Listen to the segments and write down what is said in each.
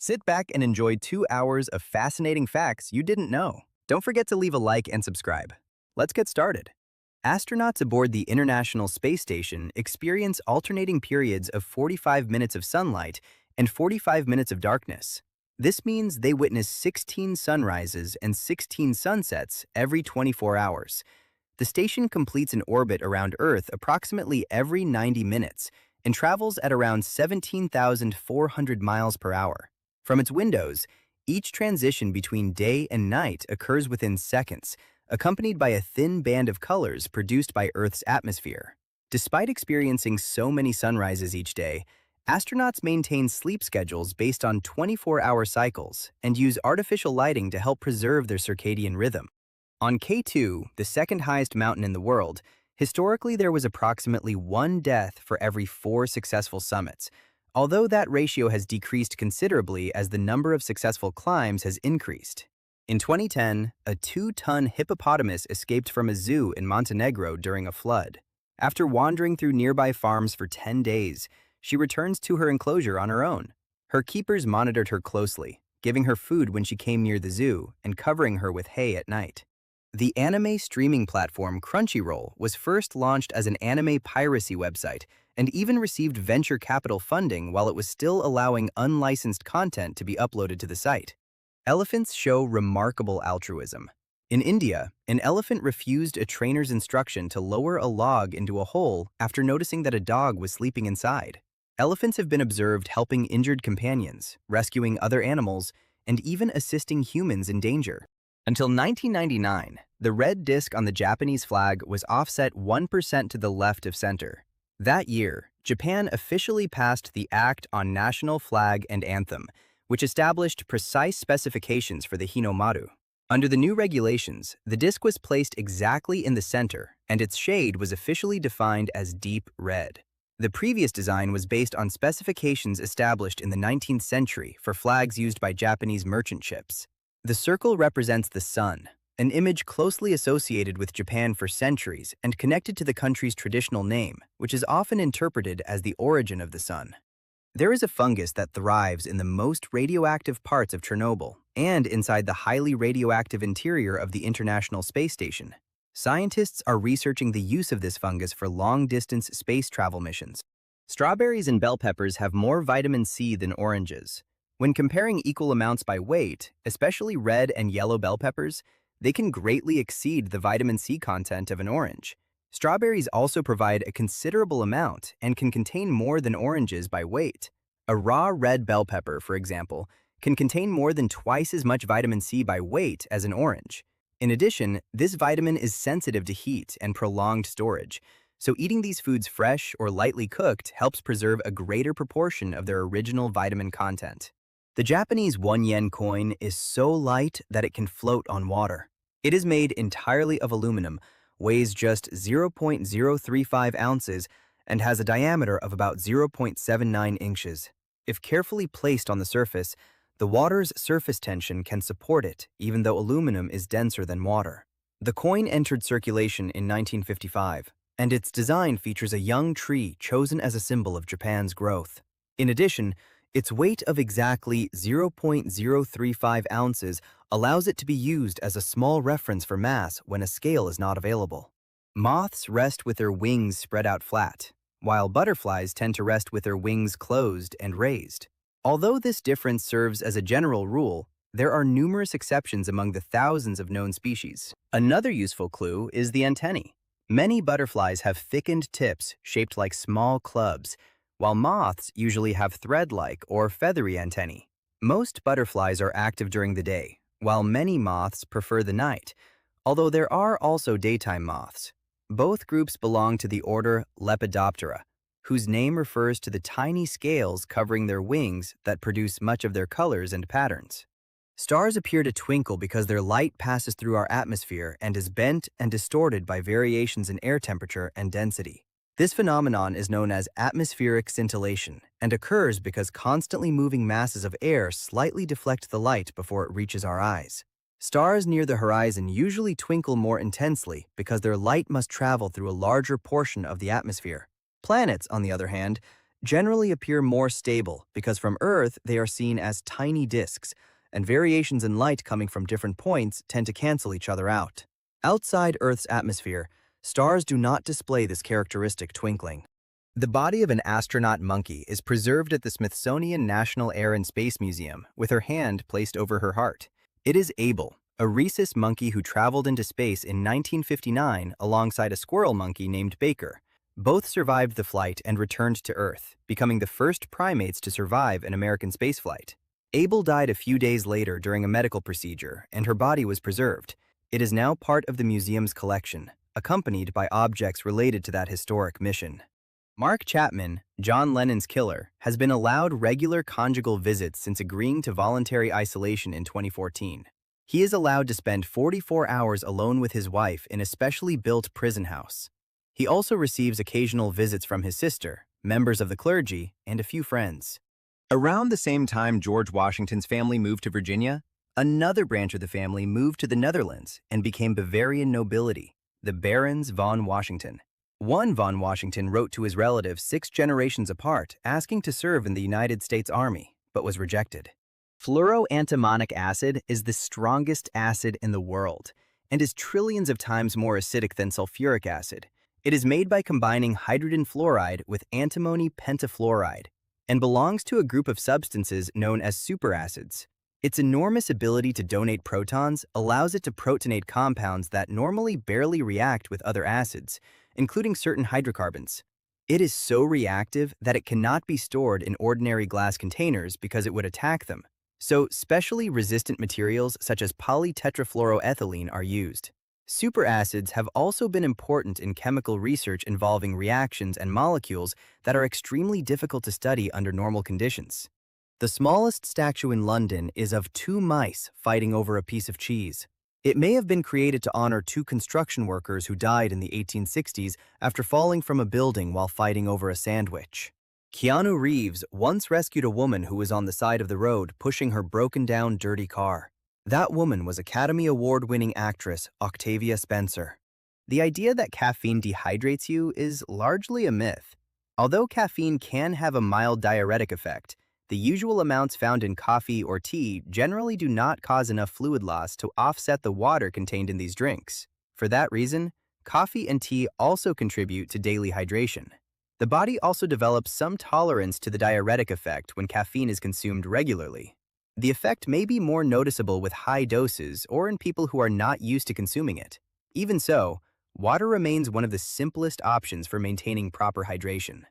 Sit back and enjoy 2 hours of fascinating facts you didn't know. Don't forget to leave a like and subscribe. Let's get started. Astronauts aboard the International Space Station experience alternating periods of 45 minutes of sunlight and 45 minutes of darkness. This means they witness 16 sunrises and 16 sunsets every 24 hours. The station completes an orbit around Earth approximately every 90 minutes and travels at around 17,400 miles per hour. From its windows, each transition between day and night occurs within seconds, accompanied by a thin band of colors produced by Earth's atmosphere. Despite experiencing so many sunrises each day, astronauts maintain sleep schedules based on 24-hour cycles and use artificial lighting to help preserve their circadian rhythm. On K2, the second highest mountain in the world, historically there was approximately one death for every 4 successful summits, although that ratio has decreased considerably as the number of successful climbs has increased. In 2010, a 2-ton hippopotamus escaped from a zoo in Montenegro during a flood. After wandering through nearby farms for 10 days, she returns to her enclosure on her own. Her keepers monitored her closely, giving her food when she came near the zoo and covering her with hay at night. The anime streaming platform Crunchyroll was first launched as an anime piracy website and even received venture capital funding while it was still allowing unlicensed content to be uploaded to the site. Elephants show remarkable altruism. In India, an elephant refused a trainer's instruction to lower a log into a hole after noticing that a dog was sleeping inside. Elephants have been observed helping injured companions, rescuing other animals, and even assisting humans in danger. Until 1999, the red disc on the Japanese flag was offset 1% to the left of center. That year, Japan officially passed the Act on National Flag and Anthem, which established precise specifications for the Hinomaru. Under the new regulations, the disc was placed exactly in the center, and its shade was officially defined as deep red. The previous design was based on specifications established in the 19th century for flags used by Japanese merchant ships. The circle represents the sun, an image closely associated with Japan for centuries and connected to the country's traditional name, which is often interpreted as the origin of the sun. There is a fungus that thrives in the most radioactive parts of Chernobyl and inside the highly radioactive interior of the International Space Station. Scientists are researching the use of this fungus for long-distance space travel missions. Strawberries and bell peppers have more vitamin C than oranges. When comparing equal amounts by weight, especially red and yellow bell peppers, they can greatly exceed the vitamin C content of an orange. Strawberries also provide a considerable amount and can contain more than oranges by weight. A raw red bell pepper, for example, can contain more than twice as much vitamin C by weight as an orange. In addition, this vitamin is sensitive to heat and prolonged storage, so eating these foods fresh or lightly cooked helps preserve a greater proportion of their original vitamin content. The Japanese 1 yen coin is so light that it can float on water. It is made entirely of aluminum, weighs just 0.035 ounces, and has a diameter of about 0.79 inches. If carefully placed on the surface, the water's surface tension can support it, even though aluminum is denser than water. The coin entered circulation in 1955, and its design features a young tree chosen as a symbol of Japan's growth. In addition, its weight of exactly 0.035 ounces allows it to be used as a small reference for mass when a scale is not available. Moths rest with their wings spread out flat, while butterflies tend to rest with their wings closed and raised. Although this difference serves as a general rule, there are numerous exceptions among the thousands of known species. Another useful clue is the antennae. Many butterflies have thickened tips shaped like small clubs, while moths usually have thread-like or feathery antennae. Most butterflies are active during the day, while many moths prefer the night, although there are also daytime moths. Both groups belong to the order Lepidoptera, whose name refers to the tiny scales covering their wings that produce much of their colors and patterns. Stars appear to twinkle because their light passes through our atmosphere and is bent and distorted by variations in air temperature and density. This phenomenon is known as atmospheric scintillation and occurs because constantly moving masses of air slightly deflect the light before it reaches our eyes. Stars near the horizon usually twinkle more intensely because their light must travel through a larger portion of the atmosphere. Planets, on the other hand, generally appear more stable because from Earth they are seen as tiny disks, and variations in light coming from different points tend to cancel each other out. Outside Earth's atmosphere, stars do not display this characteristic twinkling. The body of an astronaut monkey is preserved at the Smithsonian National Air and Space Museum with her hand placed over her heart. It is Abel, a rhesus monkey who traveled into space in 1959 alongside a squirrel monkey named Baker. Both survived the flight and returned to Earth, becoming the first primates to survive an American spaceflight. Abel died a few days later during a medical procedure, and her body was preserved. It is now part of the museum's collection, accompanied by objects related to that historic mission. Mark Chapman, John Lennon's killer, has been allowed regular conjugal visits since agreeing to voluntary isolation in 2014. He is allowed to spend 44 hours alone with his wife in a specially built prison house. He also receives occasional visits from his sister, members of the clergy, and a few friends. Around the same time George Washington's family moved to Virginia, another branch of the family moved to the Netherlands and became Bavarian nobility, the Barons von Washington. One von Washington wrote to his relatives 6 generations apart asking to serve in the United States Army, but was rejected. Fluoroantimonic acid is the strongest acid in the world and is trillions of times more acidic than sulfuric acid. It is made by combining hydrogen fluoride with antimony pentafluoride and belongs to a group of substances known as superacids. Its enormous ability to donate protons allows it to protonate compounds that normally barely react with other acids, including certain hydrocarbons. It is so reactive that it cannot be stored in ordinary glass containers because it would attack them. So, specially resistant materials such as polytetrafluoroethylene are used. Superacids have also been important in chemical research involving reactions and molecules that are extremely difficult to study under normal conditions. The smallest statue in London is of 2 mice fighting over a piece of cheese. It may have been created to honor 2 construction workers who died in the 1860s after falling from a building while fighting over a sandwich. Keanu Reeves once rescued a woman who was on the side of the road pushing her broken-down, dirty car. That woman was Academy Award-winning actress Octavia Spencer. The idea that caffeine dehydrates you is largely a myth. Although caffeine can have a mild diuretic effect, the usual amounts found in coffee or tea generally do not cause enough fluid loss to offset the water contained in these drinks. For that reason, coffee and tea also contribute to daily hydration. The body also develops some tolerance to the diuretic effect when caffeine is consumed regularly. The effect may be more noticeable with high doses or in people who are not used to consuming it. Even so, water remains one of the simplest options for maintaining proper hydration.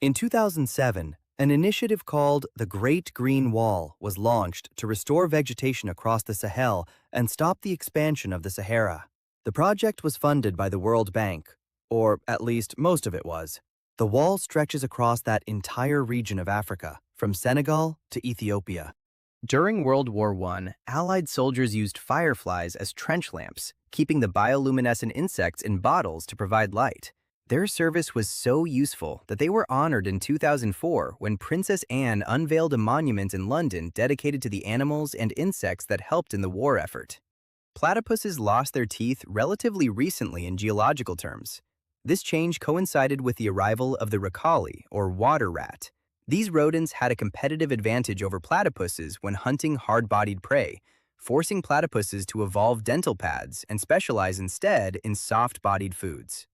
In 2007, an initiative called the Great Green Wall was launched to restore vegetation across the Sahel and stop the expansion of the Sahara. The project was funded by the World Bank, or at least most of it was. The wall stretches across that entire region of Africa, from Senegal to Ethiopia. During World War I, Allied soldiers used fireflies as trench lamps, keeping the bioluminescent insects in bottles to provide light. Their service was so useful that they were honored in 2004 when Princess Anne unveiled a monument in London dedicated to the animals and insects that helped in the war effort. Platypuses lost their teeth relatively recently in geological terms. This change coincided with the arrival of the racali, or water rat. These rodents had a competitive advantage over platypuses when hunting hard-bodied prey, forcing platypuses to evolve dental pads and specialize instead in soft-bodied foods.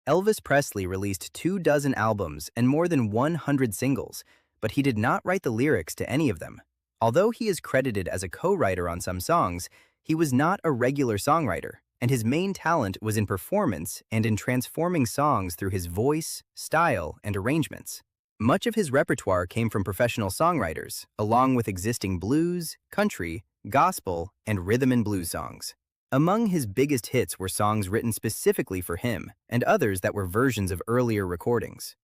Elvis Presley released 24 albums and more than 100 singles, but he did not write the lyrics to any of them. Although he is credited as a co-writer on some songs, he was not a regular songwriter, and his main talent was in performance and in transforming songs through his voice, style, and arrangements. Much of his repertoire came from professional songwriters, along with existing blues, country, gospel, and rhythm and blues songs. Among his biggest hits were songs written specifically for him, and others that were versions of earlier recordings.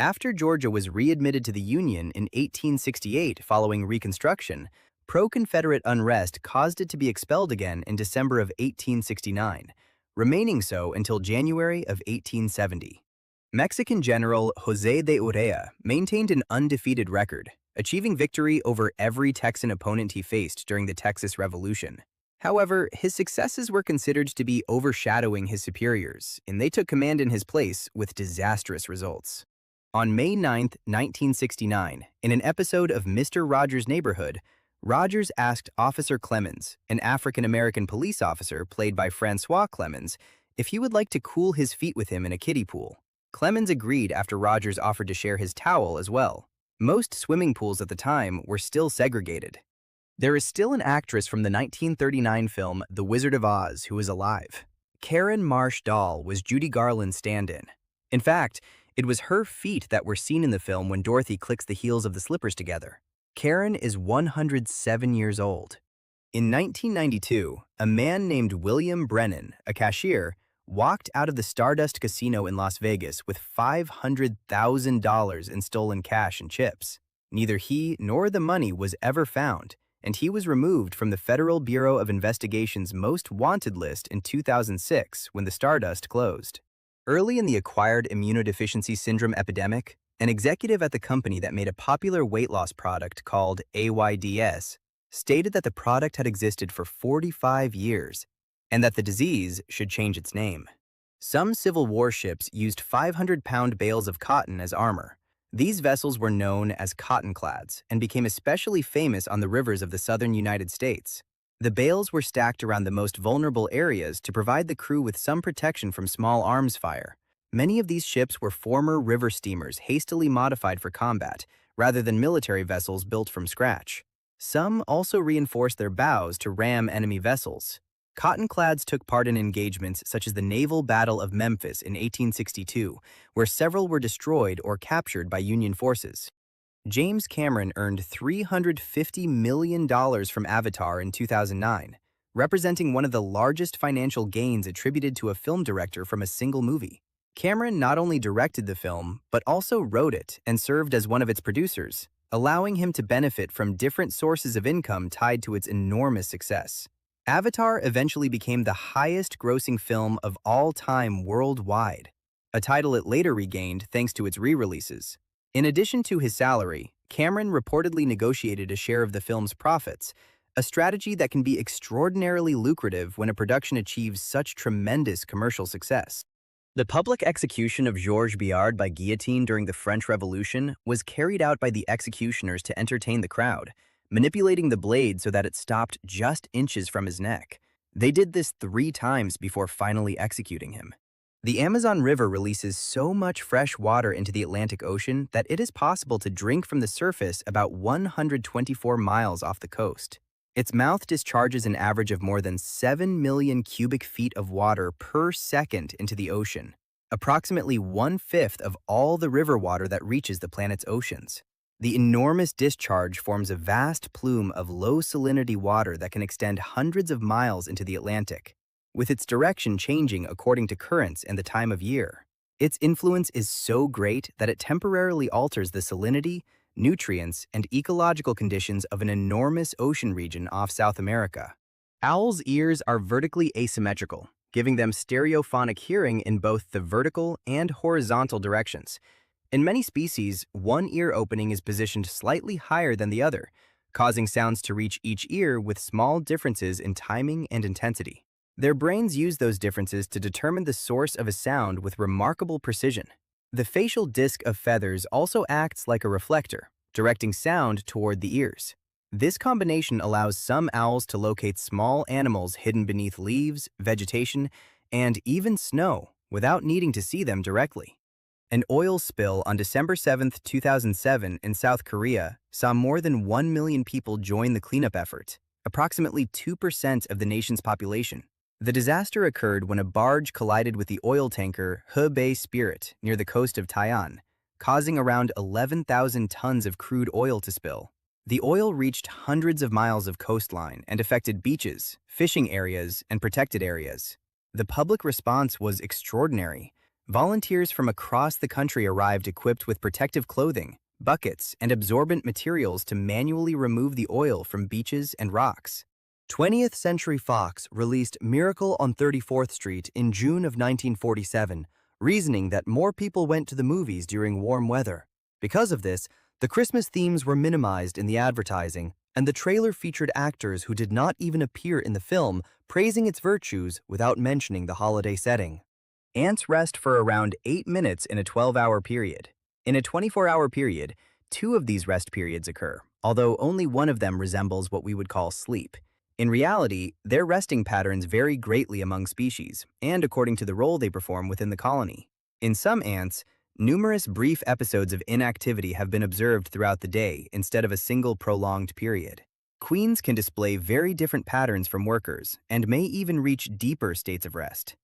After Georgia was readmitted to the Union in 1868 following Reconstruction, pro-Confederate unrest caused it to be expelled again in December of 1869, remaining so until January of 1870. Mexican General José de Urrea maintained an undefeated record, achieving victory over every Texan opponent he faced during the Texas Revolution. However, his successes were considered to be overshadowing his superiors, and they took command in his place with disastrous results. On May 9, 1969, in an episode of Mr. Rogers' Neighborhood, Rogers asked Officer Clemens, an African-American police officer played by Francois Clemens, if he would like to cool his feet with him in a kiddie pool. Clemens agreed after Rogers offered to share his towel as well. Most swimming pools at the time were still segregated. There is still an actress from the 1939 film The Wizard of Oz who is alive. Karen Marsh Dahl was Judy Garland's stand-in. In fact, it was her feet that were seen in the film when Dorothy clicks the heels of the slippers together. Karen is 107 years old. In 1992, a man named William Brennan, a cashier, walked out of the Stardust Casino in Las Vegas with $500,000 in stolen cash and chips. Neither he nor the money was ever found, and he was removed from the Federal Bureau of Investigation's Most Wanted list in 2006 when the Stardust closed. Early in the acquired immunodeficiency syndrome epidemic, an executive at the company that made a popular weight loss product called AYDS stated that the product had existed for 45 years and that the disease should change its name. Some Civil War ships used 500-pound bales of cotton as armor. These vessels were known as cottonclads and became especially famous on the rivers of the southern United States. The bales were stacked around the most vulnerable areas to provide the crew with some protection from small arms fire. Many of these ships were former river steamers hastily modified for combat, rather than military vessels built from scratch. Some also reinforced their bows to ram enemy vessels. Cottonclads took part in engagements such as the Naval Battle of Memphis in 1862, where several were destroyed or captured by Union forces. James Cameron earned $350 million from Avatar in 2009, representing one of the largest financial gains attributed to a film director from a single movie. Cameron not only directed the film, but also wrote it and served as one of its producers, allowing him to benefit from different sources of income tied to its enormous success. Avatar eventually became the highest-grossing film of all time worldwide, a title it later regained thanks to its re-releases. In addition to his salary, Cameron reportedly negotiated a share of the film's profits, a strategy that can be extraordinarily lucrative when a production achieves such tremendous commercial success. The public execution of Georges Biard by guillotine during the French Revolution was carried out by the executioners to entertain the crowd, manipulating the blade so that it stopped just inches from his neck. They did this 3 times before finally executing him. The Amazon River releases so much fresh water into the Atlantic Ocean that it is possible to drink from the surface about 124 miles off the coast. Its mouth discharges an average of more than 7 million cubic feet of water per second into the ocean, approximately 1/5 of all the river water that reaches the planet's oceans. The enormous discharge forms a vast plume of low salinity water that can extend hundreds of miles into the Atlantic, with its direction changing according to currents and the time of year. Its influence is so great that it temporarily alters the salinity, nutrients, and ecological conditions of an enormous ocean region off South America. Owls' ears are vertically asymmetrical, giving them stereophonic hearing in both the vertical and horizontal directions. In many species, one ear opening is positioned slightly higher than the other, causing sounds to reach each ear with small differences in timing and intensity. Their brains use those differences to determine the source of a sound with remarkable precision. The facial disc of feathers also acts like a reflector, directing sound toward the ears. This combination allows some owls to locate small animals hidden beneath leaves, vegetation, and even snow without needing to see them directly. An oil spill on December 7, 2007 in South Korea saw more than 1 million people join the cleanup effort, approximately 2% of the nation's population. The disaster occurred when a barge collided with the oil tanker Hebei Spirit near the coast of Taiwan, causing around 11,000 tons of crude oil to spill. The oil reached hundreds of miles of coastline and affected beaches, fishing areas, and protected areas. The public response was extraordinary. Volunteers from across the country arrived equipped with protective clothing, buckets, and absorbent materials to manually remove the oil from beaches and rocks. 20th Century Fox released Miracle on 34th Street in June of 1947, reasoning that more people went to the movies during warm weather. Because of this, the Christmas themes were minimized in the advertising, and the trailer featured actors who did not even appear in the film, praising its virtues without mentioning the holiday setting. Ants rest for around 8 minutes in a 12-hour period. In a 24-hour period, two of these rest periods occur, although only one of them resembles what we would call sleep. In reality, their resting patterns vary greatly among species and according to the role they perform within the colony. In some ants, numerous brief episodes of inactivity have been observed throughout the day instead of a single prolonged period. Queens can display very different patterns from workers and may even reach deeper states of rest.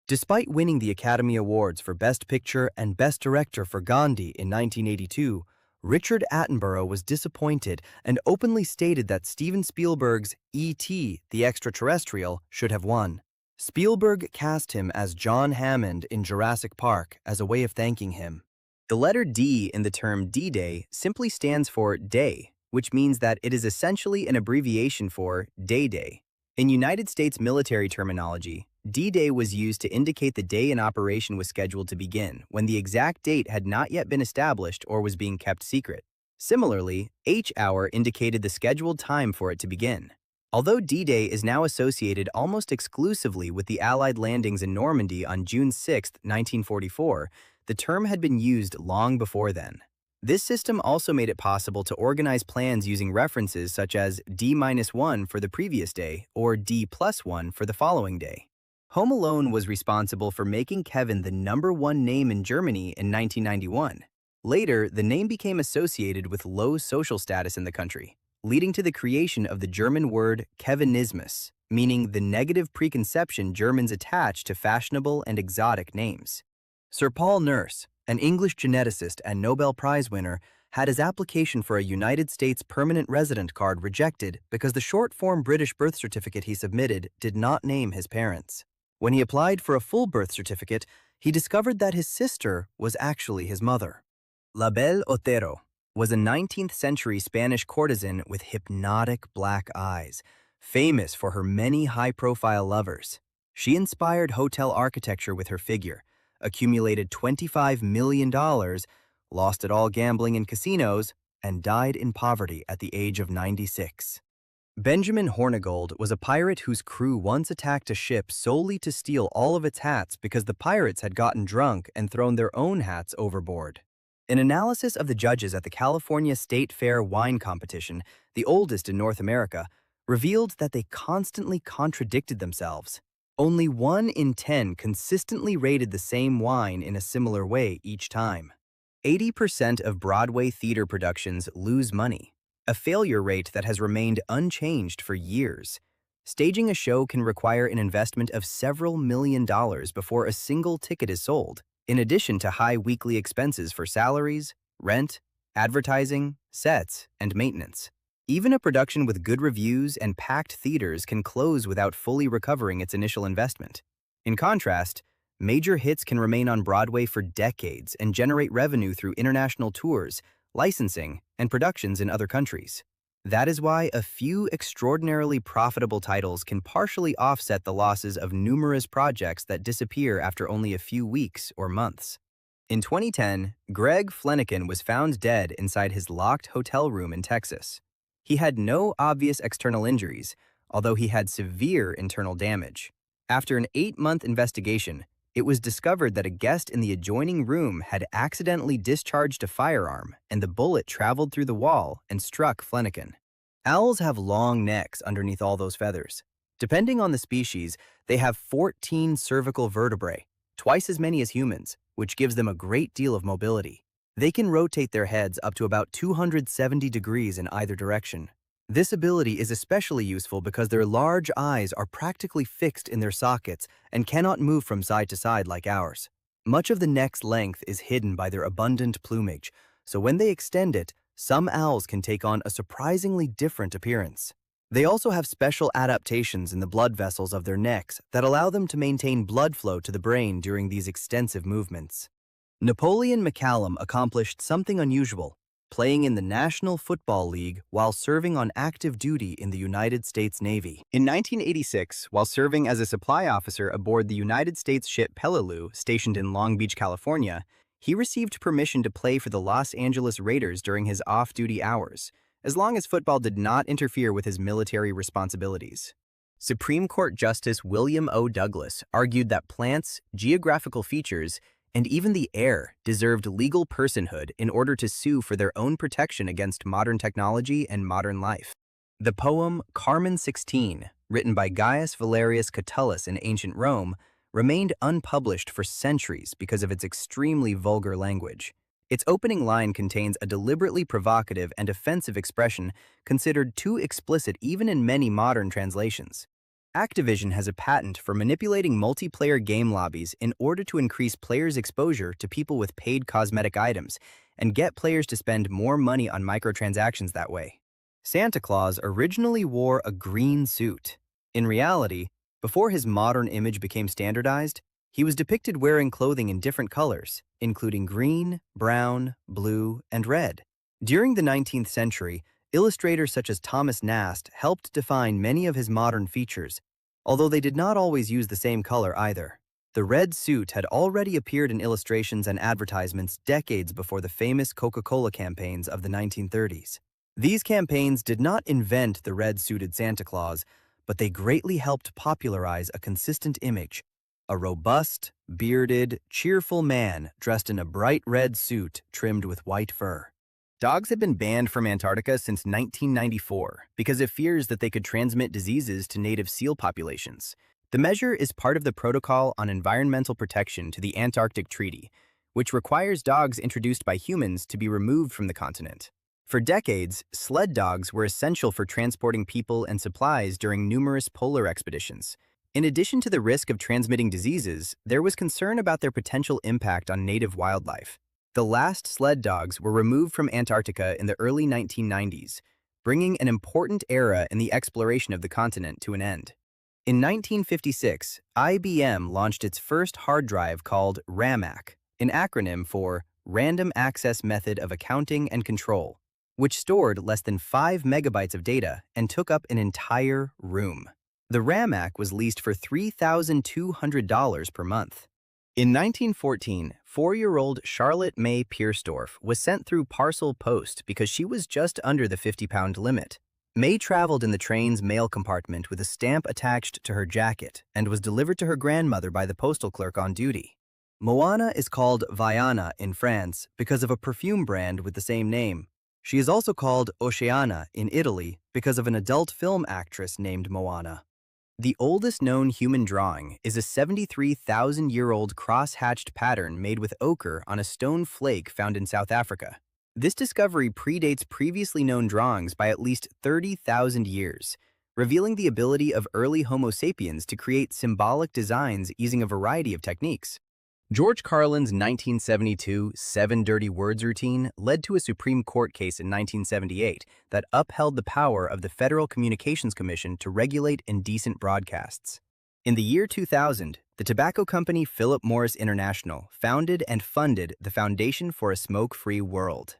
Despite winning the Academy Awards for Best Picture and Best Director for Gandhi in 1982, Richard Attenborough was disappointed and openly stated that Steven Spielberg's E.T. the Extraterrestrial should have won. Spielberg cast him as John Hammond in Jurassic Park as a way of thanking him. The letter D in the term D-Day simply stands for day, which means that it is essentially an abbreviation for Day-Day. In United States military terminology, D-Day was used to indicate the day an operation was scheduled to begin, when the exact date had not yet been established or was being kept secret. Similarly, H-hour indicated the scheduled time for it to begin. Although D-Day is now associated almost exclusively with the Allied landings in Normandy on June 6, 1944, the term had been used long before then. This system also made it possible to organize plans using references such as D-1 for the previous day or D+1 for the following day. Home Alone was responsible for making Kevin the #1 name in Germany in 1991. Later, the name became associated with low social status in the country, leading to the creation of the German word Kevinismus, meaning the negative preconception Germans attach to fashionable and exotic names. Sir Paul Nurse, an English geneticist and Nobel Prize winner, had his application for a United States permanent resident card rejected because the short-form British birth certificate he submitted did not name his parents. When he applied for a full birth certificate, he discovered that his sister was actually his mother. La Belle Otero was a 19th century Spanish courtesan with hypnotic black eyes, famous for her many high-profile lovers. She inspired hotel architecture with her figure, accumulated $25 million, lost it all gambling in casinos, and died in poverty at the age of 96. Benjamin Hornigold was a pirate whose crew once attacked a ship solely to steal all of its hats because the pirates had gotten drunk and thrown their own hats overboard. An analysis of the judges at the California State Fair wine competition, the oldest in North America, revealed that they constantly contradicted themselves. Only 1 in 10 consistently rated the same wine in a similar way each time. 80% of Broadway theater productions lose money, a failure rate that has remained unchanged for years. Staging a show can require an investment of several $1,000,000 before a single ticket is sold, in addition to high weekly expenses for salaries, rent, advertising, sets, and maintenance. Even a production with good reviews and packed theaters can close without fully recovering its initial investment. In contrast, major hits can remain on Broadway for decades and generate revenue through international tours, licensing, and productions in other countries. That is why a few extraordinarily profitable titles can partially offset the losses of numerous projects that disappear after only a few weeks or months. In 2010, Greg Flanagan was found dead inside his locked hotel room in Texas. He had no obvious external injuries, although he had severe internal damage. After an 8-month investigation, it was discovered that a guest in the adjoining room had accidentally discharged a firearm, and the bullet traveled through the wall and struck Flanagan. Owls have long necks underneath all those feathers. Depending on the species, they have 14 cervical vertebrae, twice as many as humans, which gives them a great deal of mobility. They can rotate their heads up to about 270 degrees in either direction. This ability is especially useful because their large eyes are practically fixed in their sockets and cannot move from side to side like ours. Much of the neck's length is hidden by their abundant plumage, so when they extend it, some owls can take on a surprisingly different appearance. They also have special adaptations in the blood vessels of their necks that allow them to maintain blood flow to the brain during these extensive movements. Napoleon McCallum accomplished something unusual, playing in the National Football League while serving on active duty in the United States Navy. In 1986, while serving as a supply officer aboard the United States ship Peleliu, stationed in Long Beach, California, he received permission to play for the Los Angeles Raiders during his off-duty hours, as long as football did not interfere with his military responsibilities. Supreme Court Justice William O. Douglas argued that plants' geographical features and even the air deserved legal personhood in order to sue for their own protection against modern technology and modern life. The poem Carmen 16, written by Gaius Valerius Catullus in ancient Rome, remained unpublished for centuries because of its extremely vulgar language. Its opening line contains a deliberately provocative and offensive expression considered too explicit even in many modern translations. Activision has a patent for manipulating multiplayer game lobbies in order to increase players' exposure to people with paid cosmetic items and get players to spend more money on microtransactions that way. Santa Claus originally wore a green suit. In reality, before his modern image became standardized, he was depicted wearing clothing in different colors, including green, brown, blue, and red. During the 19th century, illustrators such as Thomas Nast helped define many of his modern features, although they did not always use the same color either. The red suit had already appeared in illustrations and advertisements decades before the famous Coca-Cola campaigns of the 1930s. These campaigns did not invent the red-suited Santa Claus, but they greatly helped popularize a consistent image: a robust, bearded, cheerful man dressed in a bright red suit trimmed with white fur. Dogs have been banned from Antarctica since 1994 because of fears that they could transmit diseases to native seal populations. The measure is part of the Protocol on Environmental Protection to the Antarctic Treaty, which requires dogs introduced by humans to be removed from the continent. For decades, sled dogs were essential for transporting people and supplies during numerous polar expeditions. In addition to the risk of transmitting diseases, there was concern about their potential impact on native wildlife. The last sled dogs were removed from Antarctica in the early 1990s, bringing an important era in the exploration of the continent to an end. In 1956, IBM launched its first hard drive called RAMAC, an acronym for Random Access Method of Accounting and Control, which stored less than 5 megabytes of data and took up an entire room. The RAMAC was leased for $3,200 per month. In 1914, 4-year-old Charlotte May Piersdorf was sent through parcel post because she was just under the 50-pound limit. May traveled in the train's mail compartment with a stamp attached to her jacket and was delivered to her grandmother by the postal clerk on duty. Moana is called Vaiana in France because of a perfume brand with the same name. She is also called Oceana in Italy because of an adult film actress named Moana. The oldest known human drawing is a 73,000-year-old cross-hatched pattern made with ochre on a stone flake found in South Africa. This discovery predates previously known drawings by at least 30,000 years, revealing the ability of early Homo sapiens to create symbolic designs using a variety of techniques. George Carlin's 1972 Seven Dirty Words routine led to a Supreme Court case in 1978 that upheld the power of the Federal Communications Commission to regulate indecent broadcasts. In the year 2000, the tobacco company Philip Morris International founded and funded the Foundation for a Smoke-Free World.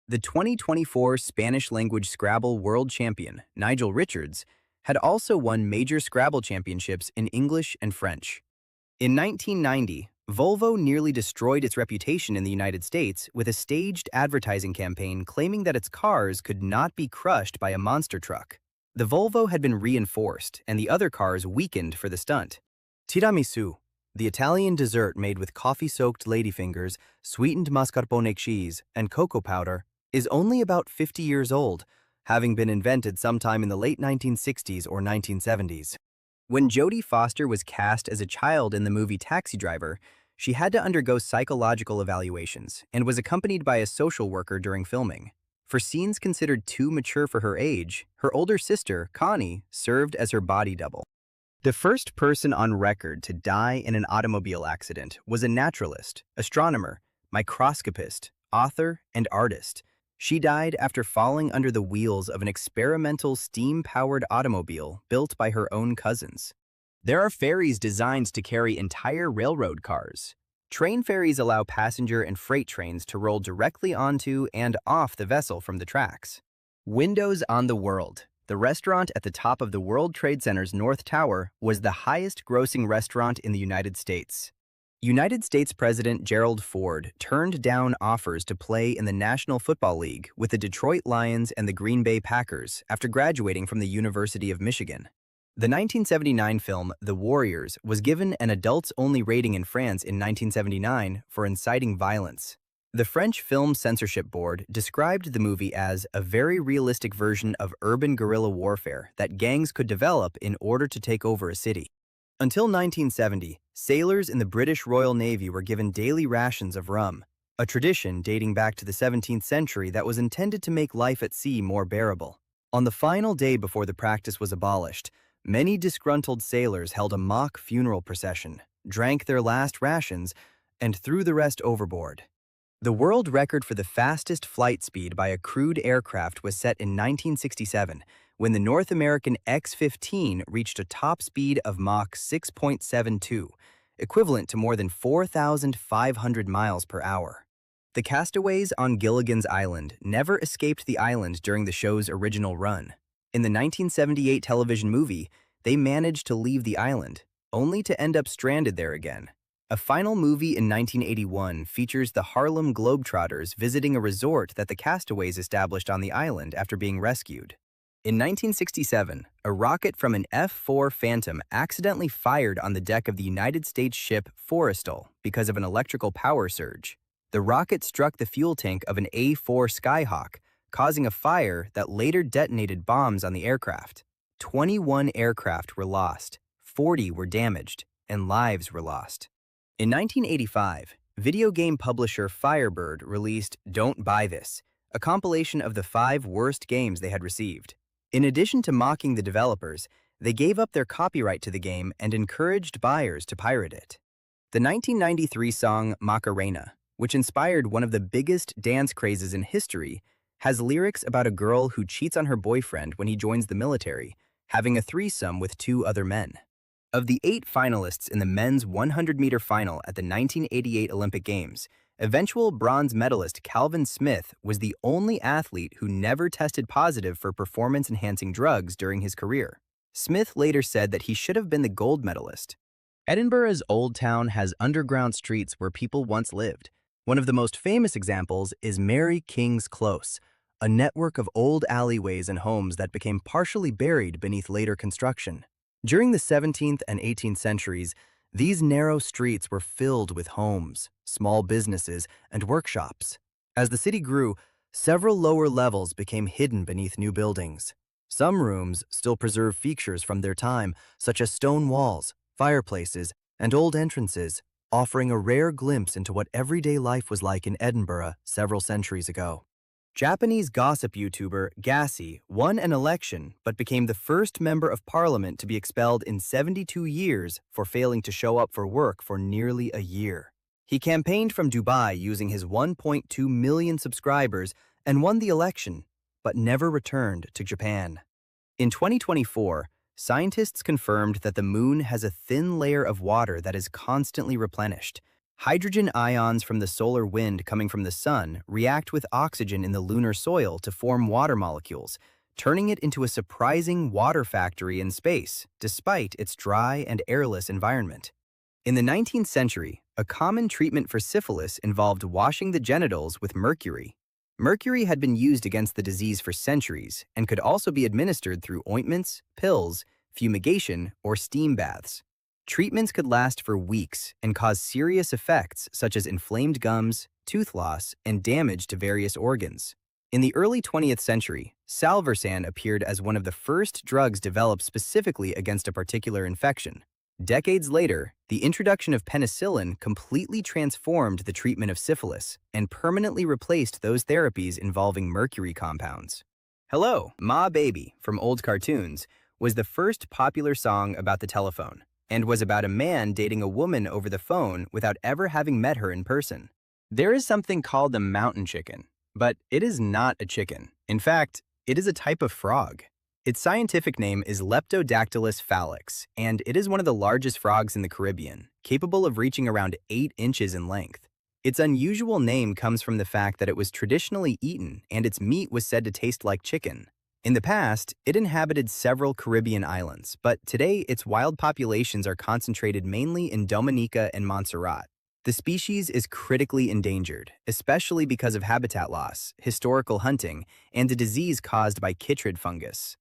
The 2024 Spanish-language Scrabble world champion, Nigel Richards, had also won major Scrabble championships in English and French. In 1990, Volvo nearly destroyed its reputation in the United States with a staged advertising campaign claiming that its cars could not be crushed by a monster truck. The Volvo had been reinforced and the other cars weakened for the stunt. Tiramisu, the Italian dessert made with coffee-soaked ladyfingers, sweetened mascarpone cheese, and cocoa powder, is only about 50 years old, having been invented sometime in the late 1960s or 1970s. When Jodie Foster was cast as a child in the movie Taxi Driver, she had to undergo psychological evaluations and was accompanied by a social worker during filming. For scenes considered too mature for her age, her older sister, Connie, served as her body double. The first person on record to die in an automobile accident was a naturalist, astronomer, microscopist, author, and artist. She died after falling under the wheels of an experimental steam-powered automobile built by her own cousins. There are ferries designed to carry entire railroad cars. Train ferries allow passenger and freight trains to roll directly onto and off the vessel from the tracks. Windows on the World. The restaurant at the top of the World Trade Center's North Tower was the highest-grossing restaurant in the United States. United States President Gerald Ford turned down offers to play in the National Football League with the Detroit Lions and the Green Bay Packers after graduating from the University of Michigan. The 1979 film The Warriors was given an adults-only rating in France in 1979 for inciting violence. The French Film Censorship Board described the movie as a very realistic version of urban guerrilla warfare that gangs could develop in order to take over a city. Until 1970, sailors in the British Royal Navy were given daily rations of rum, a tradition dating back to the 17th century that was intended to make life at sea more bearable. On the final day before the practice was abolished, many disgruntled sailors held a mock funeral procession, drank their last rations, and threw the rest overboard. The world record for the fastest flight speed by a crewed aircraft was set in 1967, when the North American X-15 reached a top speed of Mach 6.72, equivalent to more than 4,500 miles per hour. The castaways on Gilligan's Island never escaped the island during the show's original run. In the 1978 television movie, they managed to leave the island, only to end up stranded there again. A final movie in 1981 features the Harlem Globetrotters visiting a resort that the castaways established on the island after being rescued. In 1967, a rocket from an F-4 Phantom accidentally fired on the deck of the United States ship Forrestal because of an electrical power surge. The rocket struck the fuel tank of an A-4 Skyhawk, causing a fire that later detonated bombs on the aircraft. 21 aircraft were lost, 40 were damaged, and lives were lost. In 1985, video game publisher Firebird released Don't Buy This, a compilation of the 5 worst games they had received. In addition to mocking the developers, they gave up their copyright to the game and encouraged buyers to pirate it. The 1993 song Macarena, which inspired one of the biggest dance crazes in history, has lyrics about a girl who cheats on her boyfriend when he joins the military, having a threesome with 2 other men. Of the 8 finalists in the men's 100-meter final at the 1988 Olympic Games, eventual bronze medalist Calvin Smith was the only athlete who never tested positive for performance-enhancing drugs during his career. Smith later said that he should have been the gold medalist. Edinburgh's Old Town has underground streets where people once lived. One of the most famous examples is Mary King's Close, a network of old alleyways and homes that became partially buried beneath later construction. During the 17th and 18th centuries, these narrow streets were filled with homes, small businesses, and workshops. As the city grew, several lower levels became hidden beneath new buildings. Some rooms still preserve features from their time, such as stone walls, fireplaces, and old entrances, offering a rare glimpse into what everyday life was like in Edinburgh several centuries ago. Japanese gossip YouTuber Gassi won an election but became the first member of parliament to be expelled in 72 years for failing to show up for work for nearly a year. He campaigned from Dubai using his 1.2 million subscribers and won the election, but never returned to Japan. In 2024, scientists confirmed that the moon has a thin layer of water that is constantly replenished. Hydrogen ions from the solar wind coming from the sun react with oxygen in the lunar soil to form water molecules, turning it into a surprising water factory in space, despite its dry and airless environment. In the 19th century, a common treatment for syphilis involved washing the genitals with mercury. Mercury had been used against the disease for centuries and could also be administered through ointments, pills, fumigation, or steam baths. Treatments could last for weeks and cause serious effects such as inflamed gums, tooth loss, and damage to various organs. In the early 20th century, salvarsan appeared as one of the first drugs developed specifically against a particular infection. Decades later, the introduction of penicillin completely transformed the treatment of syphilis and permanently replaced those therapies involving mercury compounds. Hello, Ma Baby from old cartoons was the first popular song about the telephone, and was about a man dating a woman over the phone without ever having met her in person. There is something called the mountain chicken, but it is not a chicken. In fact, it is a type of frog. Its scientific name is Leptodactylus phalanx, and it is one of the largest frogs in the Caribbean, capable of reaching around 8 inches in length. Its unusual name comes from the fact that it was traditionally eaten and its meat was said to taste like chicken. In the past, it inhabited several Caribbean islands, but today its wild populations are concentrated mainly in Dominica and Montserrat. The species is critically endangered, especially because of habitat loss, historical hunting, and a disease caused by chytrid fungus.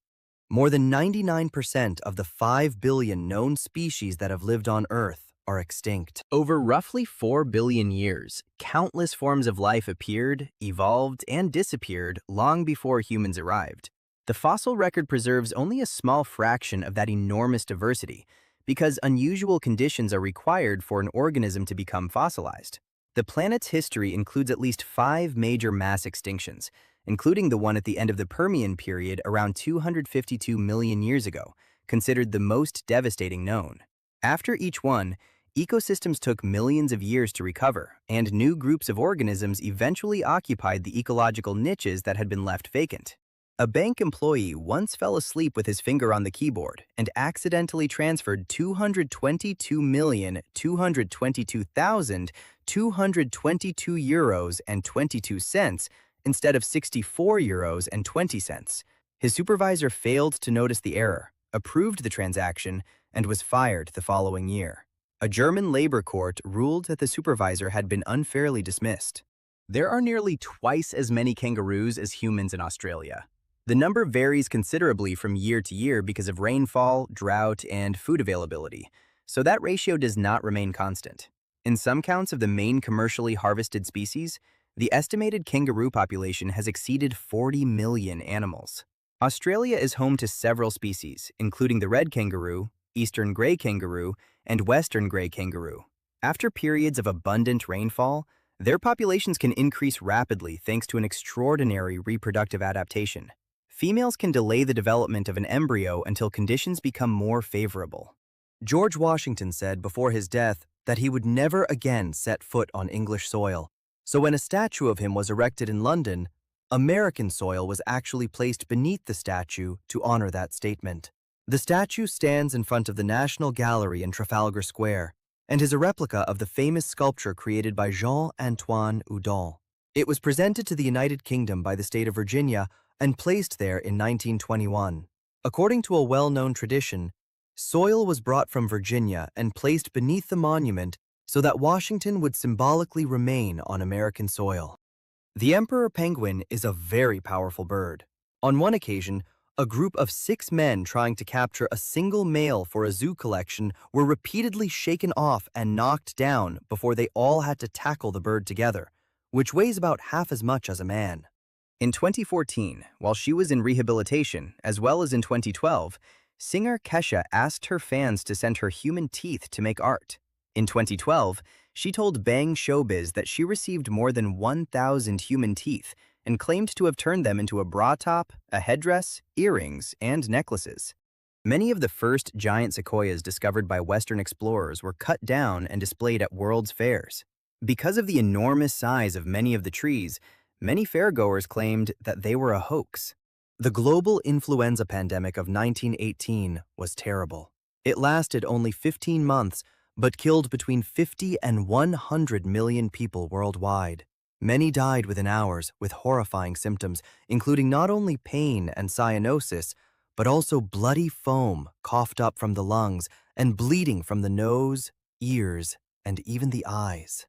More than 99% of the 5 billion known species that have lived on Earth are extinct. Over roughly 4 billion years, countless forms of life appeared, evolved, and disappeared long before humans arrived. The fossil record preserves only a small fraction of that enormous diversity, because unusual conditions are required for an organism to become fossilized. The planet's history includes at least 5 major mass extinctions, including the one at the end of the Permian period around 252 million years ago, considered the most devastating known. After each one, ecosystems took millions of years to recover, and new groups of organisms eventually occupied the ecological niches that had been left vacant. A bank employee once fell asleep with his finger on the keyboard and accidentally transferred 222,222,222 euros and 22 cents instead of 64 euros and 20 cents. His supervisor failed to notice the error, approved the transaction, and was fired the following year. A German labor court ruled that the supervisor had been unfairly dismissed. There are nearly twice as many kangaroos as humans in Australia. The number varies considerably from year to year because of rainfall, drought, and food availability, so that ratio does not remain constant. In some counts of the main commercially harvested species, the estimated kangaroo population has exceeded 40 million animals. Australia is home to several species, including the red kangaroo, eastern grey kangaroo, and western grey kangaroo. After periods of abundant rainfall, their populations can increase rapidly thanks to an extraordinary reproductive adaptation. Females can delay the development of an embryo until conditions become more favorable. George Washington said before his death that he would never again set foot on English soil. So when a statue of him was erected in London, American soil was actually placed beneath the statue to honor that statement. The statue stands in front of the National Gallery in Trafalgar Square and is a replica of the famous sculpture created by Jean-Antoine Houdon. It was presented to the United Kingdom by the state of Virginia and placed there in 1921. According to a well-known tradition, soil was brought from Virginia and placed beneath the monument so that Washington would symbolically remain on American soil. The emperor penguin is a very powerful bird. On one occasion, a group of 6 men trying to capture a single male for a zoo collection were repeatedly shaken off and knocked down before they all had to tackle the bird together, which weighs about half as much as a man. In 2014, while she was in rehabilitation, as well as in 2012, singer Kesha asked her fans to send her human teeth to make art. In 2012, she told Bang Showbiz that she received more than 1,000 human teeth and claimed to have turned them into a bra top, a headdress, earrings, and necklaces. Many of the first giant sequoias discovered by Western explorers were cut down and displayed at world's fairs. Because of the enormous size of many of the trees, many fairgoers claimed that they were a hoax. The global influenza pandemic of 1918 was terrible. It lasted only 15 months, but killed between 50 and 100 million people worldwide. Many died within hours with horrifying symptoms, including not only pain and cyanosis, but also bloody foam coughed up from the lungs and bleeding from the nose, ears, and even the eyes.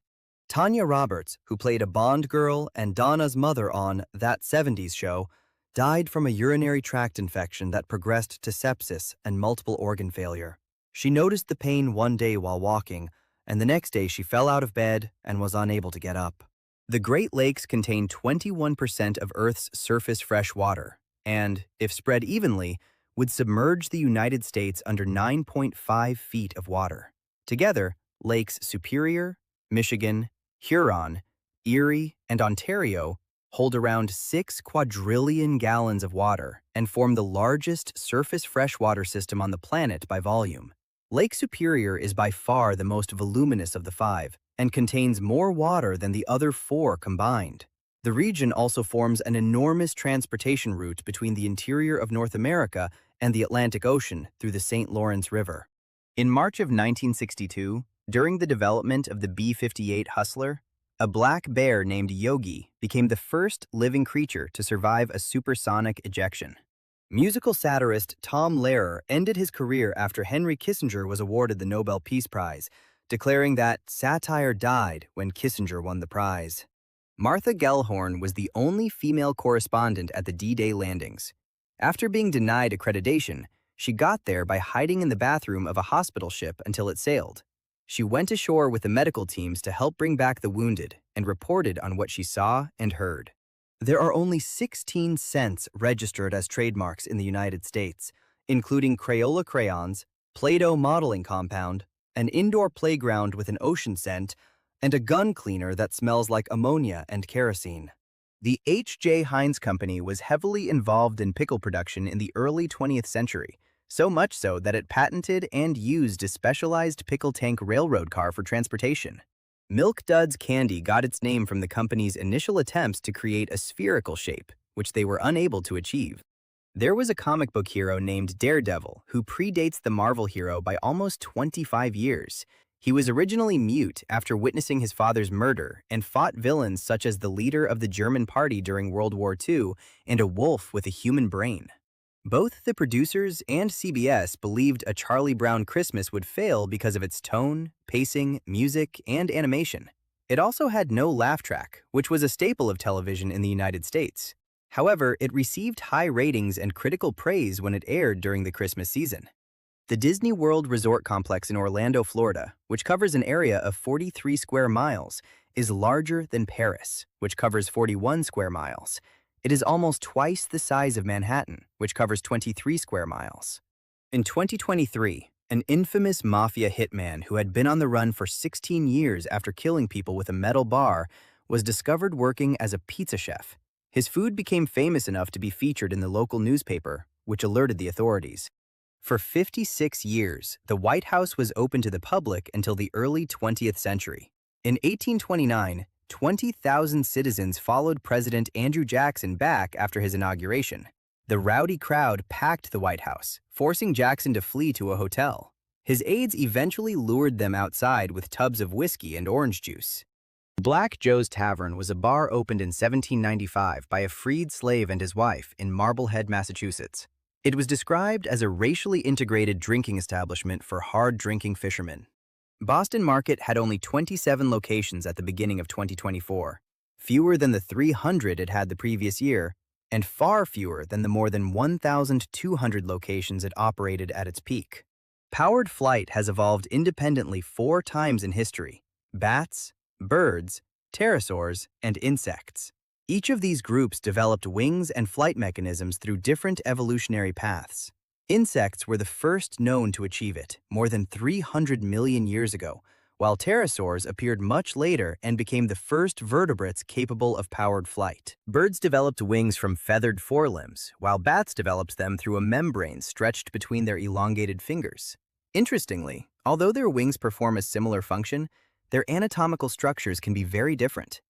Tanya Roberts, who played a Bond girl and Donna's mother on That 70s Show, died from a urinary tract infection that progressed to sepsis and multiple organ failure. She noticed the pain one day while walking, and the next day she fell out of bed and was unable to get up. The Great Lakes contain 21% of Earth's surface fresh water, and, if spread evenly, would submerge the United States under 9.5 feet of water. Together, Lakes Superior, Michigan, Huron, Erie, and Ontario hold around 6 quadrillion gallons of water and form the largest surface freshwater system on the planet by volume. Lake Superior is by far the most voluminous of the 5 and contains more water than the other 4 combined. The region also forms an enormous transportation route between the interior of North America and the Atlantic Ocean through the St. Lawrence River. In March of 1962, during the development of the B-58 Hustler, a black bear named Yogi became the first living creature to survive a supersonic ejection. Musical satirist Tom Lehrer ended his career after Henry Kissinger was awarded the Nobel Peace Prize, declaring that satire died when Kissinger won the prize. Martha Gellhorn was the only female correspondent at the D-Day landings. After being denied accreditation, she got there by hiding in the bathroom of a hospital ship until it sailed. She went ashore with the medical teams to help bring back the wounded and reported on what she saw and heard. There are only 16 scents registered as trademarks in the United States, including Crayola crayons, Play-Doh modeling compound, an indoor playground with an ocean scent, and a gun cleaner that smells like ammonia and kerosene. The H.J. Heinz Company was heavily involved in pickle production in the early 20th century, so much so that it patented and used a specialized pickle tank railroad car for transportation. Milk Duds candy got its name from the company's initial attempts to create a spherical shape, which they were unable to achieve. There was a comic book hero named Daredevil who predates the Marvel hero by almost 25 years. He was originally mute after witnessing his father's murder and fought villains such as the leader of the German Party during World War II and a wolf with a human brain. Both the producers and CBS believed A Charlie Brown Christmas would fail because of its tone, pacing, music, and animation. It also had no laugh track, which was a staple of television in the United States. However, it received high ratings and critical praise when it aired during the Christmas season. The Disney World Resort Complex in Orlando, Florida, which covers an area of 43 square miles, is larger than Paris, which covers 41 square miles. It is almost twice the size of Manhattan, which covers 23 square miles. In 2023, an infamous mafia hitman who had been on the run for 16 years after killing people with a metal bar was discovered working as a pizza chef. His food became famous enough to be featured in the local newspaper, which alerted the authorities. For 56 years, the White House was open to the public until the early 20th century. In 1829, 20,000 citizens followed President Andrew Jackson back after his inauguration. The rowdy crowd packed the White House, forcing Jackson to flee to a hotel. His aides eventually lured them outside with tubs of whiskey and orange juice. Black Joe's Tavern was a bar opened in 1795 by a freed slave and his wife in Marblehead, Massachusetts. It was described as a racially integrated drinking establishment for hard-drinking fishermen. Boston Market had only 27 locations at the beginning of 2024, fewer than the 300 it had the previous year, and far fewer than the more than 1,200 locations it operated at its peak. Powered flight has evolved independently 4 times in history: bats, birds, pterosaurs, and insects. Each of these groups developed wings and flight mechanisms through different evolutionary paths. Insects were the first known to achieve it, more than 300 million years ago, while pterosaurs appeared much later and became the first vertebrates capable of powered flight. Birds developed wings from feathered forelimbs, while bats developed them through a membrane stretched between their elongated fingers. Interestingly, although their wings perform a similar function, their anatomical structures can be very different.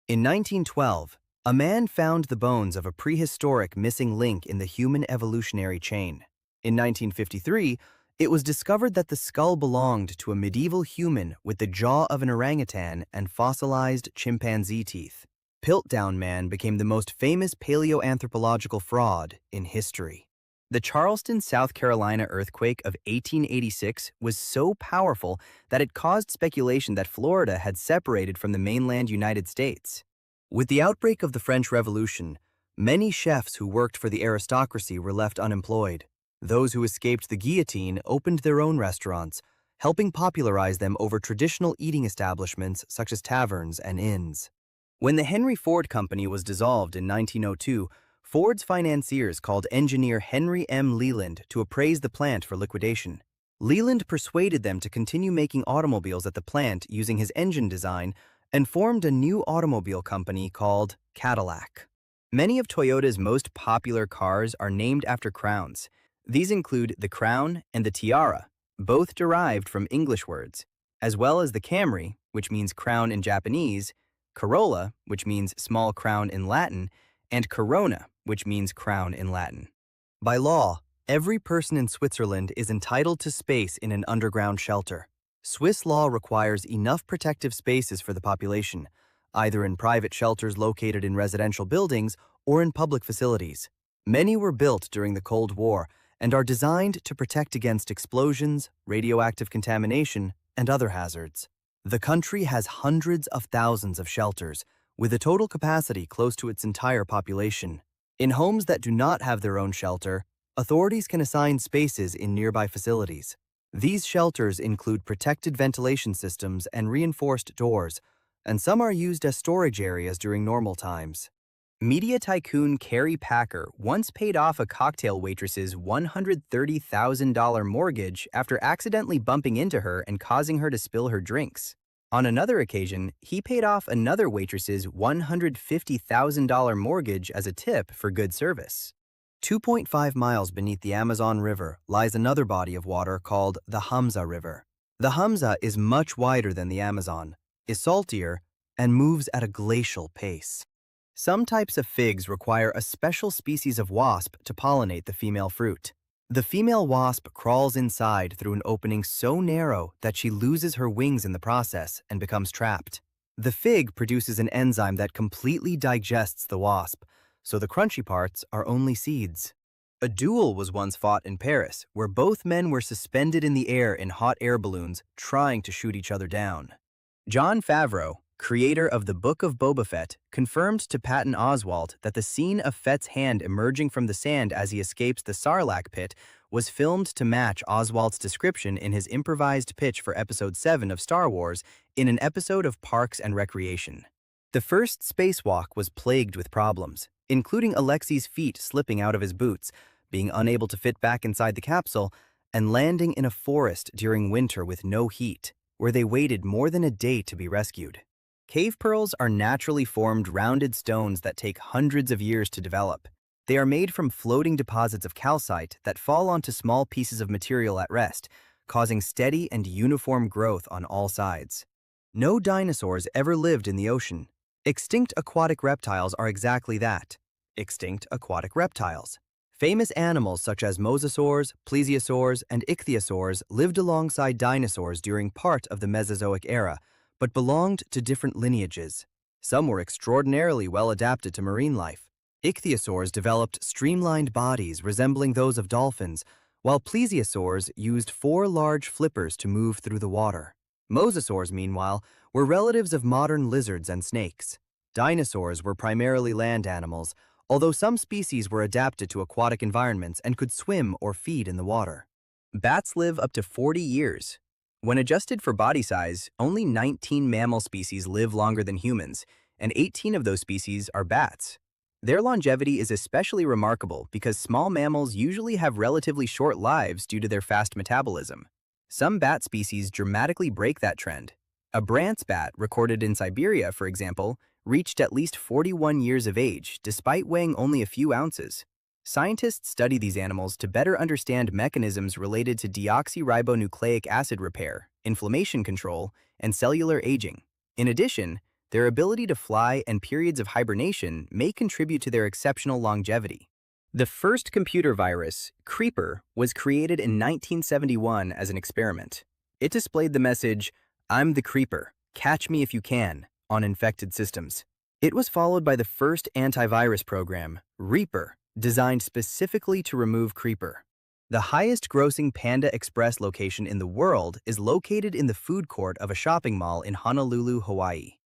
In 1912, a man found the bones of a prehistoric missing link in the human evolutionary chain. In 1953, it was discovered that the skull belonged to a medieval human with the jaw of an orangutan and fossilized chimpanzee teeth. Piltdown Man became the most famous paleoanthropological fraud in history. The Charleston, South Carolina earthquake of 1886 was so powerful that it caused speculation that Florida had separated from the mainland United States. With the outbreak of the French Revolution, many chefs who worked for the aristocracy were left unemployed. Those who escaped the guillotine opened their own restaurants, helping popularize them over traditional eating establishments such as taverns and inns. When the Henry Ford Company was dissolved in 1902, Ford's financiers called engineer Henry M. Leland to appraise the plant for liquidation. Leland persuaded them to continue making automobiles at the plant using his engine design and formed a new automobile company called Cadillac. Many of Toyota's most popular cars are named after crowns. These include the Crown and the Tiara, both derived from English words, as well as the Camry, which means crown in Japanese, Corolla, which means small crown in Latin, and Corona, which means crown in Latin. By law, every person in Switzerland is entitled to space in an underground shelter. Swiss law requires enough protective spaces for the population, either in private shelters located in residential buildings or in public facilities. Many were built during the Cold War and are designed to protect against explosions, radioactive contamination, and other hazards. The country has hundreds of thousands of shelters, with a total capacity close to its entire population. In homes that do not have their own shelter, authorities can assign spaces in nearby facilities. These shelters include protected ventilation systems and reinforced doors, and some are used as storage areas during normal times. Media tycoon Carrie Packer once paid off a cocktail waitress's $130,000 mortgage after accidentally bumping into her and causing her to spill her drinks. On another occasion, he paid off another waitress's $150,000 mortgage as a tip for good service. 2.5 miles beneath the Amazon River lies another body of water called the Hamza River. The Hamza is much wider than the Amazon, is saltier, and moves at a glacial pace. Some types of figs require a special species of wasp to pollinate the female fruit. The female wasp crawls inside through an opening so narrow that she loses her wings in the process and becomes trapped. The fig produces an enzyme that completely digests the wasp, so the crunchy parts are only seeds. A duel was once fought in Paris, where both men were suspended in the air in hot air balloons, trying to shoot each other down. Jon Favreau, creator of the Book of Boba Fett, confirmed to Patton Oswalt that the scene of Fett's hand emerging from the sand as he escapes the Sarlacc pit was filmed to match Oswalt's description in his improvised pitch for Episode 7 of Star Wars in an episode of Parks and Recreation. The first spacewalk was plagued with problems, including Alexi's feet slipping out of his boots, being unable to fit back inside the capsule, and landing in a forest during winter with no heat, where they waited more than a day to be rescued. Cave pearls are naturally formed rounded stones that take hundreds of years to develop. They are made from floating deposits of calcite that fall onto small pieces of material at rest, causing steady and uniform growth on all sides. No dinosaurs ever lived in the ocean. Extinct aquatic reptiles are exactly that, extinct aquatic reptiles. Famous animals such as mosasaurs, plesiosaurs, and ichthyosaurs lived alongside dinosaurs during part of the Mesozoic era, but belonged to different lineages. Some were extraordinarily well adapted to marine life. Ichthyosaurs developed streamlined bodies resembling those of dolphins, while plesiosaurs used 4 large flippers to move through the water. Mosasaurs, meanwhile, were relatives of modern lizards and snakes. Dinosaurs were primarily land animals, although some species were adapted to aquatic environments and could swim or feed in the water. Bats live up to 40 years. When adjusted for body size, only 19 mammal species live longer than humans, and 18 of those species are bats. Their longevity is especially remarkable because small mammals usually have relatively short lives due to their fast metabolism. Some bat species dramatically break that trend. A Brandt's bat, recorded in Siberia, for example, reached at least 41 years of age, despite weighing only a few ounces. Scientists study these animals to better understand mechanisms related to deoxyribonucleic acid repair, inflammation control, and cellular aging. In addition, their ability to fly and periods of hibernation may contribute to their exceptional longevity. The first computer virus, Creeper, was created in 1971 as an experiment. It displayed the message, "I'm the Creeper, catch me if you can," on infected systems. It was followed by the first antivirus program, Reaper, designed specifically to remove Creeper. The highest-grossing Panda Express location in the world is located in the food court of a shopping mall in Honolulu, Hawaii.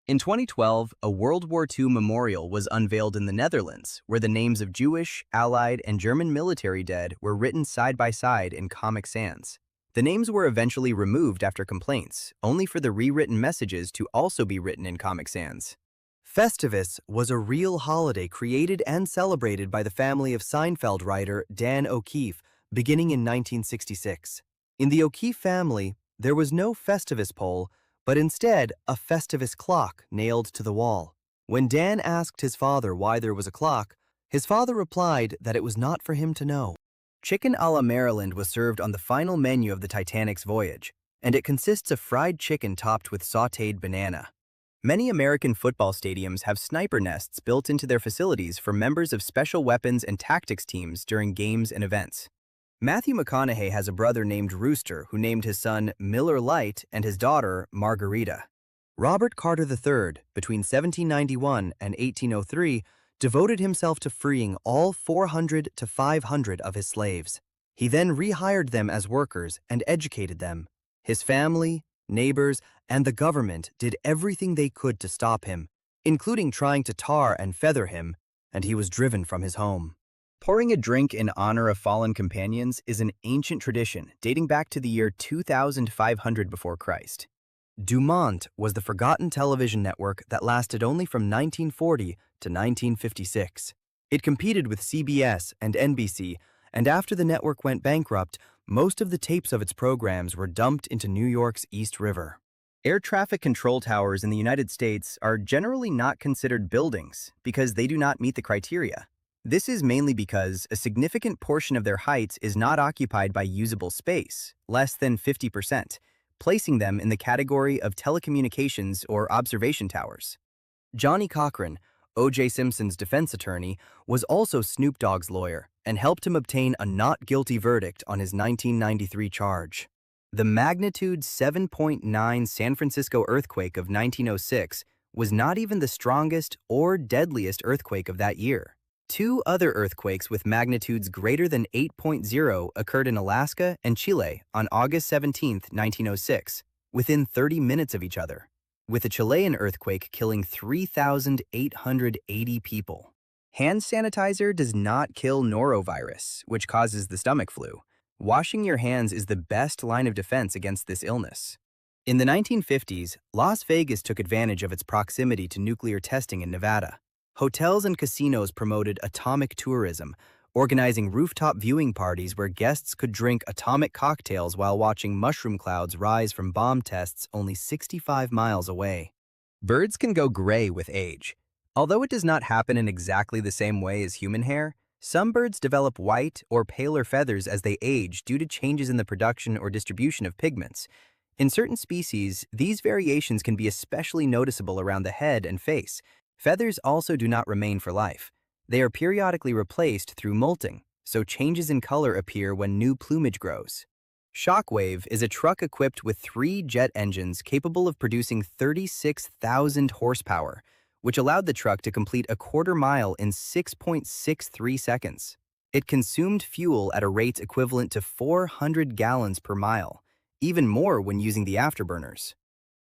In 2012, a World War II memorial was unveiled in the Netherlands, where the names of Jewish, Allied, and German military dead were written side by side in Comic Sans. The names were eventually removed after complaints, only for the rewritten messages to also be written in Comic Sans. Festivus was a real holiday created and celebrated by the family of Seinfeld writer Dan O'Keefe, beginning in 1966. In the O'Keefe family, there was no Festivus pole, but instead a Festivus clock nailed to the wall. When Dan asked his father why there was a clock, his father replied that it was not for him to know. Chicken a la Maryland was served on the final menu of the Titanic's voyage, and it consists of fried chicken topped with sautéed banana. Many American football stadiums have sniper nests built into their facilities for members of special weapons and tactics teams during games and events. Matthew McConaughey has a brother named Rooster who named his son Miller Lite and his daughter Margarita. Robert Carter III, between 1791 and 1803, devoted himself to freeing all 400 to 500 of his slaves. He then rehired them as workers and educated them. His family, neighbors, and the government did everything they could to stop him, including trying to tar and feather him, and he was driven from his home. Pouring a drink in honor of fallen companions is an ancient tradition dating back to the year 2500 before Christ. Dumont was the forgotten television network that lasted only from 1940 to 1956. It competed with CBS and NBC, and after the network went bankrupt, most of the tapes of its programs were dumped into New York's East River. Air traffic control towers in the United States are generally not considered buildings because they do not meet the criteria. This is mainly because a significant portion of their heights is not occupied by usable space, less than 50%, placing them in the category of telecommunications or observation towers. Johnny Cochran, O.J. Simpson's defense attorney, was also Snoop Dogg's lawyer and helped him obtain a not guilty verdict on his 1993 charge. The magnitude 7.9 San Francisco earthquake of 1906 was not even the strongest or deadliest earthquake of that year. Two other earthquakes with magnitudes greater than 8.0 occurred in Alaska and Chile on August 17, 1906, within 30 minutes of each other, with a Chilean earthquake killing 3,880 people. Hand sanitizer does not kill norovirus, which causes the stomach flu. Washing your hands is the best line of defense against this illness. In the 1950s, Las Vegas took advantage of its proximity to nuclear testing in Nevada. Hotels and casinos promoted atomic tourism, organizing rooftop viewing parties where guests could drink atomic cocktails while watching mushroom clouds rise from bomb tests only 65 miles away. Birds can go gray with age. Although it does not happen in exactly the same way as human hair, some birds develop white or paler feathers as they age due to changes in the production or distribution of pigments. In certain species, these variations can be especially noticeable around the head and face. Feathers also do not remain for life. They are periodically replaced through molting, so changes in color appear when new plumage grows. Shockwave is a truck equipped with 3 jet engines capable of producing 36,000 horsepower, which allowed the truck to complete a quarter mile in 6.63 seconds. It consumed fuel at a rate equivalent to 400 gallons per mile, even more when using the afterburners.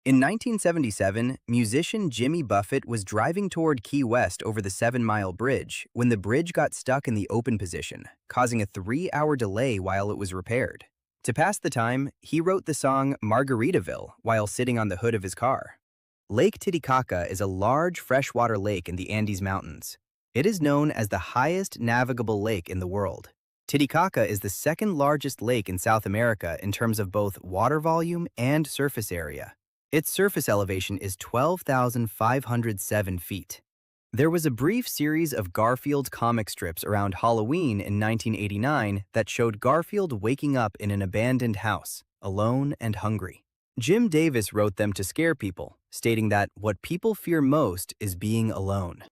In 1977, musician Jimmy Buffett was driving toward Key West over the 7-mile bridge when the bridge got stuck in the open position, causing a 3-hour delay while it was repaired. To pass the time, he wrote the song Margaritaville while sitting on the hood of his car. Lake Titicaca is a large freshwater lake in the Andes Mountains. It is known as the highest navigable lake in the world. Titicaca is the second largest lake in South America in terms of both water volume and surface area. Its surface elevation is 12,507 feet. There was a brief series of Garfield comic strips around Halloween in 1989 that showed Garfield waking up in an abandoned house, alone and hungry. Jim Davis wrote them to scare people, stating that what people fear most is being alone.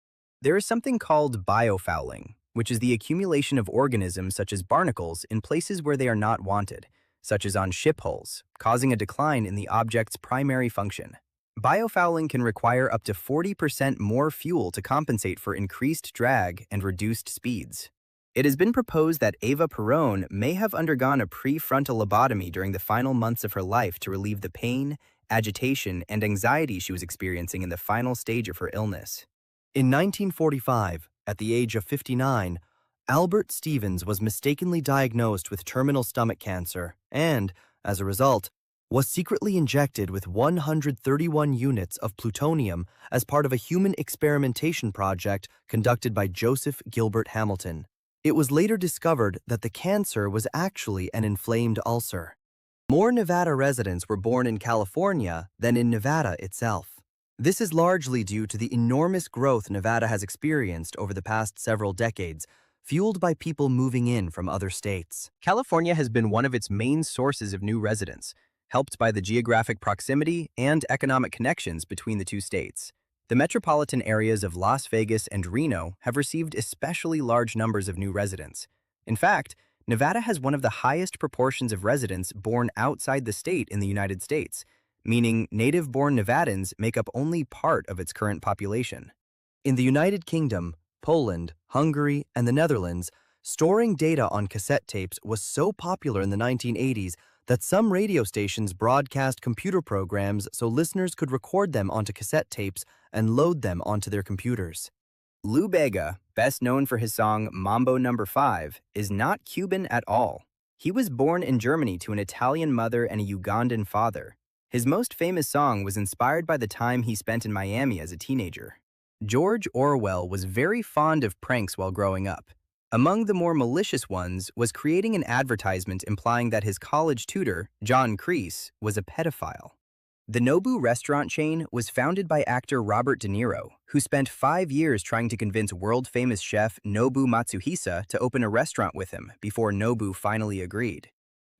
There is something called biofouling, which is the accumulation of organisms such as barnacles in places where they are not wanted, such as on ship hulls, causing a decline in the object's primary function. Biofouling can require up to 40% more fuel to compensate for increased drag and reduced speeds. It has been proposed that Eva Perón may have undergone a prefrontal lobotomy during the final months of her life to relieve the pain, agitation, and anxiety she was experiencing in the final stage of her illness. In 1945, at the age of 59, Albert Stevens was mistakenly diagnosed with terminal stomach cancer and, as a result, was secretly injected with 131 units of plutonium as part of a human experimentation project conducted by Joseph Gilbert Hamilton. It was later discovered that the cancer was actually an inflamed ulcer. More Nevada residents were born in California than in Nevada itself. This is largely due to the enormous growth Nevada has experienced over the past several decades, fueled by people moving in from other states. California has been one of its main sources of new residents, helped by the geographic proximity and economic connections between the two states. The metropolitan areas of Las Vegas and Reno have received especially large numbers of new residents. In fact, Nevada has one of the highest proportions of residents born outside the state in the United States, meaning native-born Nevadans make up only part of its current population. In the United Kingdom, Poland, Hungary, and the Netherlands, storing data on cassette tapes was so popular in the 1980s that some radio stations broadcast computer programs so listeners could record them onto cassette tapes and load them onto their computers. Lou Bega, best known for his song Mambo Number 5, is not Cuban at all. He was born in Germany to an Italian mother and a Ugandan father. His most famous song was inspired by the time he spent in Miami as a teenager. George Orwell was very fond of pranks while growing up. Among the more malicious ones was creating an advertisement implying that his college tutor, John Kreese, was a pedophile. The Nobu restaurant chain was founded by actor Robert De Niro, who spent 5 years trying to convince world-famous chef Nobu Matsuhisa to open a restaurant with him before Nobu finally agreed.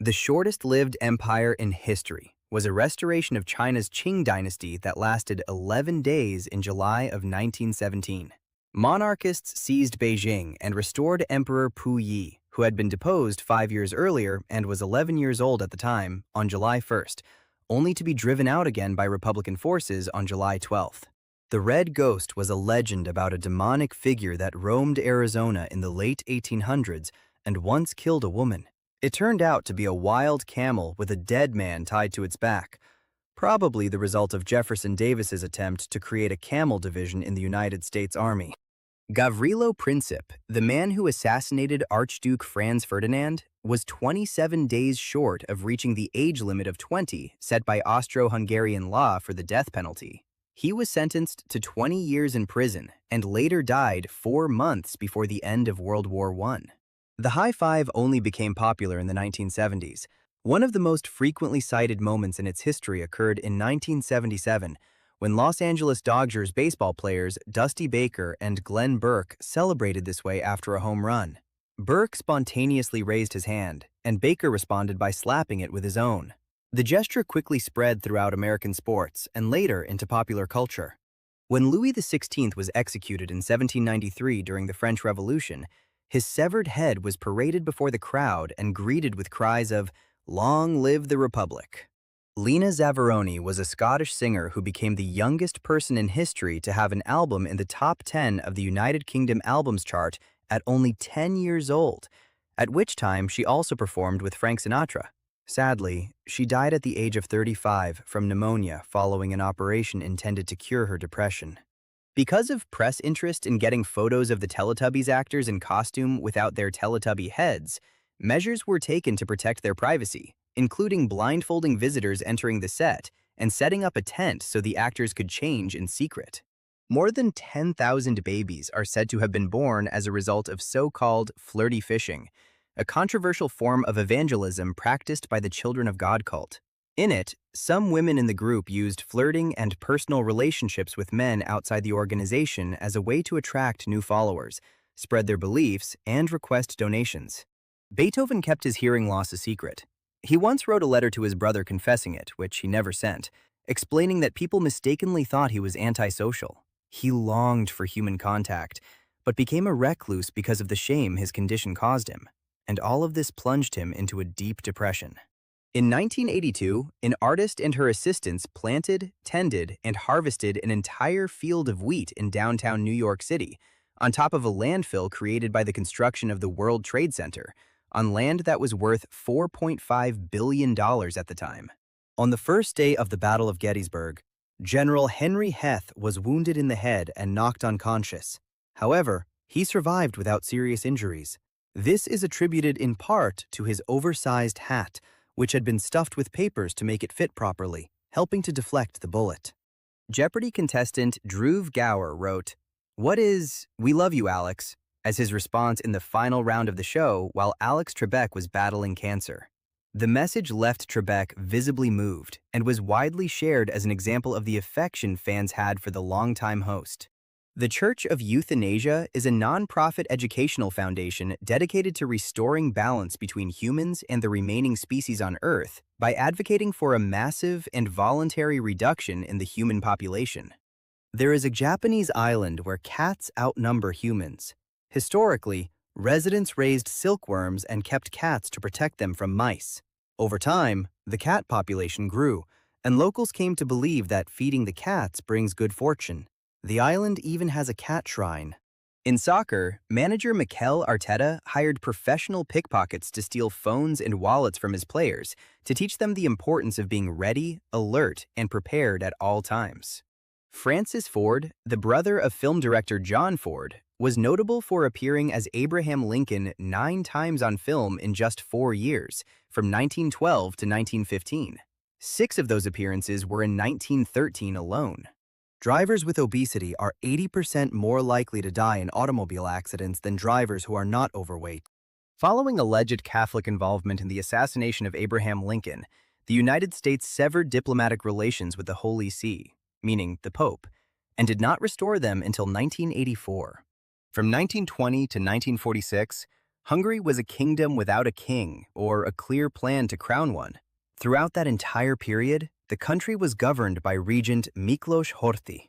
The shortest-lived empire in history was a restoration of China's Qing dynasty that lasted 11 days in July of 1917. Monarchists seized Beijing and restored Emperor Puyi, who had been deposed 5 years earlier and was 11 years old at the time, on July 1st, only to be driven out again by Republican forces on July 12th. The Red Ghost was a legend about a demonic figure that roamed Arizona in the late 1800s and once killed a woman. It turned out to be a wild camel with a dead man tied to its back, probably the result of Jefferson Davis's attempt to create a camel division in the United States Army. Gavrilo Princip, the man who assassinated Archduke Franz Ferdinand, was 27 days short of reaching the age limit of 20 set by Austro-Hungarian law for the death penalty. He was sentenced to 20 years in prison and later died 4 months before the end of World War I. The high five only became popular in the 1970s. One of the most frequently cited moments in its history occurred in 1977, when Los Angeles Dodgers baseball players Dusty Baker and Glenn Burke celebrated this way after a home run. Burke spontaneously raised his hand, and Baker responded by slapping it with his own. The gesture quickly spread throughout American sports and later into popular culture. When Louis XVI was executed in 1793 during the French Revolution, his severed head was paraded before the crowd and greeted with cries of, "Long live the Republic." Lena Zavaroni was a Scottish singer who became the youngest person in history to have an album in the top 10 of the United Kingdom albums chart at only 10 years old, at which time she also performed with Frank Sinatra. Sadly, she died at the age of 35 from pneumonia following an operation intended to cure her depression. Because of press interest in getting photos of the Teletubbies actors in costume without their Teletubby heads, measures were taken to protect their privacy, including blindfolding visitors entering the set and setting up a tent so the actors could change in secret. More than 10,000 babies are said to have been born as a result of so-called flirty fishing, a controversial form of evangelism practiced by the Children of God cult. In it, some women in the group used flirting and personal relationships with men outside the organization as a way to attract new followers, spread their beliefs, and request donations. Beethoven kept his hearing loss a secret. He once wrote a letter to his brother confessing it, which he never sent, explaining that people mistakenly thought he was antisocial. He longed for human contact, but became a recluse because of the shame his condition caused him, and all of this plunged him into a deep depression. In 1982, an artist and her assistants planted, tended, and harvested an entire field of wheat in downtown New York City, on top of a landfill created by the construction of the World Trade Center, on land that was worth $4.5 billion at the time. On the first day of the Battle of Gettysburg, General Henry Heth was wounded in the head and knocked unconscious. However, he survived without serious injuries. This is attributed in part to his oversized hat, which had been stuffed with papers to make it fit properly, helping to deflect the bullet. Jeopardy contestant Dhruv Gower wrote, "What is 'We love you, Alex,' as his response in the final round of the show while Alex Trebek was battling cancer. The message left Trebek visibly moved and was widely shared as an example of the affection fans had for the longtime host. The Church of Euthanasia is a non-profit educational foundation dedicated to restoring balance between humans and the remaining species on Earth by advocating for a massive and voluntary reduction in the human population. There is a Japanese island where cats outnumber humans. Historically, residents raised silkworms and kept cats to protect them from mice. Over time, the cat population grew, and locals came to believe that feeding the cats brings good fortune. The island even has a cat shrine. In soccer, manager Mikel Arteta hired professional pickpockets to steal phones and wallets from his players to teach them the importance of being ready, alert, and prepared at all times. Francis Ford, the brother of film director John Ford, was notable for appearing as Abraham Lincoln 9 times on film in just 4 years, from 1912 to 1915. 6 of those appearances were in 1913 alone. Drivers with obesity are 80% more likely to die in automobile accidents than drivers who are not overweight. Following alleged Catholic involvement in the assassination of Abraham Lincoln, the United States severed diplomatic relations with the Holy See, meaning the Pope, and did not restore them until 1984. From 1920 to 1946, Hungary was a kingdom without a king or a clear plan to crown one. Throughout that entire period, the country was governed by Regent Miklos Horthy.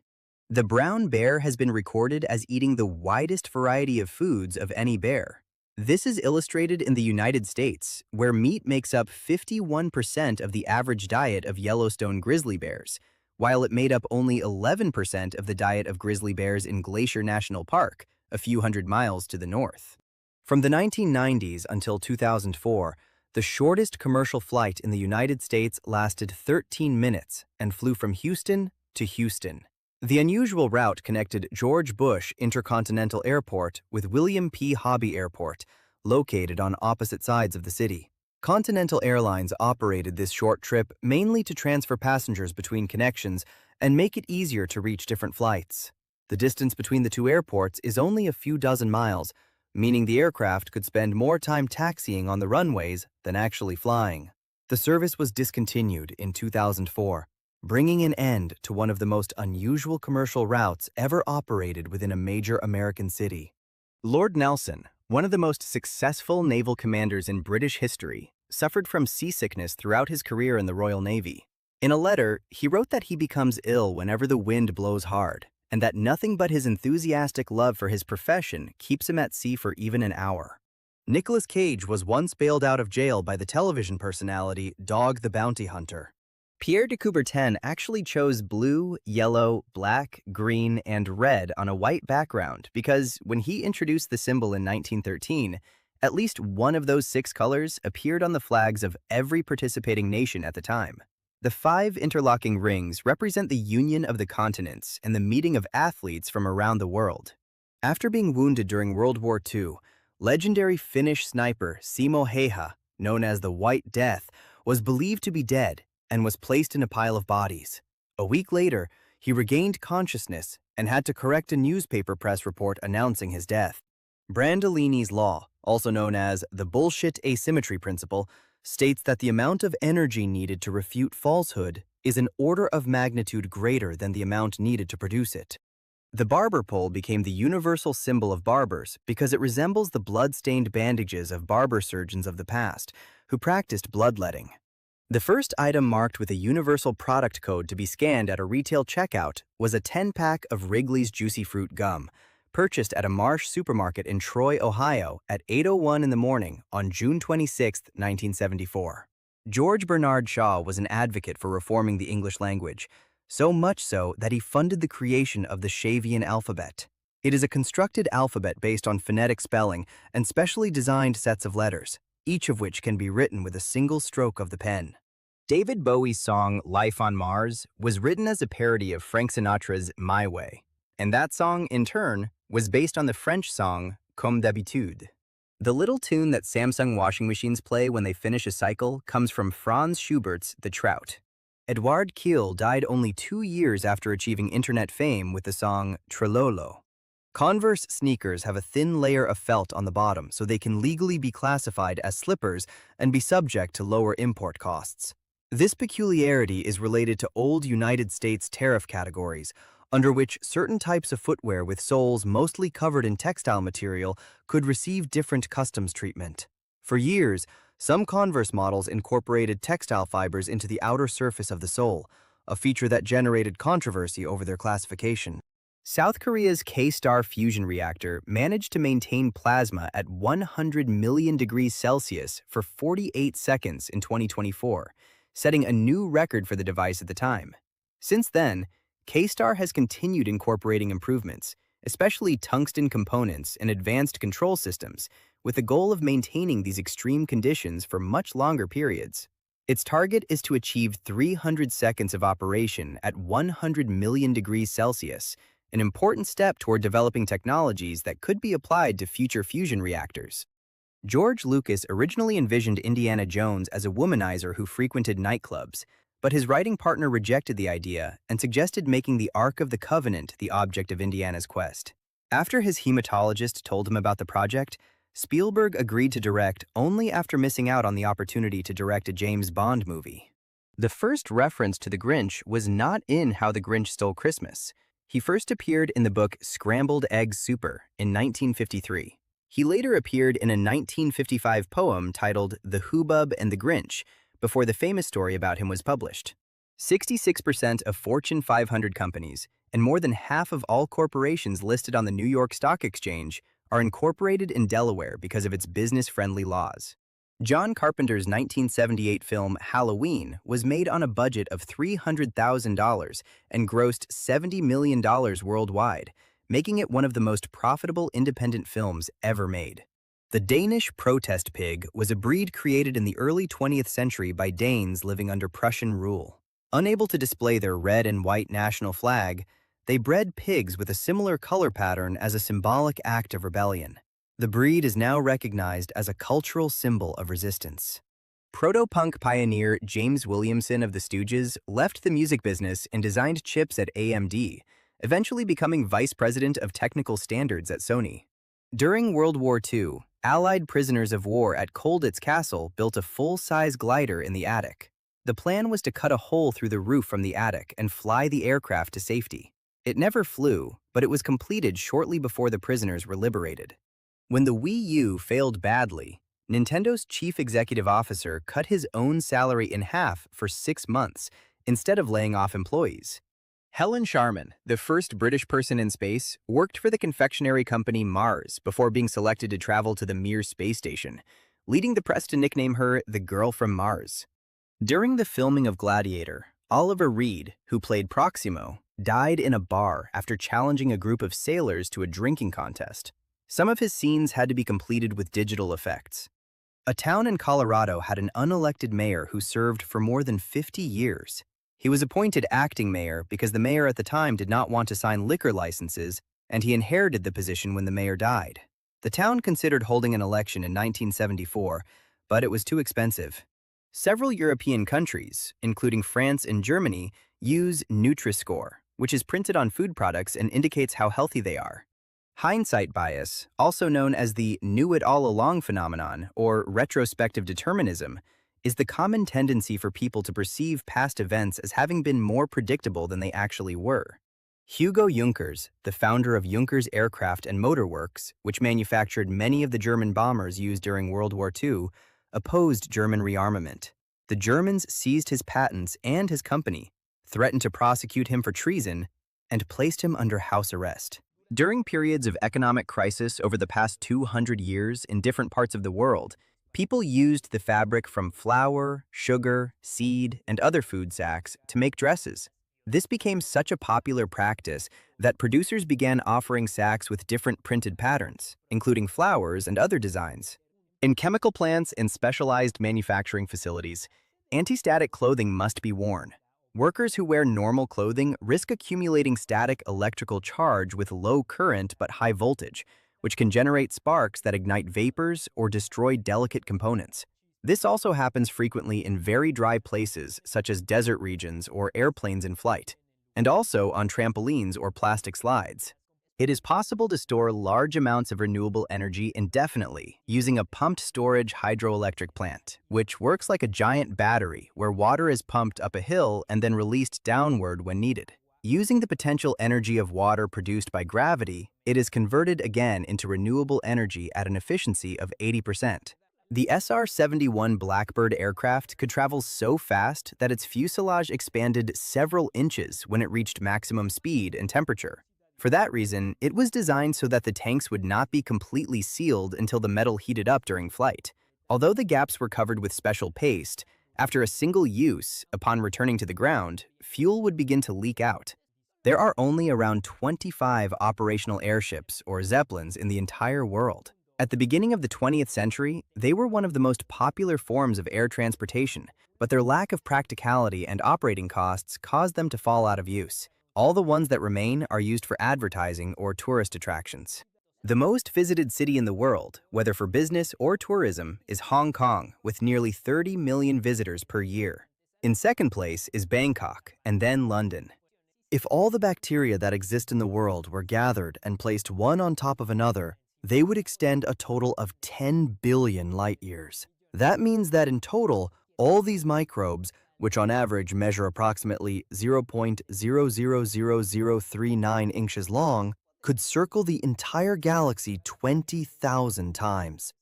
The brown bear has been recorded as eating the widest variety of foods of any bear. This is illustrated in the United States, where meat makes up 51% of the average diet of Yellowstone grizzly bears, while it made up only 11% of the diet of grizzly bears in Glacier National Park, a few hundred miles to the north. From the 1990s until 2004, the shortest commercial flight in the United States lasted 13 minutes and flew from Houston to Houston. The unusual route connected George Bush Intercontinental Airport with William P. Hobby Airport, located on opposite sides of the city. Continental Airlines operated this short trip mainly to transfer passengers between connections and make it easier to reach different flights. The distance between the two airports is only a few dozen miles, meaning the aircraft could spend more time taxiing on the runways than actually flying. The service was discontinued in 2004, bringing an end to one of the most unusual commercial routes ever operated within a major American city. Lord Nelson, one of the most successful naval commanders in British history, suffered from seasickness throughout his career in the Royal Navy. In a letter, he wrote that he becomes ill whenever the wind blows hard, and that nothing but his enthusiastic love for his profession keeps him at sea for even an hour. Nicolas Cage was once bailed out of jail by the television personality Dog the Bounty Hunter. Pierre de Coubertin actually chose blue, yellow, black, green, and red on a white background because when he introduced the symbol in 1913, at least one of those 6 colors appeared on the flags of every participating nation at the time. The 5 interlocking rings represent the union of the continents and the meeting of athletes from around the world. After being wounded during World War II, legendary Finnish sniper Simo Heiha, known as the White Death, was believed to be dead and was placed in a pile of bodies. A week later, he regained consciousness and had to correct a newspaper press report announcing his death. Brandolini's law, also known as the bullshit asymmetry principle, states that the amount of energy needed to refute falsehood is an order of magnitude greater than the amount needed to produce it. The barber pole became the universal symbol of barbers because it resembles the blood-stained bandages of barber surgeons of the past who practiced bloodletting. The first item marked with a universal product code to be scanned at a retail checkout was a 10-pack of Wrigley's Juicy Fruit gum, purchased at a Marsh supermarket in Troy, Ohio at 8:01 in the morning on June 26, 1974. George Bernard Shaw was an advocate for reforming the English language, so much so that he funded the creation of the Shavian alphabet. It is a constructed alphabet based on phonetic spelling and specially designed sets of letters, each of which can be written with a single stroke of the pen. David Bowie's song Life on Mars was written as a parody of Frank Sinatra's My Way, and that song, in turn, was based on the French song Comme d'habitude. The little tune that Samsung washing machines play when they finish a cycle comes from Franz Schubert's The Trout. Edouard Kiel died only 2 years after achieving internet fame with the song Trelolo. Converse sneakers have a thin layer of felt on the bottom so they can legally be classified as slippers and be subject to lower import costs. This peculiarity is related to old United States tariff categories, under which certain types of footwear with soles mostly covered in textile material could receive different customs treatment. For years, some Converse models incorporated textile fibers into the outer surface of the sole, a feature that generated controversy over their classification. South Korea's K-Star fusion reactor managed to maintain plasma at 100 million degrees Celsius for 48 seconds in 2024, setting a new record for the device at the time. Since then, K-Star has continued incorporating improvements, especially tungsten components and advanced control systems, with the goal of maintaining these extreme conditions for much longer periods. Its target is to achieve 300 seconds of operation at 100 million degrees Celsius, an important step toward developing technologies that could be applied to future fusion reactors. George Lucas originally envisioned Indiana Jones as a womanizer who frequented nightclubs, but his writing partner rejected the idea and suggested making the Ark of the Covenant the object of Indiana's quest. After his hematologist told him about the project, Spielberg agreed to direct only after missing out on the opportunity to direct a James Bond movie. The first reference to the Grinch was not in How the Grinch Stole Christmas. He first appeared in the book Scrambled Egg Super in 1953. He later appeared in a 1955 poem titled The Hubbub and the Grinch, before the famous story about him was published. 66% of Fortune 500 companies and more than half of all corporations listed on the New York Stock Exchange are incorporated in Delaware because of its business-friendly laws. John Carpenter's 1978 film Halloween was made on a budget of $300,000 and grossed $70 million worldwide, making it one of the most profitable independent films ever made. The Danish protest pig was a breed created in the early 20th century by Danes living under Prussian rule. Unable to display their red and white national flag, they bred pigs with a similar color pattern as a symbolic act of rebellion. The breed is now recognized as a cultural symbol of resistance. Proto-punk pioneer James Williamson of the Stooges left the music business and designed chips at AMD, eventually becoming vice president of technical standards at Sony. During World War II, Allied prisoners of war at Colditz Castle built a full-size glider in the attic. The plan was to cut a hole through the roof from the attic and fly the aircraft to safety. It never flew, but it was completed shortly before the prisoners were liberated. When the Wii U failed badly, Nintendo's chief executive officer cut his own salary in half for 6 months instead of laying off employees. Helen Sharman, the first British person in space, worked for the confectionery company Mars before being selected to travel to the Mir space station, leading the press to nickname her the Girl from Mars. During the filming of Gladiator, Oliver Reed, who played Proximo, died in a bar after challenging a group of sailors to a drinking contest. Some of his scenes had to be completed with digital effects. A town in Colorado had an unelected mayor who served for more than 50 years. He was appointed acting mayor because the mayor at the time did not want to sign liquor licenses, and he inherited the position when the mayor died. The town considered holding an election in 1974, but it was too expensive. Several European countries, including France and Germany, use Nutri-Score, which is printed on food products and indicates how healthy they are. Hindsight bias, also known as the knew-it-all-along phenomenon or retrospective determinism, is the common tendency for people to perceive past events as having been more predictable than they actually were. Hugo Junkers, the founder of Junkers Aircraft and Motor Works, which manufactured many of the German bombers used during World War II, opposed German rearmament. The Germans seized his patents and his company, threatened to prosecute him for treason, and placed him under house arrest. During periods of economic crisis over the past 200 years in different parts of the world, people used the fabric from flour, sugar, seed, and other food sacks to make dresses. This became such a popular practice that producers began offering sacks with different printed patterns, including flowers and other designs. In chemical plants and specialized manufacturing facilities, anti-static clothing must be worn. Workers who wear normal clothing risk accumulating static electrical charge with low current but high voltage, which can generate sparks that ignite vapors or destroy delicate components. This also happens frequently in very dry places such as desert regions or airplanes in flight, and also on trampolines or plastic slides. It is possible to store large amounts of renewable energy indefinitely using a pumped storage hydroelectric plant, which works like a giant battery where water is pumped up a hill and then released downward when needed. Using the potential energy of water produced by gravity, it is converted again into renewable energy at an efficiency of 80%. The SR-71 Blackbird aircraft could travel so fast that its fuselage expanded several inches when it reached maximum speed and temperature. For that reason, it was designed so that the tanks would not be completely sealed until the metal heated up during flight. Although the gaps were covered with special paste, after a single use, upon returning to the ground, fuel would begin to leak out. There are only around 25 operational airships, or Zeppelins, in the entire world. At the beginning of the 20th century, they were one of the most popular forms of air transportation, but their lack of practicality and operating costs caused them to fall out of use. All the ones that remain are used for advertising or tourist attractions. The most visited city in the world, whether for business or tourism, is Hong Kong, with nearly 30 million visitors per year. In second place is Bangkok, and then London. If all the bacteria that exist in the world were gathered and placed one on top of another, they would extend a total of 10 billion light years. That means that in total, all these microbes, which on average measure approximately 0.000039 inches long, could circle the entire galaxy 20,000 times.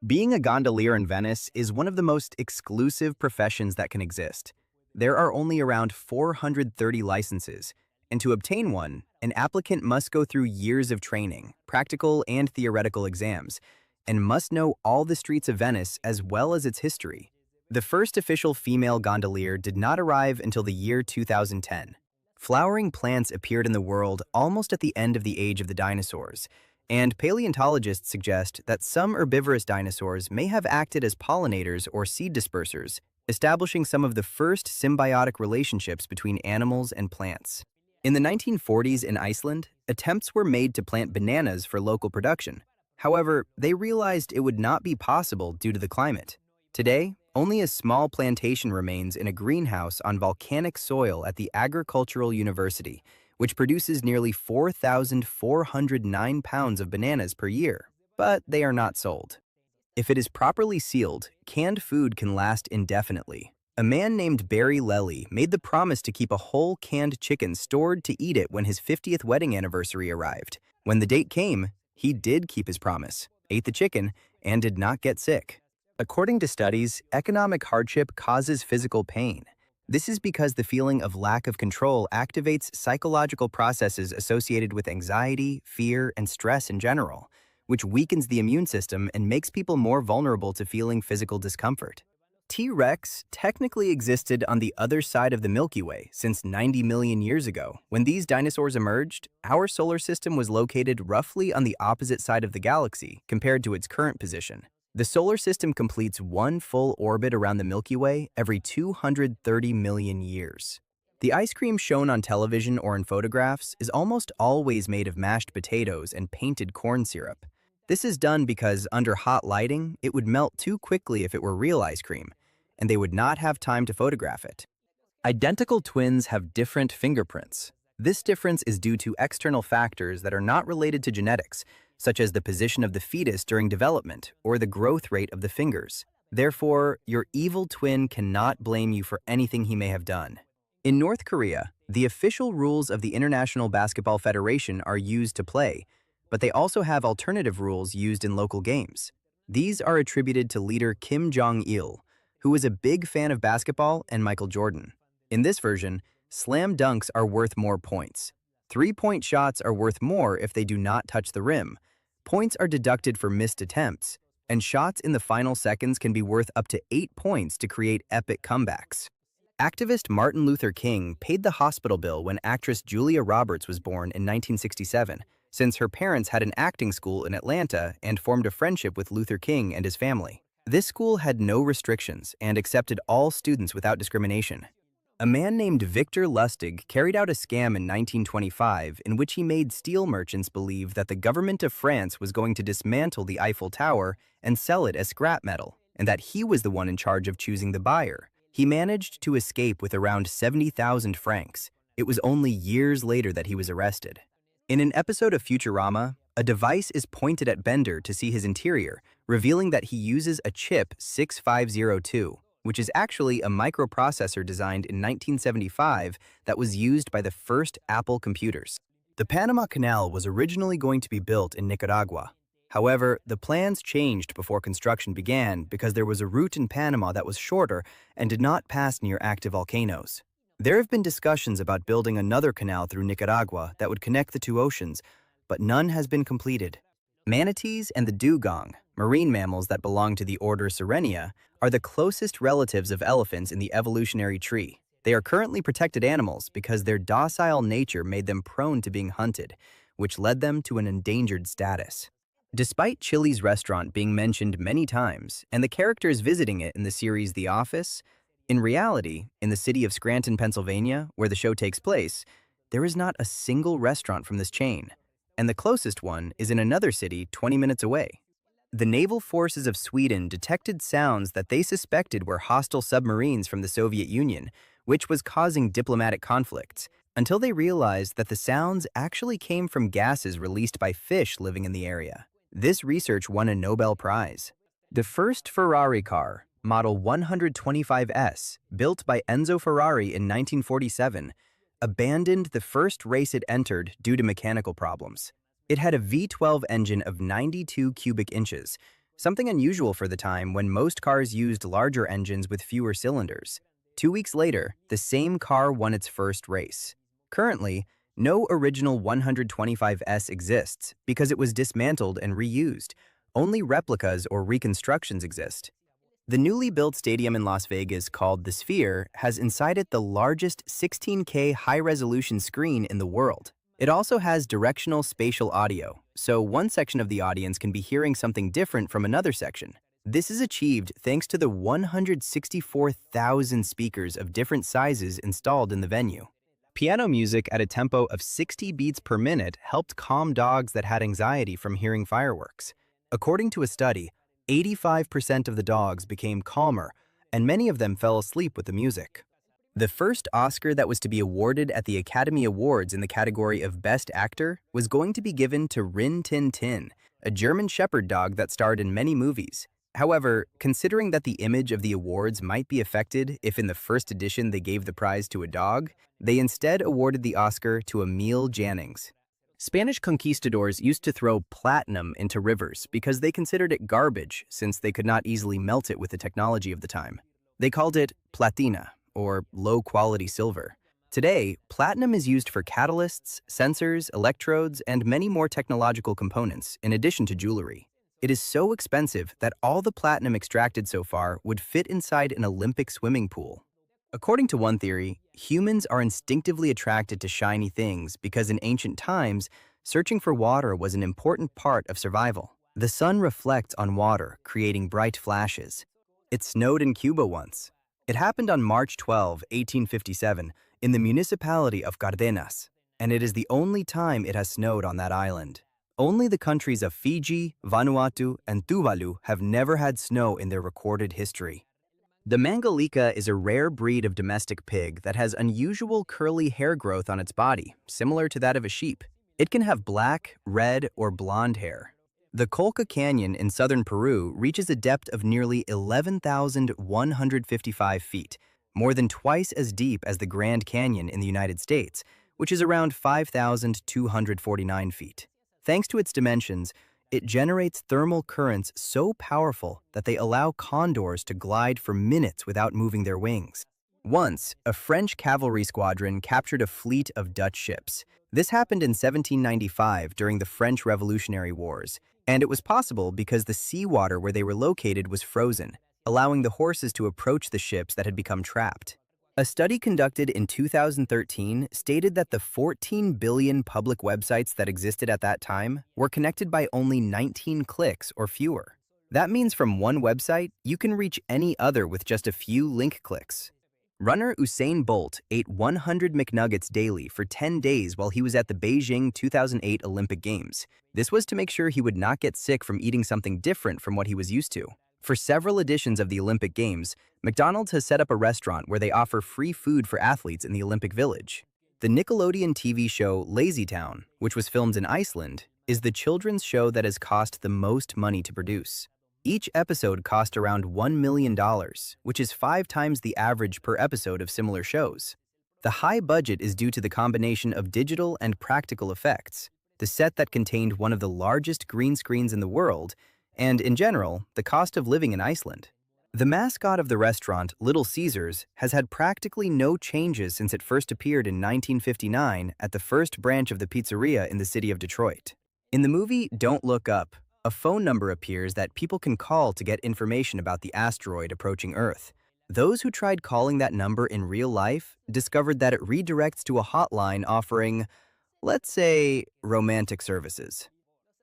Being a gondolier in Venice is one of the most exclusive professions that can exist. There are only around 430 licenses, and to obtain one, an applicant must go through years of training, practical and theoretical exams, and must know all the streets of Venice as well as its history. The first official female gondolier did not arrive until the year 2010. Flowering plants appeared in the world almost at the end of the age of the dinosaurs, and paleontologists suggest that some herbivorous dinosaurs may have acted as pollinators or seed dispersers, establishing some of the first symbiotic relationships between animals and plants. In the 1940s in Iceland, attempts were made to plant bananas for local production. However, they realized it would not be possible due to the climate. Today, only a small plantation remains in a greenhouse on volcanic soil at the Agricultural University, which produces nearly 4,409 pounds of bananas per year, but they are not sold. If it is properly sealed, canned food can last indefinitely. A man named Barry Lely made the promise to keep a whole canned chicken stored to eat it when his 50th wedding anniversary arrived. When the date came, he did keep his promise, ate the chicken, and did not get sick. According to studies, economic hardship causes physical pain. This is because the feeling of lack of control activates psychological processes associated with anxiety, fear, and stress in general, which weakens the immune system and makes people more vulnerable to feeling physical discomfort. T-Rex technically existed on the other side of the Milky Way since 90 million years ago. When these dinosaurs emerged, our solar system was located roughly on the opposite side of the galaxy compared to its current position. The solar system completes one full orbit around the Milky Way every 230 million years. The ice cream shown on television or in photographs is almost always made of mashed potatoes and painted corn syrup. This is done because under hot lighting, it would melt too quickly if it were real ice cream, and they would not have time to photograph it. Identical twins have different fingerprints. This difference is due to external factors that are not related to genetics, such as the position of the fetus during development or the growth rate of the fingers. Therefore, your evil twin cannot blame you for anything he may have done. In North Korea, the official rules of the International Basketball Federation are used to play, but they also have alternative rules used in local games. These are attributed to leader Kim Jong-il, who is a big fan of basketball and Michael Jordan. In this version, slam dunks are worth more points. Three-point shots are worth more if they do not touch the rim. Points are deducted for missed attempts, and shots in the final seconds can be worth up to 8 points to create epic comebacks. Activist Martin Luther King paid the hospital bill when actress Julia Roberts was born in 1967, since her parents had an acting school in Atlanta and formed a friendship with Luther King and his family. This school had no restrictions and accepted all students without discrimination. A man named Victor Lustig carried out a scam in 1925 in which he made steel merchants believe that the government of France was going to dismantle the Eiffel Tower and sell it as scrap metal, and that he was the one in charge of choosing the buyer. He managed to escape with around 70,000 francs. It was only years later that he was arrested. In an episode of Futurama, a device is pointed at Bender to see his interior, revealing that he uses a chip 6502, which is actually a microprocessor designed in 1975 that was used by the first Apple computers. The Panama Canal was originally going to be built in Nicaragua. However, the plans changed before construction began because there was a route in Panama that was shorter and did not pass near active volcanoes. There have been discussions about building another canal through Nicaragua that would connect the two oceans, but none has been completed. Manatees and the dugong, marine mammals that belong to the order Sirenia, are the closest relatives of elephants in the evolutionary tree. They are currently protected animals because their docile nature made them prone to being hunted, which led them to an endangered status. Despite Chili's restaurant being mentioned many times and the characters visiting it in the series The Office, in reality, in the city of Scranton, Pennsylvania, where the show takes place, there is not a single restaurant from this chain, and the closest one is in another city 20 minutes away. The naval forces of Sweden detected sounds that they suspected were hostile submarines from the Soviet Union, which was causing diplomatic conflicts, until they realized that the sounds actually came from gases released by fish living in the area. This research won a Nobel Prize. The first Ferrari car, Model 125S, built by Enzo Ferrari in 1947, abandoned the first race it entered due to mechanical problems. It had a V12 engine of 92 cubic inches, something unusual for the time when most cars used larger engines with fewer cylinders. 2 weeks later, the same car won its first race. Currently, no original 125S exists because it was dismantled and reused. Only replicas or reconstructions exist. The newly built stadium in Las Vegas called the Sphere has inside it the largest 16K high-resolution screen in the world. It also has directional spatial audio, so one section of the audience can be hearing something different from another section. This is achieved thanks to the 164,000 speakers of different sizes installed in the venue. Piano music at a tempo of 60 beats per minute helped calm dogs that had anxiety from hearing fireworks. According to a study, 85% of the dogs became calmer, and many of them fell asleep with the music. The first Oscar that was to be awarded at the Academy Awards in the category of Best Actor was going to be given to Rin Tin Tin, a German Shepherd dog that starred in many movies. However, considering that the image of the awards might be affected if in the first edition they gave the prize to a dog, they instead awarded the Oscar to Emil Jannings. Spanish conquistadors used to throw platinum into rivers because they considered it garbage since they could not easily melt it with the technology of the time. They called it platina, or low-quality silver. Today, platinum is used for catalysts, sensors, electrodes, and many more technological components, in addition to jewelry. It is so expensive that all the platinum extracted so far would fit inside an Olympic swimming pool. According to one theory, humans are instinctively attracted to shiny things because in ancient times, searching for water was an important part of survival. The sun reflects on water, creating bright flashes. It snowed in Cuba once. It happened on March 12, 1857, in the municipality of Cardenas, and it is the only time it has snowed on that island. Only the countries of Fiji, Vanuatu, and Tuvalu have never had snow in their recorded history. The Mangalica is a rare breed of domestic pig that has unusual curly hair growth on its body, similar to that of a sheep. It can have black, red, or blonde hair. The Colca Canyon in southern Peru reaches a depth of nearly 11,155 feet, more than twice as deep as the Grand Canyon in the United States, which is around 5,249 feet. Thanks to its dimensions, it generates thermal currents so powerful that they allow condors to glide for minutes without moving their wings. Once, a French cavalry squadron captured a fleet of Dutch ships. This happened in 1795 during the French Revolutionary Wars, and it was possible because the seawater where they were located was frozen, allowing the horses to approach the ships that had become trapped. A study conducted in 2013 stated that the 14 billion public websites that existed at that time were connected by only 19 clicks or fewer. That means from one website, you can reach any other with just a few link clicks. Runner Usain Bolt ate 100 McNuggets daily for 10 days while he was at the Beijing 2008 Olympic Games. This was to make sure he would not get sick from eating something different from what he was used to. For several editions of the Olympic Games, McDonald's has set up a restaurant where they offer free food for athletes in the Olympic Village. The Nickelodeon TV show Lazy Town, which was filmed in Iceland, is the children's show that has cost the most money to produce. Each episode cost around $1 million, which is 5 times the average per episode of similar shows. The high budget is due to the combination of digital and practical effects, the set that contained one of the largest green screens in the world, and, in general, the cost of living in Iceland. The mascot of the restaurant, Little Caesars, has had practically no changes since it first appeared in 1959 at the first branch of the pizzeria in the city of Detroit. In the movie Don't Look Up, a phone number appears that people can call to get information about the asteroid approaching Earth. Those who tried calling that number in real life discovered that it redirects to a hotline offering, let's say, romantic services.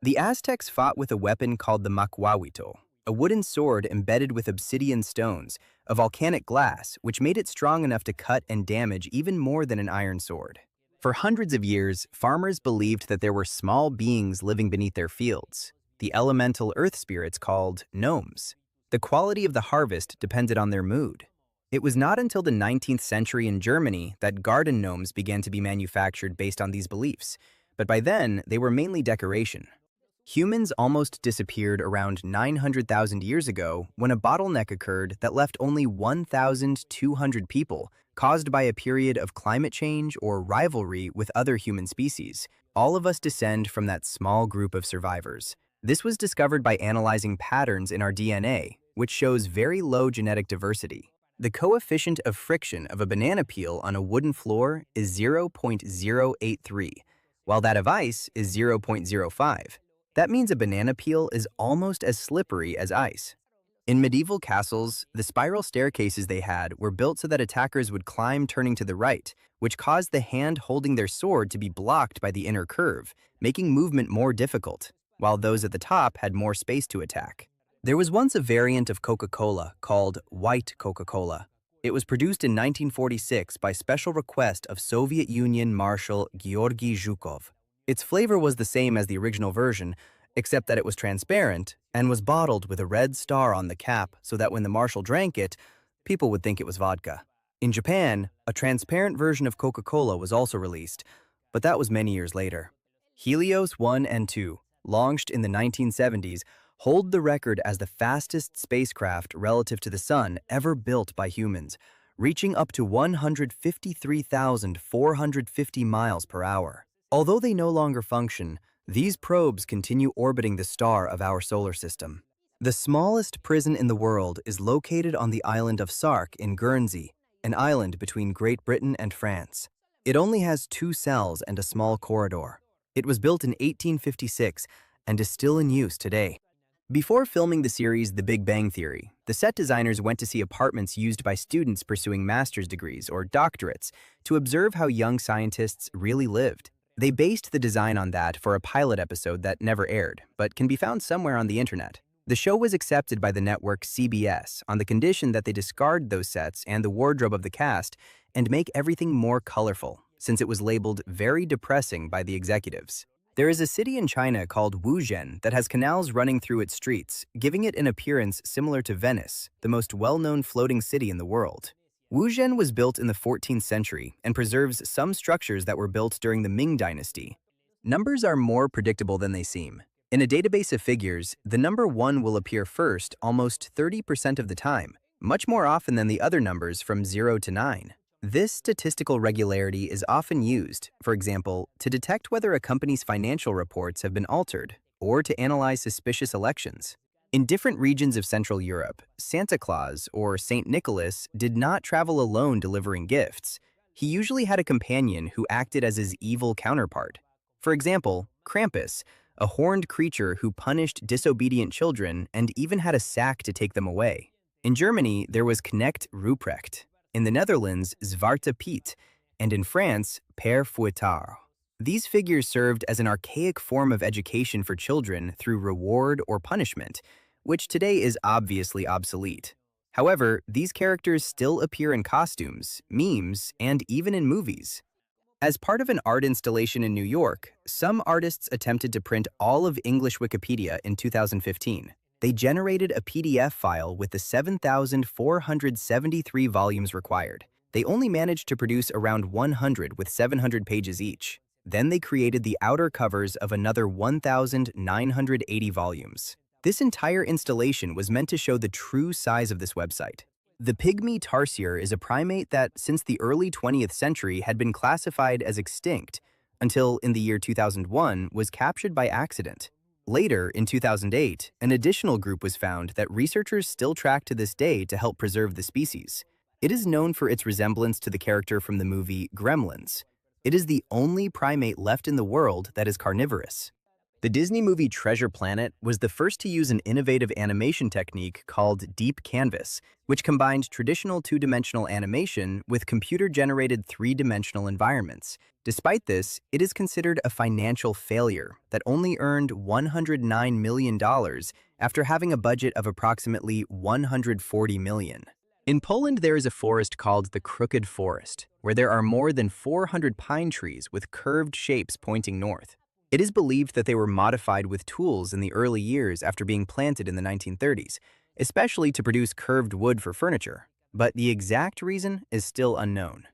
The Aztecs fought with a weapon called the macuahuitl, a wooden sword embedded with obsidian stones, a volcanic glass, which made it strong enough to cut and damage even more than an iron sword. For hundreds of years, farmers believed that there were small beings living beneath their fields, the elemental earth spirits called gnomes. The quality of the harvest depended on their mood. It was not until the 19th century in Germany that garden gnomes began to be manufactured based on these beliefs, but by then they were mainly decoration. Humans almost disappeared around 900,000 years ago when a bottleneck occurred that left only 1,200 people, caused by a period of climate change or rivalry with other human species. All of us descend from that small group of survivors. This was discovered by analyzing patterns in our DNA, which shows very low genetic diversity. The coefficient of friction of a banana peel on a wooden floor is 0.083, while that of ice is 0.05. That means a banana peel is almost as slippery as ice. In medieval castles, the spiral staircases they had were built so that attackers would climb turning to the right, which caused the hand holding their sword to be blocked by the inner curve, making movement more difficult, while those at the top had more space to attack. There was once a variant of Coca-Cola called White Coca-Cola. It was produced in 1946 by special request of Soviet Union Marshal Georgy Zhukov. Its flavor was the same as the original version, except that it was transparent and was bottled with a red star on the cap so that when the marshal drank it, people would think it was vodka. In Japan, a transparent version of Coca-Cola was also released, but that was many years later. Helios 1 and 2, launched in the 1970s, hold the record as the fastest spacecraft relative to the Sun ever built by humans, reaching up to 153,450 miles per hour. Although they no longer function, these probes continue orbiting the star of our solar system. The smallest prison in the world is located on the island of Sark in Guernsey, an island between Great Britain and France. It only has 2 cells and a small corridor. It was built in 1856 and is still in use today. Before filming the series The Big Bang Theory, the set designers went to see apartments used by students pursuing master's degrees or doctorates to observe how young scientists really lived. They based the design on that for a pilot episode that never aired, but can be found somewhere on the internet. The show was accepted by the network CBS on the condition that they discard those sets and the wardrobe of the cast and make everything more colorful, since it was labeled very depressing by the executives. There is a city in China called Wuzhen that has canals running through its streets, giving it an appearance similar to Venice, the most well-known floating city in the world. Wuzhen was built in the 14th century and preserves some structures that were built during the Ming Dynasty. Numbers are more predictable than they seem. In a database of figures, the number 1 will appear first almost 30% of the time, much more often than the other numbers from 0 to 9. This statistical regularity is often used, for example, to detect whether a company's financial reports have been altered or to analyze suspicious elections. In different regions of Central Europe, Santa Claus, or Saint Nicholas, did not travel alone delivering gifts. He usually had a companion who acted as his evil counterpart. For example, Krampus, a horned creature who punished disobedient children and even had a sack to take them away. In Germany, there was Knecht Ruprecht. In the Netherlands, Zwarte Piet, and in France, Père Fouettard. These figures served as an archaic form of education for children through reward or punishment, which today is obviously obsolete. However, these characters still appear in costumes, memes, and even in movies. As part of an art installation in New York, some artists attempted to print all of English Wikipedia in 2015. They generated a PDF file with the 7,473 volumes required. They only managed to produce around 100 with 700 pages each. Then they created the outer covers of another 1,980 volumes. This entire installation was meant to show the true size of this website. The pygmy tarsier is a primate that, since the early 20th century, had been classified as extinct until, in the year 2001, was captured by accident. Later, in 2008, an additional group was found that researchers still track to this day to help preserve the species. It is known for its resemblance to the character from the movie Gremlins. It is the only primate left in the world that is carnivorous. The Disney movie Treasure Planet was the first to use an innovative animation technique called deep canvas, which combined traditional two-dimensional animation with computer-generated three-dimensional environments. Despite this, it is considered a financial failure that only earned $109 million after having a budget of approximately $140 million. In Poland, there is a forest called the Crooked Forest, where there are more than 400 pine trees with curved shapes pointing north. It is believed that they were modified with tools in the early years after being planted in the 1930s, especially to produce curved wood for furniture, but the exact reason is still unknown.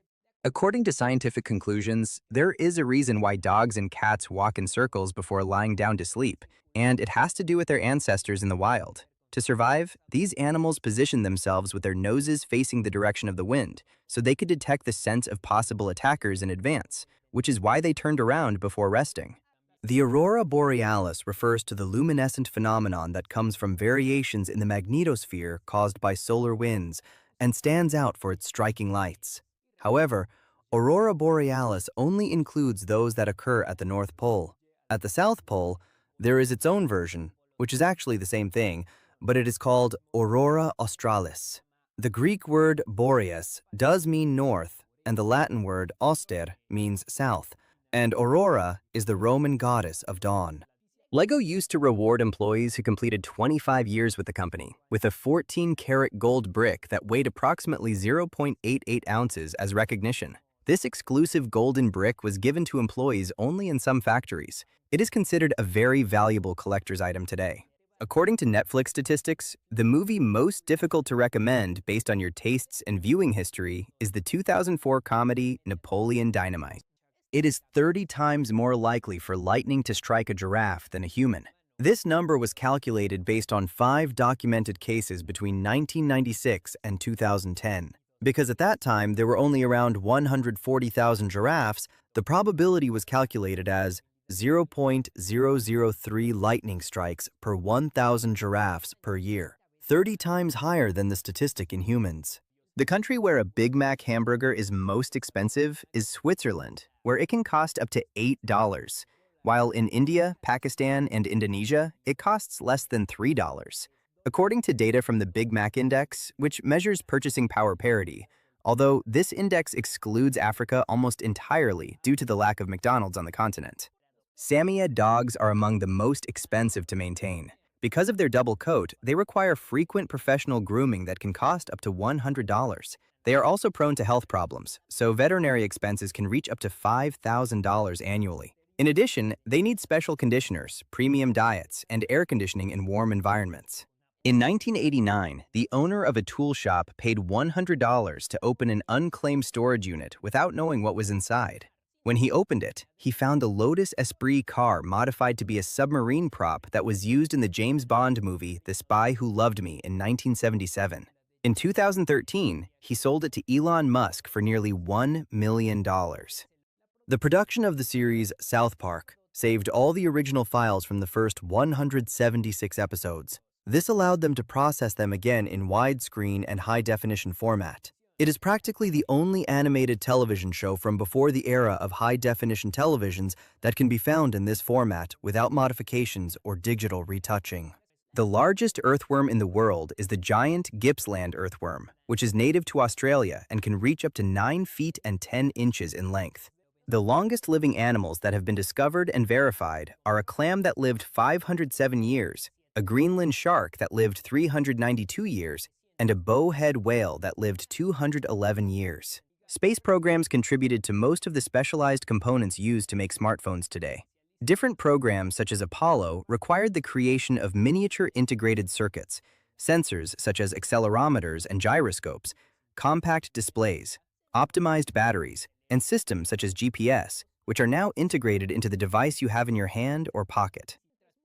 According to scientific conclusions, there is a reason why dogs and cats walk in circles before lying down to sleep, and it has to do with their ancestors in the wild. To survive, these animals position themselves with their noses facing the direction of the wind, so they could detect the scent of possible attackers in advance, which is why they turned around before resting. The aurora borealis refers to the luminescent phenomenon that comes from variations in the magnetosphere caused by solar winds and stands out for its striking lights. However, aurora borealis only includes those that occur at the North Pole. At the South Pole, there is its own version, which is actually the same thing, but it is called aurora australis. The Greek word boreas does mean north, and the Latin word auster means south, and aurora is the Roman goddess of dawn. LEGO used to reward employees who completed 25 years with the company with a 14-karat gold brick that weighed approximately 0.88 ounces as recognition. This exclusive golden brick was given to employees only in some factories. It is considered a very valuable collector's item today. According to Netflix statistics, the movie most difficult to recommend based on your tastes and viewing history is the 2004 comedy Napoleon Dynamite. It is 30 times more likely for lightning to strike a giraffe than a human. This number was calculated based on 5 documented cases between 1996 and 2010. Because at that time there were only around 140,000 giraffes, the probability was calculated as 0.003 lightning strikes per 1,000 giraffes per year, 30 times higher than the statistic in humans. The country where a Big Mac hamburger is most expensive is Switzerland, where it can cost up to $8, while in India, Pakistan, and Indonesia, it costs less than $3. According to data from the Big Mac Index, which measures purchasing power parity, although this index excludes Africa almost entirely due to the lack of McDonald's on the continent. Samoyed dogs are among the most expensive to maintain. Because of their double coat, they require frequent professional grooming that can cost up to $100. They are also prone to health problems, so veterinary expenses can reach up to $5,000 annually. In addition, they need special conditioners, premium diets, and air conditioning in warm environments. In 1989, the owner of a tool shop paid $100 to open an unclaimed storage unit without knowing what was inside. When he opened it, he found a Lotus Esprit car modified to be a submarine prop that was used in the James Bond movie The Spy Who Loved Me in 1977. In 2013, he sold it to Elon Musk for nearly $1 million. The production of the series South Park saved all the original files from the first 176 episodes. This allowed them to process them again in widescreen and high-definition format. It is practically the only animated television show from before the era of high-definition televisions that can be found in this format without modifications or digital retouching. The largest earthworm in the world is the giant Gippsland earthworm, which is native to Australia and can reach up to 9 feet and 10 inches in length. The longest living animals that have been discovered and verified are a clam that lived 507 years, a Greenland shark that lived 392 years, and a bowhead whale that lived 211 years. Space programs contributed to most of the specialized components used to make smartphones today. Different programs such as Apollo required the creation of miniature integrated circuits, sensors such as accelerometers and gyroscopes, compact displays, optimized batteries, and systems such as GPS, which are now integrated into the device you have in your hand or pocket.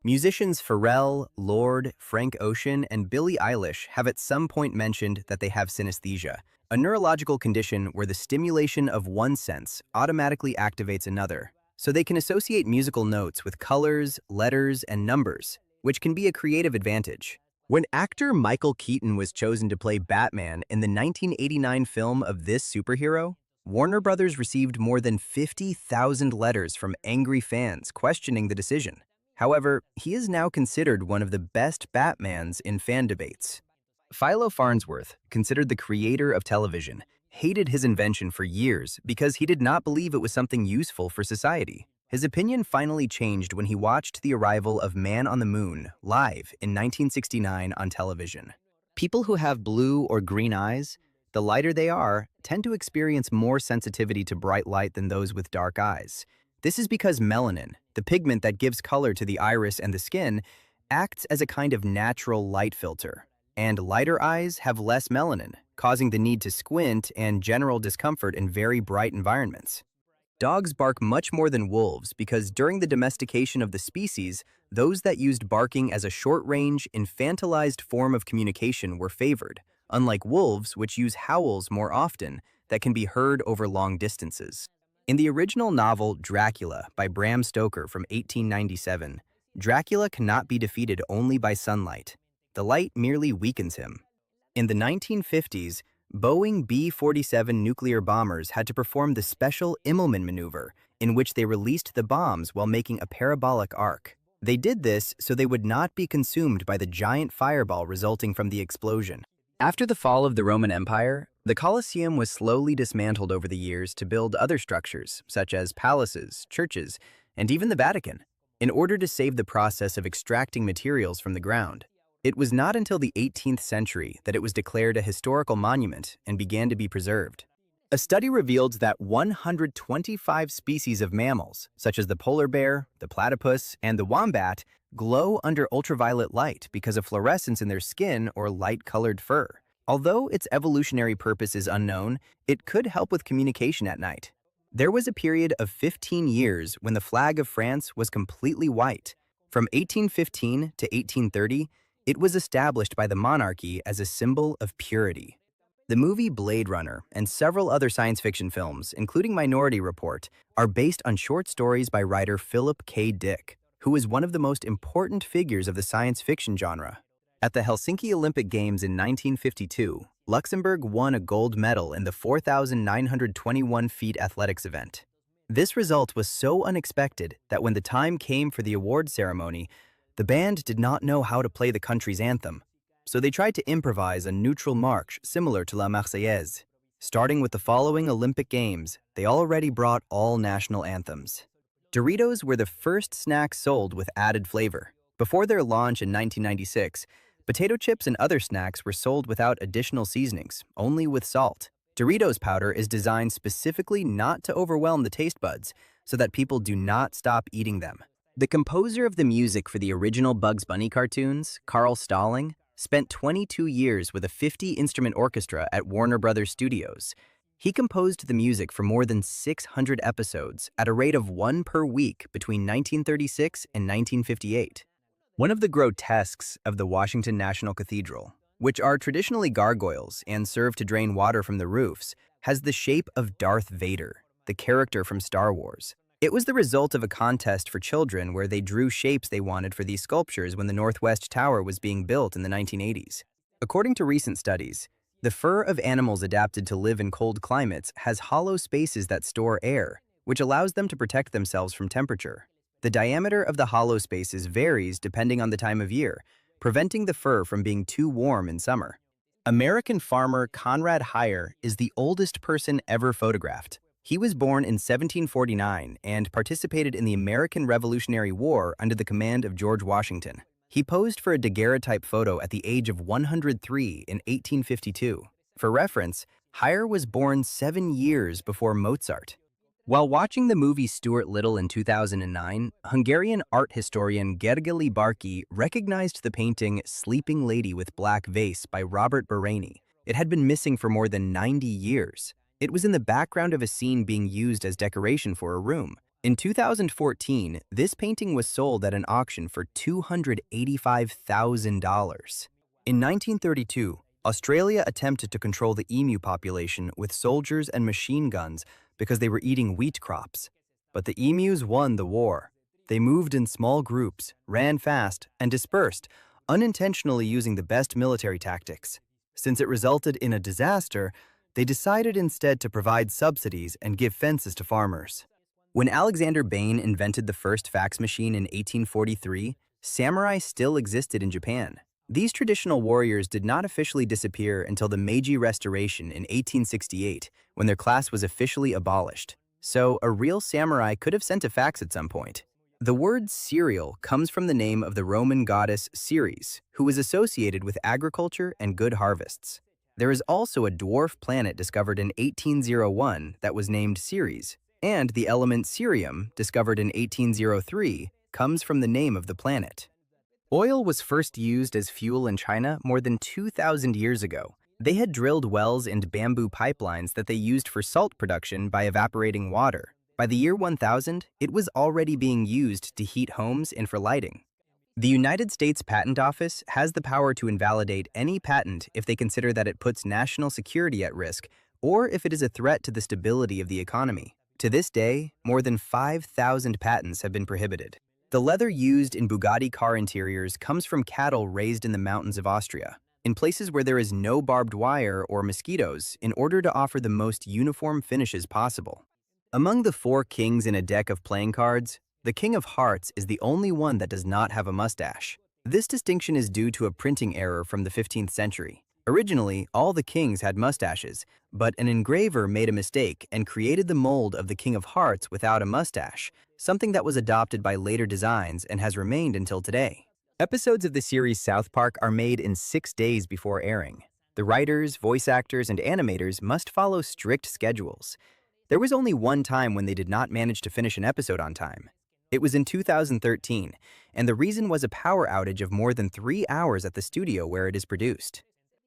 Musicians Pharrell, Lorde, Frank Ocean, and Billie Eilish have at some point mentioned that they have synesthesia, a neurological condition where the stimulation of one sense automatically activates another, so they can associate musical notes with colors, letters, and numbers, which can be a creative advantage. When actor Michael Keaton was chosen to play Batman in the 1989 film of this superhero, Warner Brothers received more than 50,000 letters from angry fans questioning the decision. However, he is now considered one of the best Batmans in fan debates. Philo Farnsworth, considered the creator of television, hated his invention for years because he did not believe it was something useful for society. His opinion finally changed when he watched the arrival of Man on the Moon live in 1969 on television. People who have blue or green eyes, the lighter they are, tend to experience more sensitivity to bright light than those with dark eyes. This is because melanin, the pigment that gives color to the iris and the skin, acts as a kind of natural light filter. And lighter eyes have less melanin, causing the need to squint and general discomfort in very bright environments. Dogs bark much more than wolves because during the domestication of the species, those that used barking as a short-range, infantilized form of communication were favored, unlike wolves, which use howls more often that can be heard over long distances. In the original novel Dracula by Bram Stoker from 1897, Dracula cannot be defeated only by sunlight. The light merely weakens him. In the 1950s, Boeing B-47 nuclear bombers had to perform the special Immelman maneuver, in which they released the bombs while making a parabolic arc. They did this so they would not be consumed by the giant fireball resulting from the explosion. After the fall of the Roman Empire, the Colosseum was slowly dismantled over the years to build other structures, such as palaces, churches, and even the Vatican, in order to save the process of extracting materials from the ground. It was not until the 18th century that it was declared a historical monument and began to be preserved. A study revealed that 125 species of mammals, such as the polar bear, the platypus, and the wombat, glow under ultraviolet light because of fluorescence in their skin or light-colored fur. Although its evolutionary purpose is unknown, it could help with communication at night. There was a period of 15 years when the flag of France was completely white. From 1815 to 1830, it was established by the monarchy as a symbol of purity. The movie Blade Runner and several other science fiction films, including Minority Report, are based on short stories by writer Philip K. Dick, who is one of the most important figures of the science fiction genre. At the Helsinki Olympic Games in 1952, Luxembourg won a gold medal in the 4,921 feet athletics event. This result was so unexpected that when the time came for the award ceremony, the band did not know how to play the country's anthem, so they tried to improvise a neutral march similar to La Marseillaise. Starting with the following Olympic Games, they already brought all national anthems. Doritos were the first snacks sold with added flavor. Before their launch in 1996, potato chips and other snacks were sold without additional seasonings, only with salt. Doritos powder is designed specifically not to overwhelm the taste buds, so that people do not stop eating them. The composer of the music for the original Bugs Bunny cartoons, Carl Stalling, spent 22 years with a 50-instrument orchestra at Warner Brothers Studios. He composed the music for more than 600 episodes at a rate of one per week between 1936 and 1958. One of the grotesques of the Washington National Cathedral, which are traditionally gargoyles and serve to drain water from the roofs, has the shape of Darth Vader, the character from Star Wars. It was the result of a contest for children where they drew shapes they wanted for these sculptures when the Northwest Tower was being built in the 1980s. According to recent studies, the fur of animals adapted to live in cold climates has hollow spaces that store air, which allows them to protect themselves from temperature. The diameter of the hollow spaces varies depending on the time of year, preventing the fur from being too warm in summer. American farmer Conrad Heyer is the oldest person ever photographed. He was born in 1749 and participated in the American Revolutionary War under the command of George Washington. He posed for a daguerreotype photo at the age of 103 in 1852. For reference, Heyer was born 7 years before Mozart. While watching the movie Stuart Little in 2009, Hungarian art historian Gergely Barkey recognized the painting Sleeping Lady with Black Vase by Robert Barani. It had been missing for more than 90 years. It was in the background of a scene being used as decoration for a room. In 2014, this painting was sold at an auction for $285,000. In 1932, Australia attempted to control the emu population with soldiers and machine guns because they were eating wheat crops. But the emus won the war. They moved in small groups, ran fast, and dispersed, unintentionally using the best military tactics. Since it resulted in a disaster, they decided instead to provide subsidies and give fences to farmers. When Alexander Bain invented the first fax machine in 1843, samurai still existed in Japan. These traditional warriors did not officially disappear until the Meiji Restoration in 1868, when their class was officially abolished. So, a real samurai could have sent a fax at some point. The word cereal comes from the name of the Roman goddess Ceres, who was associated with agriculture and good harvests. There is also a dwarf planet discovered in 1801 that was named Ceres, and the element cerium, discovered in 1803, comes from the name of the planet. Oil was first used as fuel in China more than 2,000 years ago. They had drilled wells and bamboo pipelines that they used for salt production by evaporating water. By the year 1000, it was already being used to heat homes and for lighting. The United States Patent Office has the power to invalidate any patent if they consider that it puts national security at risk or if it is a threat to the stability of the economy. To this day, more than 5,000 patents have been prohibited. The leather used in Bugatti car interiors comes from cattle raised in the mountains of Austria, in places where there is no barbed wire or mosquitoes, in order to offer the most uniform finishes possible. Among the 4 kings in a deck of playing cards, the King of Hearts is the only one that does not have a mustache. This distinction is due to a printing error from the 15th century. Originally, all the kings had mustaches, but an engraver made a mistake and created the mold of the King of Hearts without a mustache, something that was adopted by later designs and has remained until today. Episodes of the series South Park are made in 6 days before airing. The writers, voice actors, and animators must follow strict schedules. There was only one time when they did not manage to finish an episode on time. It was in 2013, and the reason was a power outage of more than 3 hours at the studio where it is produced.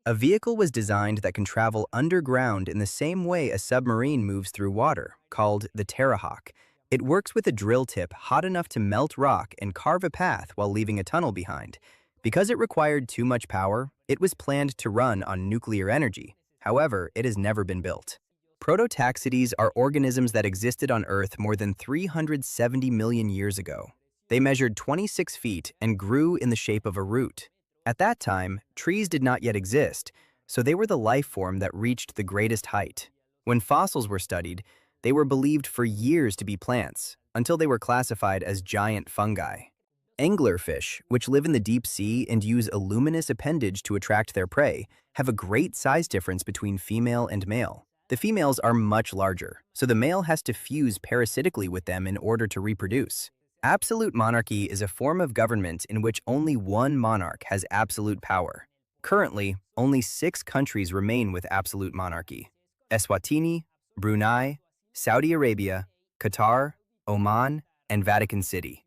A vehicle was designed that can travel underground in the same way a submarine moves through water, called the Terrahawk. It works with a drill tip hot enough to melt rock and carve a path while leaving a tunnel behind. Because it required too much power, it was planned to run on nuclear energy. However, it has never been built. Prototaxides are organisms that existed on Earth more than 370 million years ago. They measured 26 feet and grew in the shape of a root. At that time, trees did not yet exist, so they were the life form that reached the greatest height. When fossils were studied, they were believed for years to be plants, until they were classified as giant fungi. Anglerfish, which live in the deep sea and use a luminous appendage to attract their prey, have a great size difference between female and male. The females are much larger, so the male has to fuse parasitically with them in order to reproduce. Absolute monarchy is a form of government in which only one monarch has absolute power. Currently, only 6 countries remain with absolute monarchy: Eswatini, Brunei, Saudi Arabia, Qatar, Oman, and Vatican City.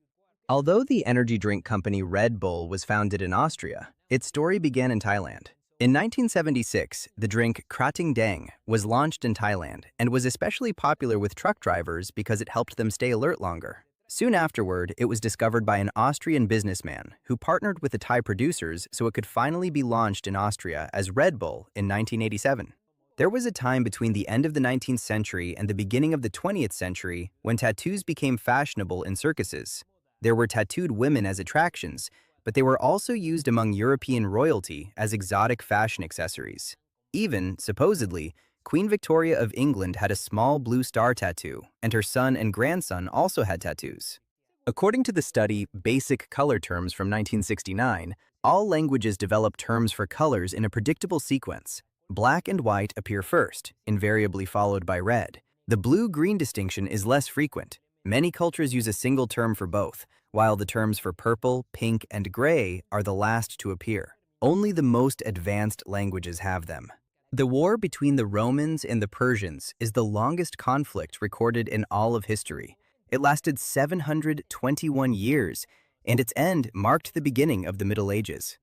Although the energy drink company Red Bull was founded in Austria, its story began in Thailand. In 1976, the drink Krating Dang was launched in Thailand and was especially popular with truck drivers because it helped them stay alert longer. Soon afterward, it was discovered by an Austrian businessman who partnered with the Thai producers so it could finally be launched in Austria as Red Bull in 1987. There was a time between the end of the 19th century and the beginning of the 20th century when tattoos became fashionable in circuses. There were tattooed women as attractions, but they were also used among European royalty as exotic fashion accessories. Even, supposedly, Queen Victoria of England had a small blue star tattoo, and her son and grandson also had tattoos. According to the study Basic Color Terms from 1969, all languages develop terms for colors in a predictable sequence. Black and white appear first, invariably followed by red. The blue-green distinction is less frequent. Many cultures use a single term for both, while the terms for purple, pink, and gray are the last to appear. Only the most advanced languages have them. The war between the Romans and the Persians is the longest conflict recorded in all of history. It lasted 721 years, and its end marked the beginning of the Middle Ages.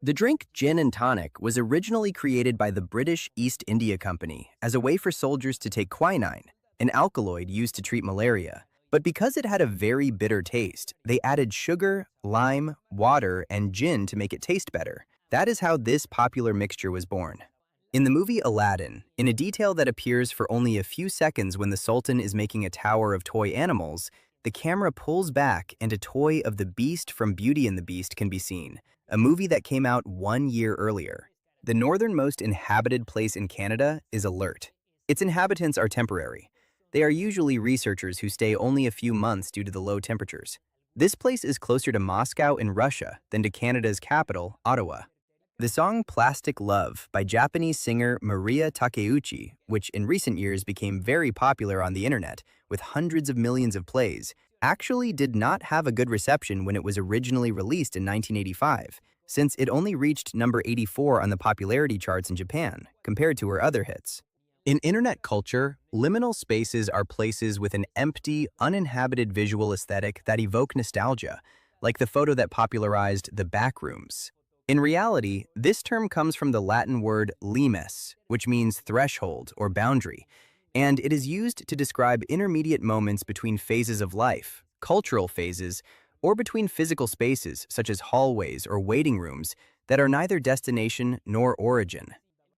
The drink gin and tonic was originally created by the British East India Company as a way for soldiers to take quinine, an alkaloid used to treat malaria. But because it had a very bitter taste, they added sugar, lime, water, and gin to make it taste better. That is how this popular mixture was born. In the movie Aladdin, in a detail that appears for only a few seconds when the Sultan is making a tower of toy animals, the camera pulls back and a toy of the Beast from Beauty and the Beast can be seen, a movie that came out 1 year earlier. The northernmost inhabited place in Canada is Alert. Its inhabitants are temporary. They are usually researchers who stay only a few months due to the low temperatures. This place is closer to Moscow in Russia than to Canada's capital, Ottawa. The song Plastic Love by Japanese singer Maria Takeuchi, which in recent years became very popular on the internet with hundreds of millions of plays, actually did not have a good reception when it was originally released in 1985, since it only reached number 84 on the popularity charts in Japan, compared to her other hits. In internet culture, liminal spaces are places with an empty, uninhabited visual aesthetic that evoke nostalgia, like the photo that popularized the backrooms. In reality, this term comes from the Latin word limes, which means threshold or boundary, and it is used to describe intermediate moments between phases of life, cultural phases, or between physical spaces such as hallways or waiting rooms that are neither destination nor origin.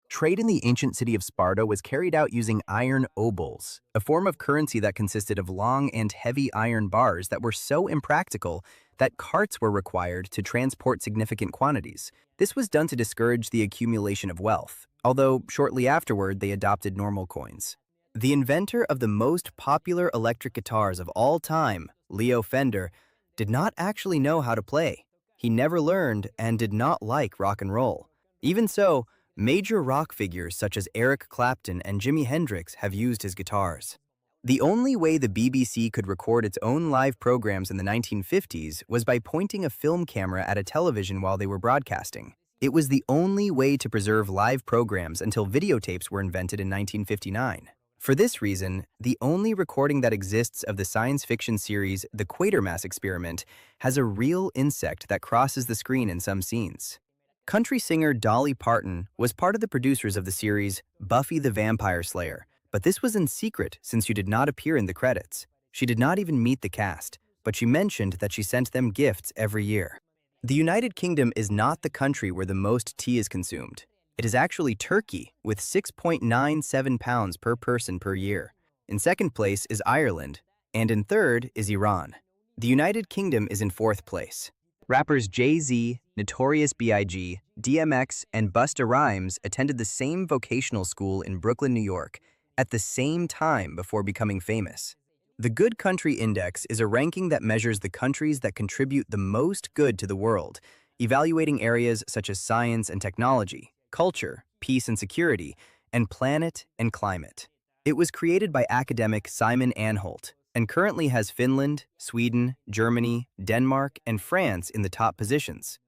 Trade in the ancient city of Sparta was carried out using iron obols, a form of currency that consisted of long and heavy iron bars that were so impractical that carts were required to transport significant quantities. This was done to discourage the accumulation of wealth, although shortly afterward they adopted normal coins. The inventor of the most popular electric guitars of all time, Leo Fender, did not actually know how to play. He never learned and did not like rock and roll. Even so, major rock figures such as Eric Clapton and Jimi Hendrix have used his guitars. The only way the BBC could record its own live programs in the 1950s was by pointing a film camera at a television while they were broadcasting. It was the only way to preserve live programs until videotapes were invented in 1959. For this reason, the only recording that exists of the science fiction series The Quatermass Experiment has a real insect that crosses the screen in some scenes. Country singer Dolly Parton was part of the producers of the series Buffy the Vampire Slayer, but this was in secret since she did not appear in the credits. She did not even meet the cast, but she mentioned that she sent them gifts every year. The United Kingdom is not the country where the most tea is consumed. It is actually Turkey, with 6.97 pounds per person per year. In second place is Ireland, and in third is Iran. The United Kingdom is in fourth place. Rappers Jay-Z, Notorious B.I.G., DMX, and Busta Rhymes attended the same vocational school in Brooklyn, New York, at the same time before becoming famous. The Good Country Index is a ranking that measures the countries that contribute the most good to the world, evaluating areas such as science and technology, culture, peace and security, and planet and climate. It was created by academic Simon Anholt, and currently has Finland, Sweden, Germany, Denmark, and France in the top positions.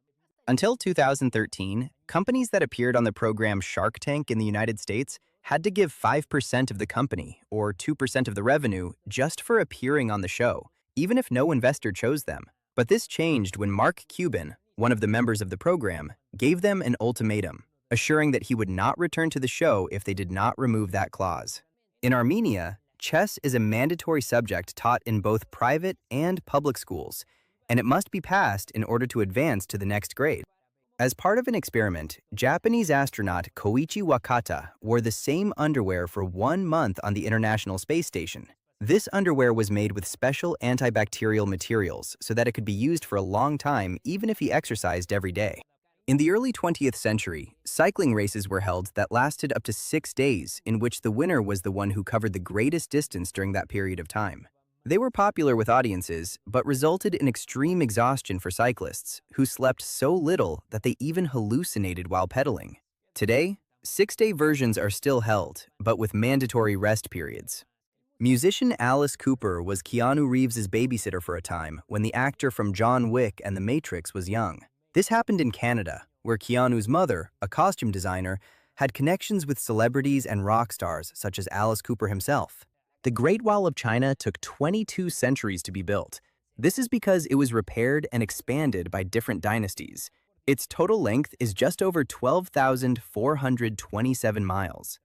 Until 2013, companies that appeared on the program Shark Tank in the United States had to give 5% of the company, or 2% of the revenue, just for appearing on the show, even if no investor chose them. But this changed when Mark Cuban, one of the members of the program, gave them an ultimatum, assuring that he would not return to the show if they did not remove that clause. In Armenia, chess is a mandatory subject taught in both private and public schools, and it must be passed in order to advance to the next grade. As part of an experiment, Japanese astronaut Koichi Wakata wore the same underwear for 1 month on the International Space Station. This underwear was made with special antibacterial materials so that it could be used for a long time even if he exercised every day. In the early 20th century, cycling races were held that lasted up to 6 days, in which the winner was the one who covered the greatest distance during that period of time. They were popular with audiences, but resulted in extreme exhaustion for cyclists, who slept so little that they even hallucinated while pedaling. Today, 6-day versions are still held, but with mandatory rest periods. Musician Alice Cooper was Keanu Reeves' babysitter for a time when the actor from John Wick and The Matrix was young. This happened in Canada, where Keanu's mother, a costume designer, had connections with celebrities and rock stars such as Alice Cooper himself. The Great Wall of China took 22 centuries to be built. This is because it was repaired and expanded by different dynasties. Its total length is just over 12,427 miles.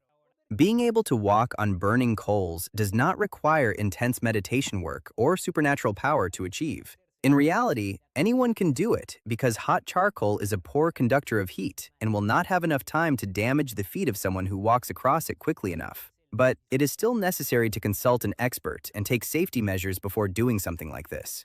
Being able to walk on burning coals does not require intense meditation work or supernatural power to achieve. In reality, anyone can do it because hot charcoal is a poor conductor of heat and will not have enough time to damage the feet of someone who walks across it quickly enough. But it is still necessary to consult an expert and take safety measures before doing something like this.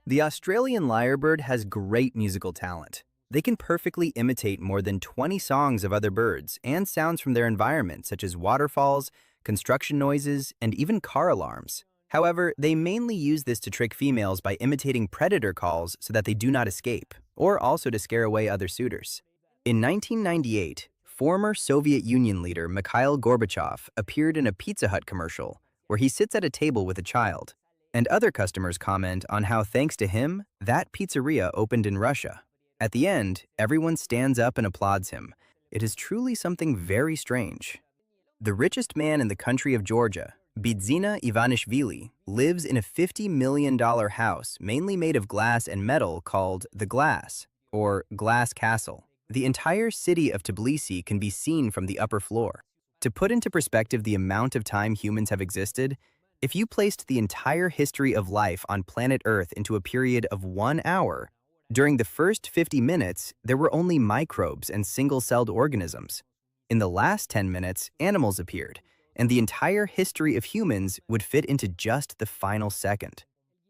The Australian lyrebird has great musical talent. They can perfectly imitate more than 20 songs of other birds and sounds from their environment, such as waterfalls, construction noises, and even car alarms. However, they mainly use this to trick females by imitating predator calls so that they do not escape, or also to scare away other suitors. In 1998, former Soviet Union leader Mikhail Gorbachev appeared in a Pizza Hut commercial where he sits at a table with a child, and other customers comment on how, thanks to him, that pizzeria opened in Russia. At the end, everyone stands up and applauds him. It is truly something very strange. The richest man in the country of Georgia, Bidzina Ivanishvili, lives in a $50 million house mainly made of glass and metal called the Glass, or Glass Castle. The entire city of Tbilisi can be seen from the upper floor. To put into perspective the amount of time humans have existed, if you placed the entire history of life on planet Earth into a period of 1 hour, during the first 50 minutes, there were only microbes and single-celled organisms. In the last 10 minutes, animals appeared, and the entire history of humans would fit into just the final second.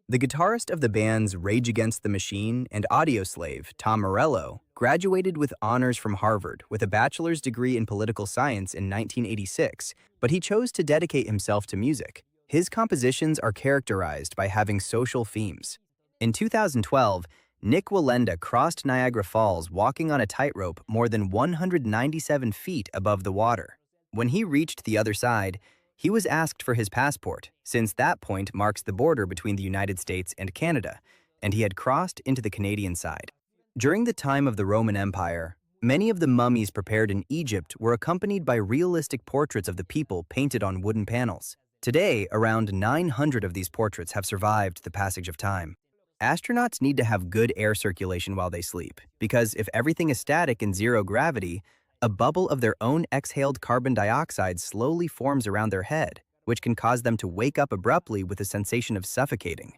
The guitarist of the bands Rage Against the Machine and Audioslave, Tom Morello, graduated with honors from Harvard with a bachelor's degree in political science in 1986, but he chose to dedicate himself to music. His compositions are characterized by having social themes. In 2012, Nick Wallenda crossed Niagara Falls walking on a tightrope more than 197 feet above the water. When he reached the other side, he was asked for his passport, since that point marks the border between the United States and Canada, and he had crossed into the Canadian side. During the time of the Roman Empire, many of the mummies prepared in Egypt were accompanied by realistic portraits of the people painted on wooden panels. Today, around 900 of these portraits have survived the passage of time. Astronauts need to have good air circulation while they sleep, because if everything is static in zero gravity, a bubble of their own exhaled carbon dioxide slowly forms around their head, which can cause them to wake up abruptly with a sensation of suffocating.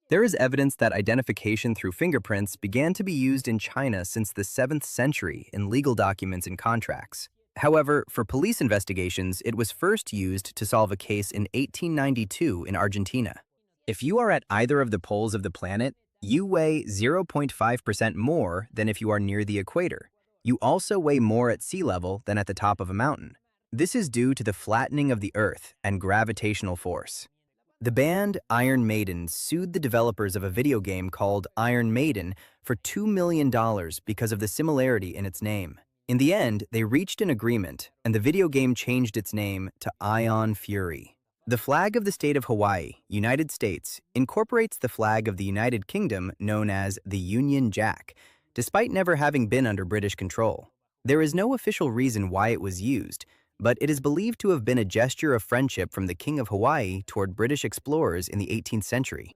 There is evidence that identification through fingerprints began to be used in China since the 7th century in legal documents and contracts. However, for police investigations, it was first used to solve a case in 1892 in Argentina. If you are at either of the poles of the planet, you weigh 0.5% more than if you are near the equator. You also weigh more at sea level than at the top of a mountain. This is due to the flattening of the Earth and gravitational force. The band Iron Maiden sued the developers of a video game called Iron Maiden for $2 million because of the similarity in its name. In the end, they reached an agreement, and the video game changed its name to Ion Fury. The flag of the state of Hawaii, United States, incorporates the flag of the United Kingdom known as the Union Jack, despite never having been under British control. There is no official reason why it was used, but it is believed to have been a gesture of friendship from the King of Hawaii toward British explorers in the 18th century.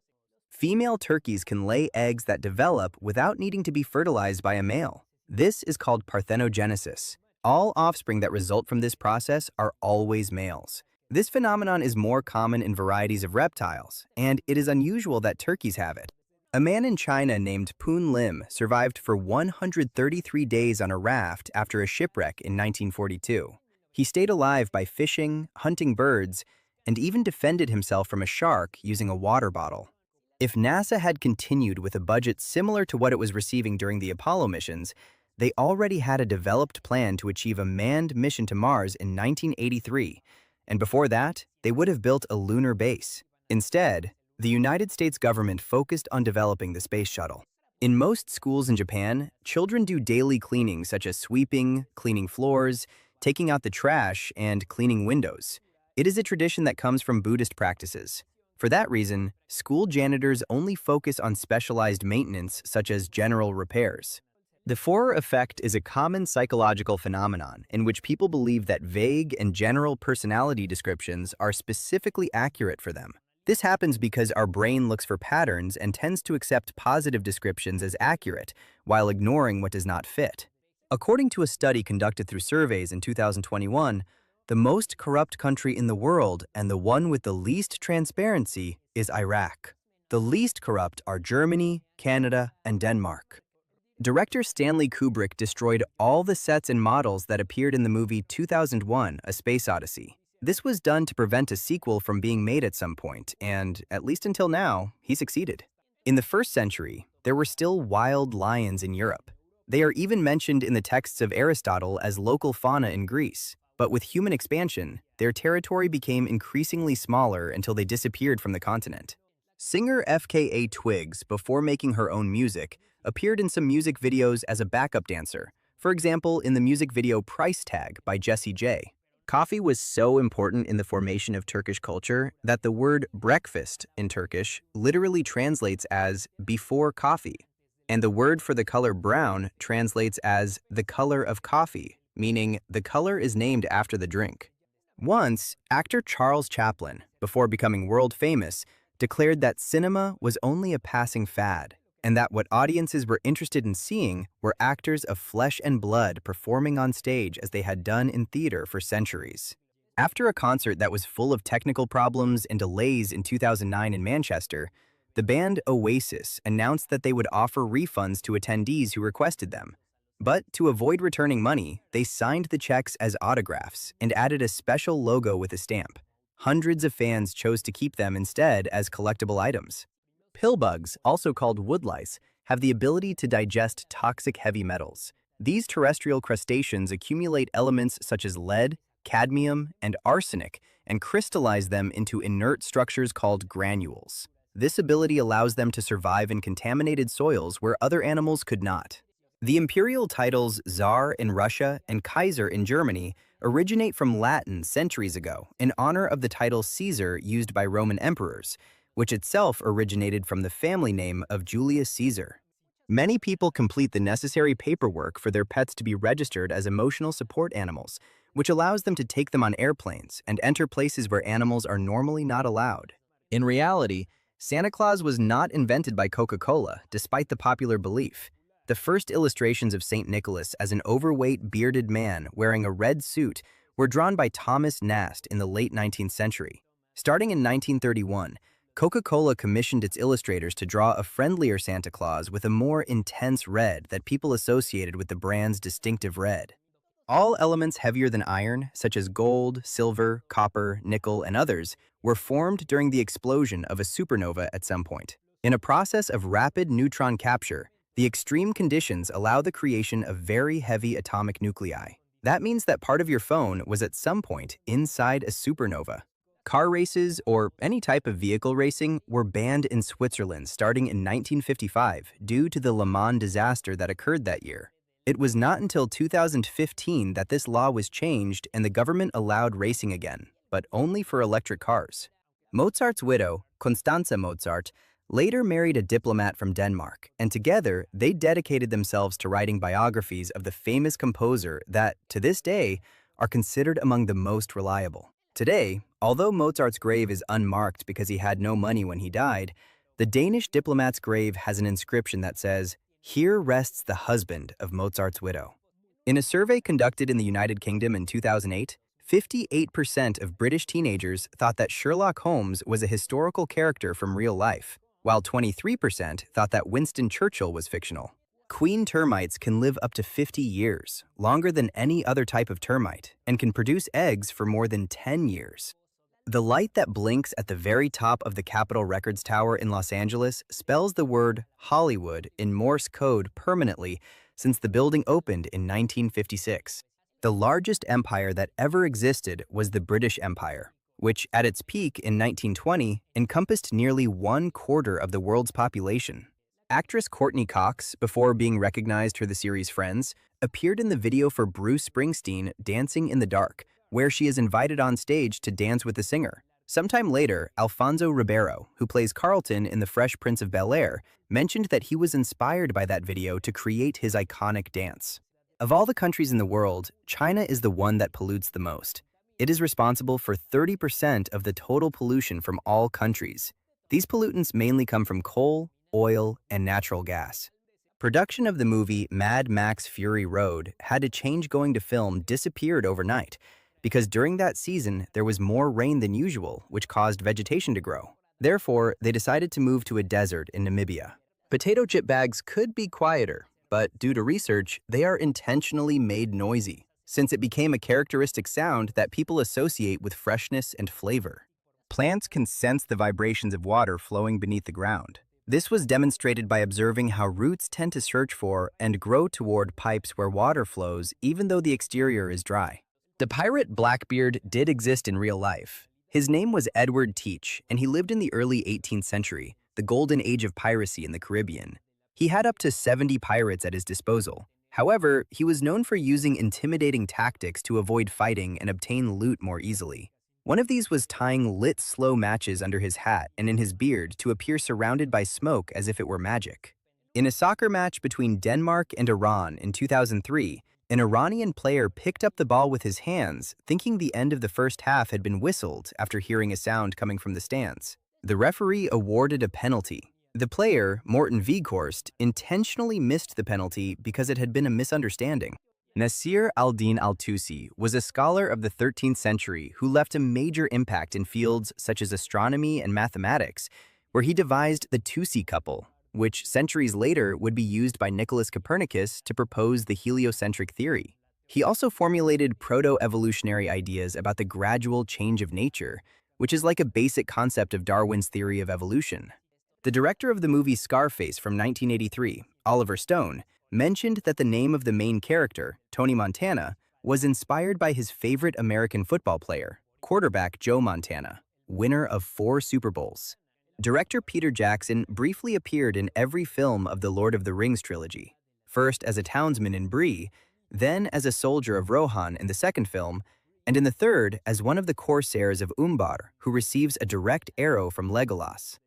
Female turkeys can lay eggs that develop without needing to be fertilized by a male. This is called parthenogenesis. All offspring that result from this process are always males. This phenomenon is more common in varieties of reptiles, and it is unusual that turkeys have it. A man in China named Poon Lim survived for 133 days on a raft after a shipwreck in 1942. He stayed alive by fishing, hunting birds, and even defended himself from a shark using a water bottle. If NASA had continued with a budget similar to what it was receiving during the Apollo missions, they already had a developed plan to achieve a manned mission to Mars in 1983, and before that, they would have built a lunar base. Instead, the United States government focused on developing the space shuttle. In most schools in Japan, children do daily cleaning such as sweeping, cleaning floors, taking out the trash, and cleaning windows. It is a tradition that comes from Buddhist practices. For that reason, school janitors only focus on specialized maintenance such as general repairs. The Forer effect is a common psychological phenomenon in which people believe that vague and general personality descriptions are specifically accurate for them. This happens because our brain looks for patterns and tends to accept positive descriptions as accurate, while ignoring what does not fit. According to a study conducted through surveys in 2021, the most corrupt country in the world and the one with the least transparency is Iraq. The least corrupt are Germany, Canada, and Denmark. Director Stanley Kubrick destroyed all the sets and models that appeared in the movie 2001: A Space Odyssey. This was done to prevent a sequel from being made at some point, and, at least until now, he succeeded. In the 1st century, there were still wild lions in Europe. They are even mentioned in the texts of Aristotle as local fauna in Greece. But with human expansion, their territory became increasingly smaller until they disappeared from the continent. Singer FKA Twigs, before making her own music, appeared in some music videos as a backup dancer, for example in the music video Price Tag by Jessie J. Coffee was so important in the formation of Turkish culture that the word breakfast in Turkish literally translates as before coffee, and the word for the color brown translates as the color of coffee, meaning the color is named after the drink. Once, actor Charles Chaplin, before becoming world famous, declared that cinema was only a passing fad, and that what audiences were interested in seeing were actors of flesh and blood performing on stage as they had done in theater for centuries. After a concert that was full of technical problems and delays in 2009 in Manchester, the band Oasis announced that they would offer refunds to attendees who requested them. But to avoid returning money, they signed the checks as autographs and added a special logo with a stamp. Hundreds of fans chose to keep them instead as collectible items. Pillbugs, also called woodlice, have the ability to digest toxic heavy metals. These terrestrial crustaceans accumulate elements such as lead, cadmium, and arsenic and crystallize them into inert structures called granules. This ability allows them to survive in contaminated soils where other animals could not. The imperial titles Tsar in Russia and Kaiser in Germany originate from Latin centuries ago in honor of the title Caesar used by Roman emperors, which itself originated from the family name of Julius Caesar. Many people complete the necessary paperwork for their pets to be registered as emotional support animals, which allows them to take them on airplanes and enter places where animals are normally not allowed. In reality, Santa Claus was not invented by Coca-Cola, despite the popular belief. The first illustrations of St. Nicholas as an overweight, bearded man wearing a red suit were drawn by Thomas Nast in the late 19th century. Starting in 1931, Coca-Cola commissioned its illustrators to draw a friendlier Santa Claus with a more intense red that people associated with the brand's distinctive red. All elements heavier than iron, such as gold, silver, copper, nickel, and others, were formed during the explosion of a supernova at some point. In a process of rapid neutron capture, the extreme conditions allow the creation of very heavy atomic nuclei. That means that part of your phone was at some point inside a supernova. Car races, or any type of vehicle racing, were banned in Switzerland starting in 1955 due to the Le Mans disaster that occurred that year. It was not until 2015 that this law was changed and the government allowed racing again, but only for electric cars. Mozart's widow, Constanze Mozart, later married a diplomat from Denmark, and together they dedicated themselves to writing biographies of the famous composer that, to this day, are considered among the most reliable. Today, although Mozart's grave is unmarked because he had no money when he died, the Danish diplomat's grave has an inscription that says, "Here rests the husband of Mozart's widow." In a survey conducted in the United Kingdom in 2008, 58% of British teenagers thought that Sherlock Holmes was a historical character from real life, while 23% thought that Winston Churchill was fictional. Queen termites can live up to 50 years, longer than any other type of termite, and can produce eggs for more than 10 years. The light that blinks at the very top of the Capitol Records Tower in Los Angeles spells the word Hollywood in Morse code permanently since the building opened in 1956. The largest empire that ever existed was the British Empire, which at its peak in 1920 encompassed nearly 1/4 of the world's population. Actress Courtney Cox, before being recognized for the series Friends, appeared in the video for Bruce Springsteen Dancing in the Dark, where she is invited on stage to dance with the singer. Sometime later, Alfonso Ribeiro, who plays Carlton in The Fresh Prince of Bel-Air, mentioned that he was inspired by that video to create his iconic dance. Of all the countries in the world, China is the one that pollutes the most. It is responsible for 30% of the total pollution from all countries. These pollutants mainly come from coal, oil, and natural gas. Production of the movie Mad Max Fury Road had to change going to film disappeared overnight because during that season there was more rain than usual, which caused vegetation to grow. Therefore, they decided to move to a desert in Namibia. Potato chip bags could be quieter, but due to research, they are intentionally made noisy, since it became a characteristic sound that people associate with freshness and flavor. Plants can sense the vibrations of water flowing beneath the ground. This was demonstrated by observing how roots tend to search for and grow toward pipes where water flows even though the exterior is dry. The pirate Blackbeard did exist in real life. His name was Edward Teach, and he lived in the early 18th century, the golden age of piracy in the Caribbean. He had up to 70 pirates at his disposal. However, he was known for using intimidating tactics to avoid fighting and obtain loot more easily. One of these was tying lit slow matches under his hat and in his beard to appear surrounded by smoke as if it were magic. In a soccer match between Denmark and Iran in 2003, an Iranian player picked up the ball with his hands, thinking the end of the first half had been whistled after hearing a sound coming from the stands. The referee awarded a penalty. The player, Morten Weghorst, intentionally missed the penalty because it had been a misunderstanding. Nasir al-Din al-Tusi was a scholar of the 13th century who left a major impact in fields such as astronomy and mathematics, where he devised the Tusi couple, which centuries later would be used by Nicholas Copernicus to propose the heliocentric theory. He also formulated proto-evolutionary ideas about the gradual change of nature, which is like a basic concept of Darwin's theory of evolution. The director of the movie Scarface from 1983, Oliver Stone, mentioned that the name of the main character, Tony Montana, was inspired by his favorite American football player, quarterback Joe Montana, winner of 4 Super Bowls. Director Peter Jackson briefly appeared in every film of the Lord of the Rings trilogy, first as a townsman in Bree, then as a soldier of Rohan in the second film, and in the third as one of the corsairs of Umbar who receives a direct arrow from Legolas.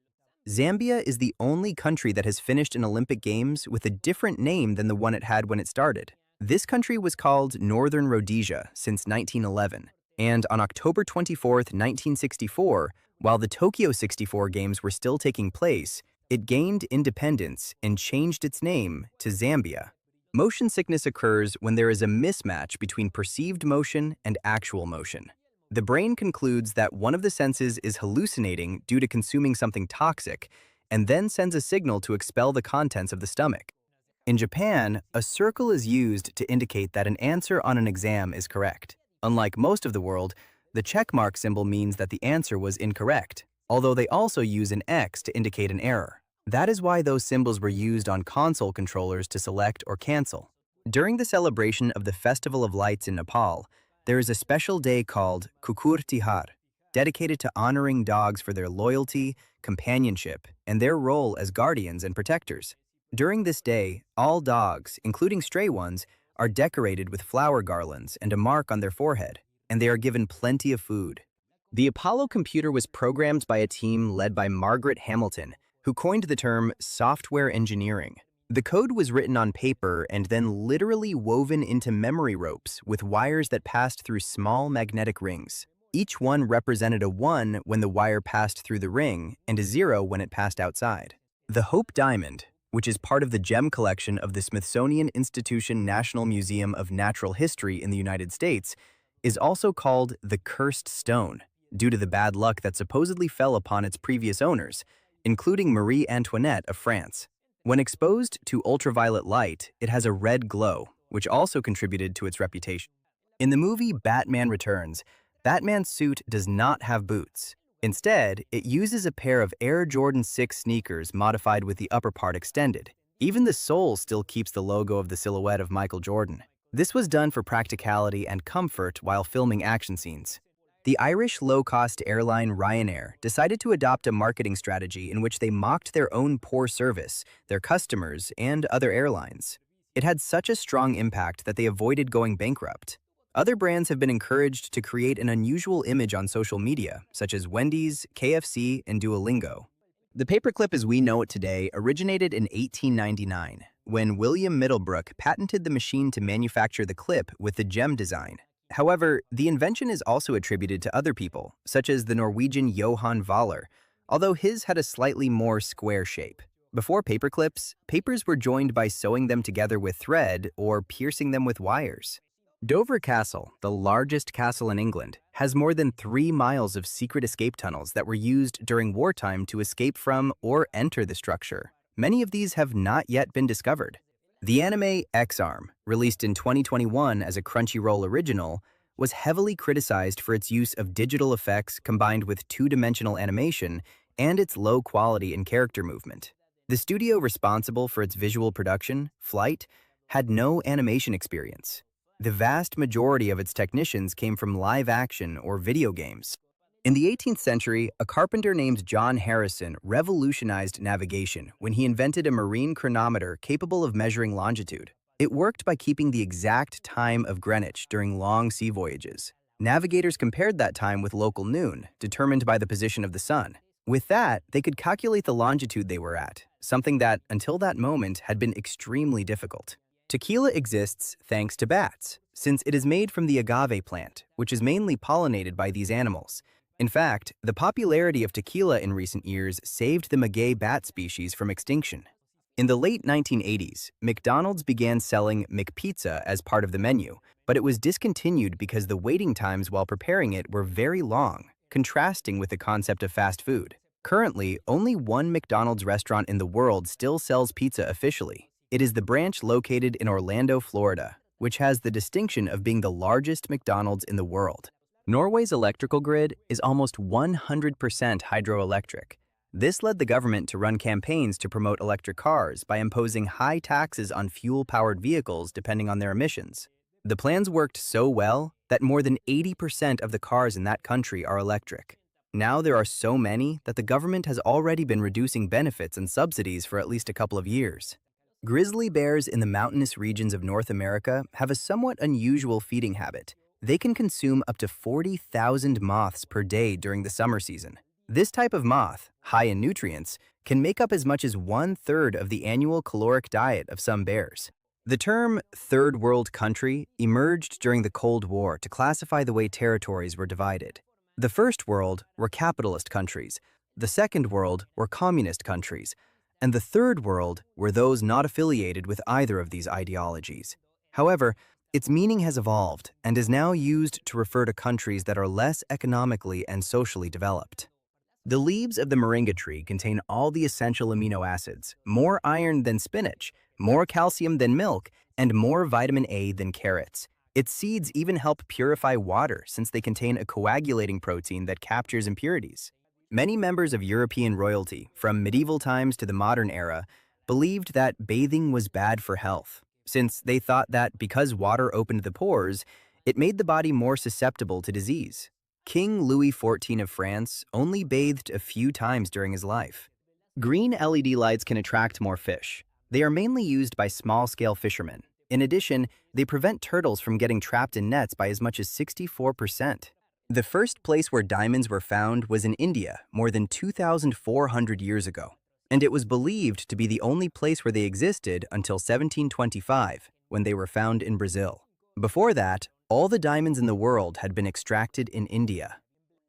Zambia is the only country that has finished an Olympic Games with a different name than the one it had when it started. This country was called Northern Rhodesia since 1911, and on October 24, 1964, while the Tokyo 64 Games were still taking place, it gained independence and changed its name to Zambia. Motion sickness occurs when there is a mismatch between perceived motion and actual motion. The brain concludes that one of the senses is hallucinating due to consuming something toxic, and then sends a signal to expel the contents of the stomach. In Japan, a circle is used to indicate that an answer on an exam is correct. Unlike most of the world, the checkmark symbol means that the answer was incorrect, although they also use an X to indicate an error. That is why those symbols were used on console controllers to select or cancel. During the celebration of the Festival of Lights in Nepal, there is a special day called Kukur Tihar, dedicated to honoring dogs for their loyalty, companionship, and their role as guardians and protectors. During this day, all dogs, including stray ones, are decorated with flower garlands and a mark on their forehead, and they are given plenty of food. The Apollo computer was programmed by a team led by Margaret Hamilton, who coined the term software engineering. The code was written on paper and then literally woven into memory ropes with wires that passed through small magnetic rings. Each one represented a 1 when the wire passed through the ring and a 0 when it passed outside. The Hope Diamond, which is part of the gem collection of the Smithsonian Institution National Museum of Natural History in the United States, is also called the Cursed Stone, due to the bad luck that supposedly fell upon its previous owners, including Marie Antoinette of France. When exposed to ultraviolet light, it has a red glow, which also contributed to its reputation. In the movie Batman Returns, Batman's suit does not have boots. Instead, it uses a pair of Air Jordan 6 sneakers modified with the upper part extended. Even the sole still keeps the logo of the silhouette of Michael Jordan. This was done for practicality and comfort while filming action scenes. The Irish low-cost airline Ryanair decided to adopt a marketing strategy in which they mocked their own poor service, their customers, and other airlines. It had such a strong impact that they avoided going bankrupt. Other brands have been encouraged to create an unusual image on social media, such as Wendy's, KFC, and Duolingo. The paperclip as we know it today originated in 1899, when William Middlebrook patented the machine to manufacture the clip with the gem design. However, the invention is also attributed to other people, such as the Norwegian Johan Vaaler, although his had a slightly more square shape. Before paperclips, papers were joined by sewing them together with thread or piercing them with wires. Dover Castle, the largest castle in England, has more than 3 miles of secret escape tunnels that were used during wartime to escape from or enter the structure. Many of these have not yet been discovered. The anime X-Arm, released in 2021 as a Crunchyroll original, was heavily criticized for its use of digital effects combined with two-dimensional animation and its low quality in character movement. The studio responsible for its visual production, Flight, had no animation experience. The vast majority of its technicians came from live action or video games. In the 18th century, a carpenter named John Harrison revolutionized navigation when he invented a marine chronometer capable of measuring longitude. It worked by keeping the exact time of Greenwich during long sea voyages. Navigators compared that time with local noon, determined by the position of the sun. With that, they could calculate the longitude they were at, something that, until that moment, had been extremely difficult. Tequila exists thanks to bats, since it is made from the agave plant, which is mainly pollinated by these animals. In fact, the popularity of tequila in recent years saved the maguey bat species from extinction. In the late 1980s, McDonald's began selling McPizza as part of the menu, but it was discontinued because the waiting times while preparing it were very long, contrasting with the concept of fast food. Currently, only one McDonald's restaurant in the world still sells pizza officially. It is the branch located in Orlando, Florida, which has the distinction of being the largest McDonald's in the world. Norway's electrical grid is almost 100% hydroelectric. This led the government to run campaigns to promote electric cars by imposing high taxes on fuel-powered vehicles depending on their emissions. The plans worked so well that more than 80% of the cars in that country are electric. Now there are so many that the government has already been reducing benefits and subsidies for at least a couple of years. Grizzly bears in the mountainous regions of North America have a somewhat unusual feeding habit. They can consume up to 40,000 moths per day during the summer season. This type of moth, high in nutrients, can make up as much as 1/3 of the annual caloric diet of some bears. The term third world country emerged during the Cold War to classify the way territories were divided. The first world were capitalist countries, the second world were communist countries, and the third world were those not affiliated with either of these ideologies. However, its meaning has evolved and is now used to refer to countries that are less economically and socially developed. The leaves of the moringa tree contain all the essential amino acids, more iron than spinach, more calcium than milk, and more vitamin A than carrots. Its seeds even help purify water since they contain a coagulating protein that captures impurities. Many members of European royalty, from medieval times to the modern era, believed that bathing was bad for health, since they thought that because water opened the pores, it made the body more susceptible to disease. King Louis XIV of France only bathed a few times during his life. Green LED lights can attract more fish. They are mainly used by small-scale fishermen. In addition, they prevent turtles from getting trapped in nets by as much as 64%. The first place where diamonds were found was in India more than 2,400 years ago, and it was believed to be the only place where they existed until 1725, when they were found in Brazil. Before that, all the diamonds in the world had been extracted in India.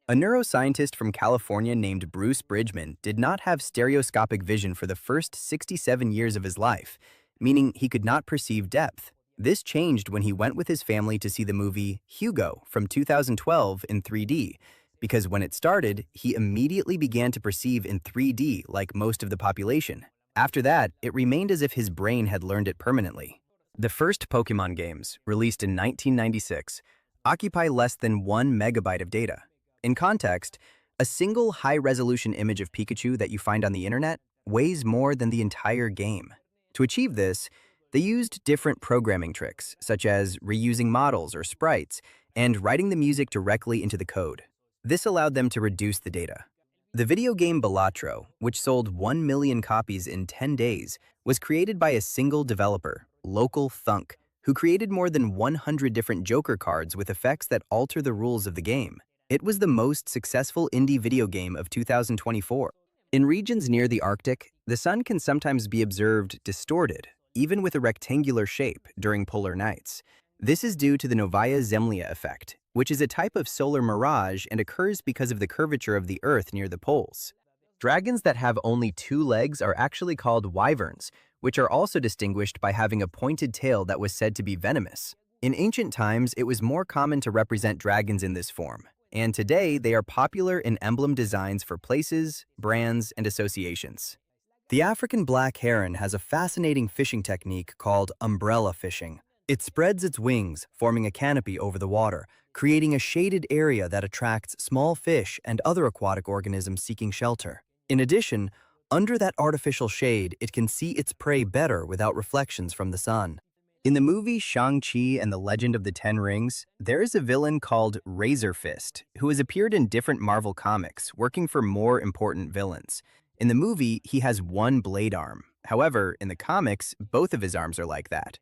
A neuroscientist from California named Bruce Bridgman did not have stereoscopic vision for the first 67 years of his life, meaning he could not perceive depth. This changed when he went with his family to see the movie Hugo from 2012 in 3D, because when it started, he immediately began to perceive in 3D like most of the population. After that, it remained as if his brain had learned it permanently. The first Pokemon games, released in 1996, occupy less than 1 megabyte of data. In context, a single high-resolution image of Pikachu that you find on the internet weighs more than the entire game. To achieve this, they used different programming tricks, such as reusing models or sprites, and writing the music directly into the code. This allowed them to reduce the data. The video game Balatro, which sold 1 million copies in 10 days, was created by a single developer, Local Thunk, who created more than 100 different Joker cards with effects that alter the rules of the game. It was the most successful indie video game of 2024. In regions near the Arctic, the sun can sometimes be observed distorted, even with a rectangular shape during polar nights. This is due to the Novaya Zemlya effect, which is a type of solar mirage and occurs because of the curvature of the Earth near the poles. Dragons that have only 2 legs are actually called wyverns, which are also distinguished by having a pointed tail that was said to be venomous. In ancient times, it was more common to represent dragons in this form, and today they are popular in emblem designs for places, brands, and associations. The African black heron has a fascinating fishing technique called umbrella fishing. It spreads its wings, forming a canopy over the water, creating a shaded area that attracts small fish and other aquatic organisms seeking shelter. In addition, under that artificial shade, it can see its prey better without reflections from the sun. In the movie Shang-Chi and the Legend of the Ten Rings, there is a villain called Razor Fist, who has appeared in different Marvel comics, working for more important villains. In the movie, he has one blade arm. However, in the comics, both of his arms are like that.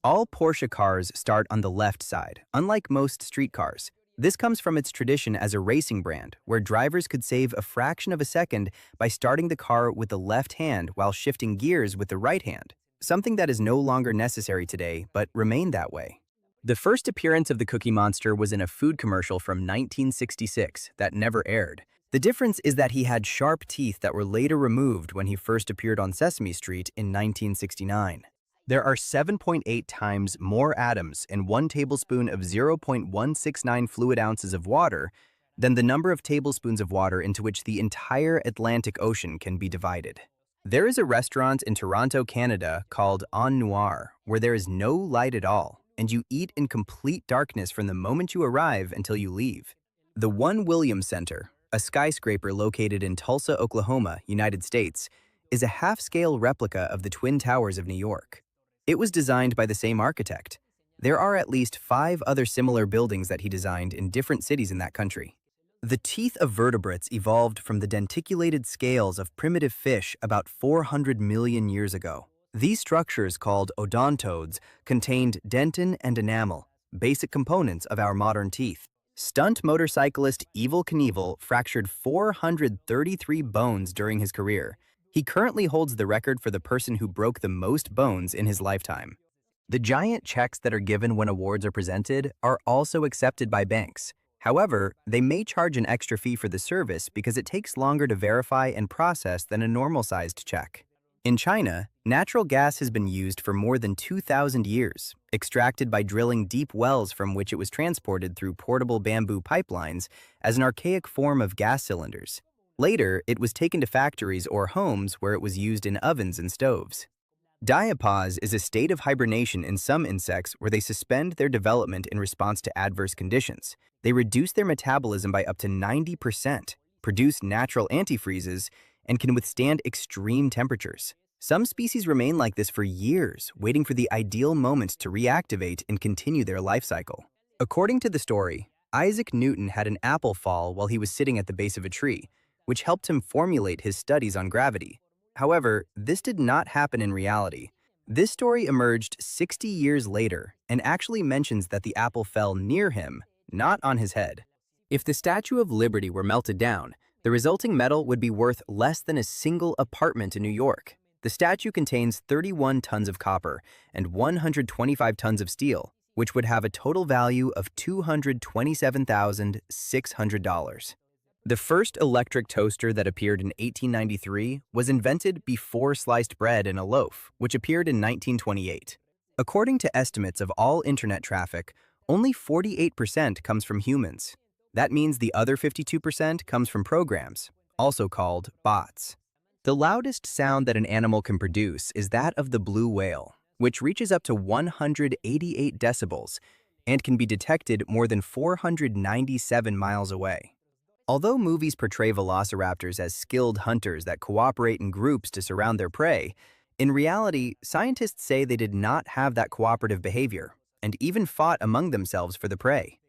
All Porsche cars start on the left side, unlike most street cars. This comes from its tradition as a racing brand, where drivers could save a fraction of a second by starting the car with the left hand while shifting gears with the right hand, something that is no longer necessary today but remained that way. The first appearance of the Cookie Monster was in a food commercial from 1966 that never aired. The difference is that he had sharp teeth that were later removed when he first appeared on Sesame Street in 1969. There are 7.8 times more atoms in 1 tablespoon of 0.169 fluid ounces of water than the number of tablespoons of water into which the entire Atlantic Ocean can be divided. There is a restaurant in Toronto, Canada called En Noir, where there is no light at all, and you eat in complete darkness from the moment you arrive until you leave. The One Williams Center, a skyscraper located in Tulsa, Oklahoma, United States, is a half-scale replica of the Twin Towers of New York. It was designed by the same architect. There are at least 5 other similar buildings that he designed in different cities in that country. The teeth of vertebrates evolved from the denticulated scales of primitive fish about 400 million years ago. These structures, called odontodes, contained dentin and enamel, basic components of our modern teeth. Stunt motorcyclist Evel Knievel fractured 433 bones during his career. He currently holds the record for the person who broke the most bones in his lifetime. The giant checks that are given when awards are presented are also accepted by banks. However, they may charge an extra fee for the service because it takes longer to verify and process than a normal-sized check. In China, natural gas has been used for more than 2,000 years, extracted by drilling deep wells from which it was transported through portable bamboo pipelines as an archaic form of gas cylinders. Later, it was taken to factories or homes where it was used in ovens and stoves. Diapause is a state of hibernation in some insects where they suspend their development in response to adverse conditions. They reduce their metabolism by up to 90%, produce natural antifreezes, and can withstand extreme temperatures. Some species remain like this for years, waiting for the ideal moment to reactivate and continue their life cycle. According to the story, Isaac Newton had an apple fall while he was sitting at the base of a tree, which helped him formulate his studies on gravity. However, this did not happen in reality. This story emerged 60 years later and actually mentions that the apple fell near him, not on his head. If the Statue of Liberty were melted down, the resulting metal would be worth less than a single apartment in New York. The statue contains 31 tons of copper and 125 tons of steel, which would have a total value of $227,600. The first electric toaster that appeared in 1893 was invented before sliced bread in a loaf, which appeared in 1928. According to estimates of all internet traffic, only 48% comes from humans. That means the other 52% comes from programs, also called bots. The loudest sound that an animal can produce is that of the blue whale, which reaches up to 188 decibels and can be detected more than 497 miles away. Although movies portray velociraptors as skilled hunters that cooperate in groups to surround their prey, in reality, scientists say they did not have that cooperative behavior and even fought among themselves for the prey.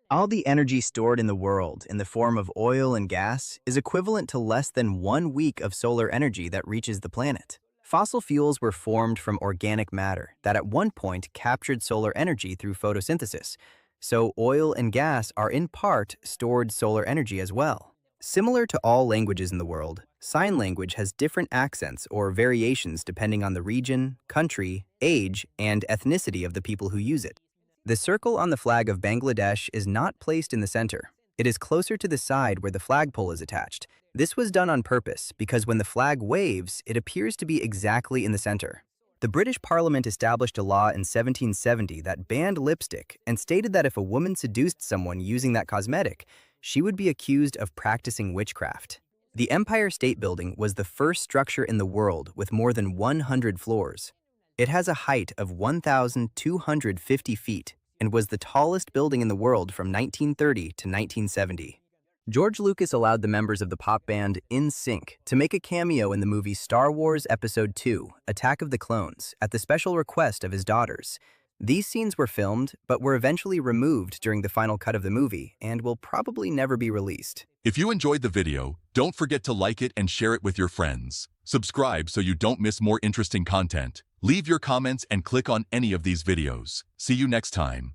All the energy stored in the world in the form of oil and gas is equivalent to less than 1 week of solar energy that reaches the planet. Fossil fuels were formed from organic matter that at one point captured solar energy through photosynthesis, so oil and gas are in part stored solar energy as well. Similar to all languages in the world, sign language has different accents or variations depending on the region, country, age, and ethnicity of the people who use it. The circle on the flag of Bangladesh is not placed in the center. It is closer to the side where the flagpole is attached. This was done on purpose because when the flag waves, it appears to be exactly in the center. The British Parliament established a law in 1770 that banned lipstick and stated that if a woman seduced someone using that cosmetic, she would be accused of practicing witchcraft. The Empire State Building was the first structure in the world with more than 100 floors. It has a height of 1,250 feet and was the tallest building in the world from 1930 to 1970. George Lucas allowed the members of the pop band Sync to make a cameo in the movie Star Wars Episode II, Attack of the Clones, at the special request of his daughters. These scenes were filmed, but were eventually removed during the final cut of the movie and will probably never be released. If you enjoyed the video, don't forget to like it and share it with your friends. Subscribe so you don't miss more interesting content. Leave your comments and click on any of these videos. See you next time.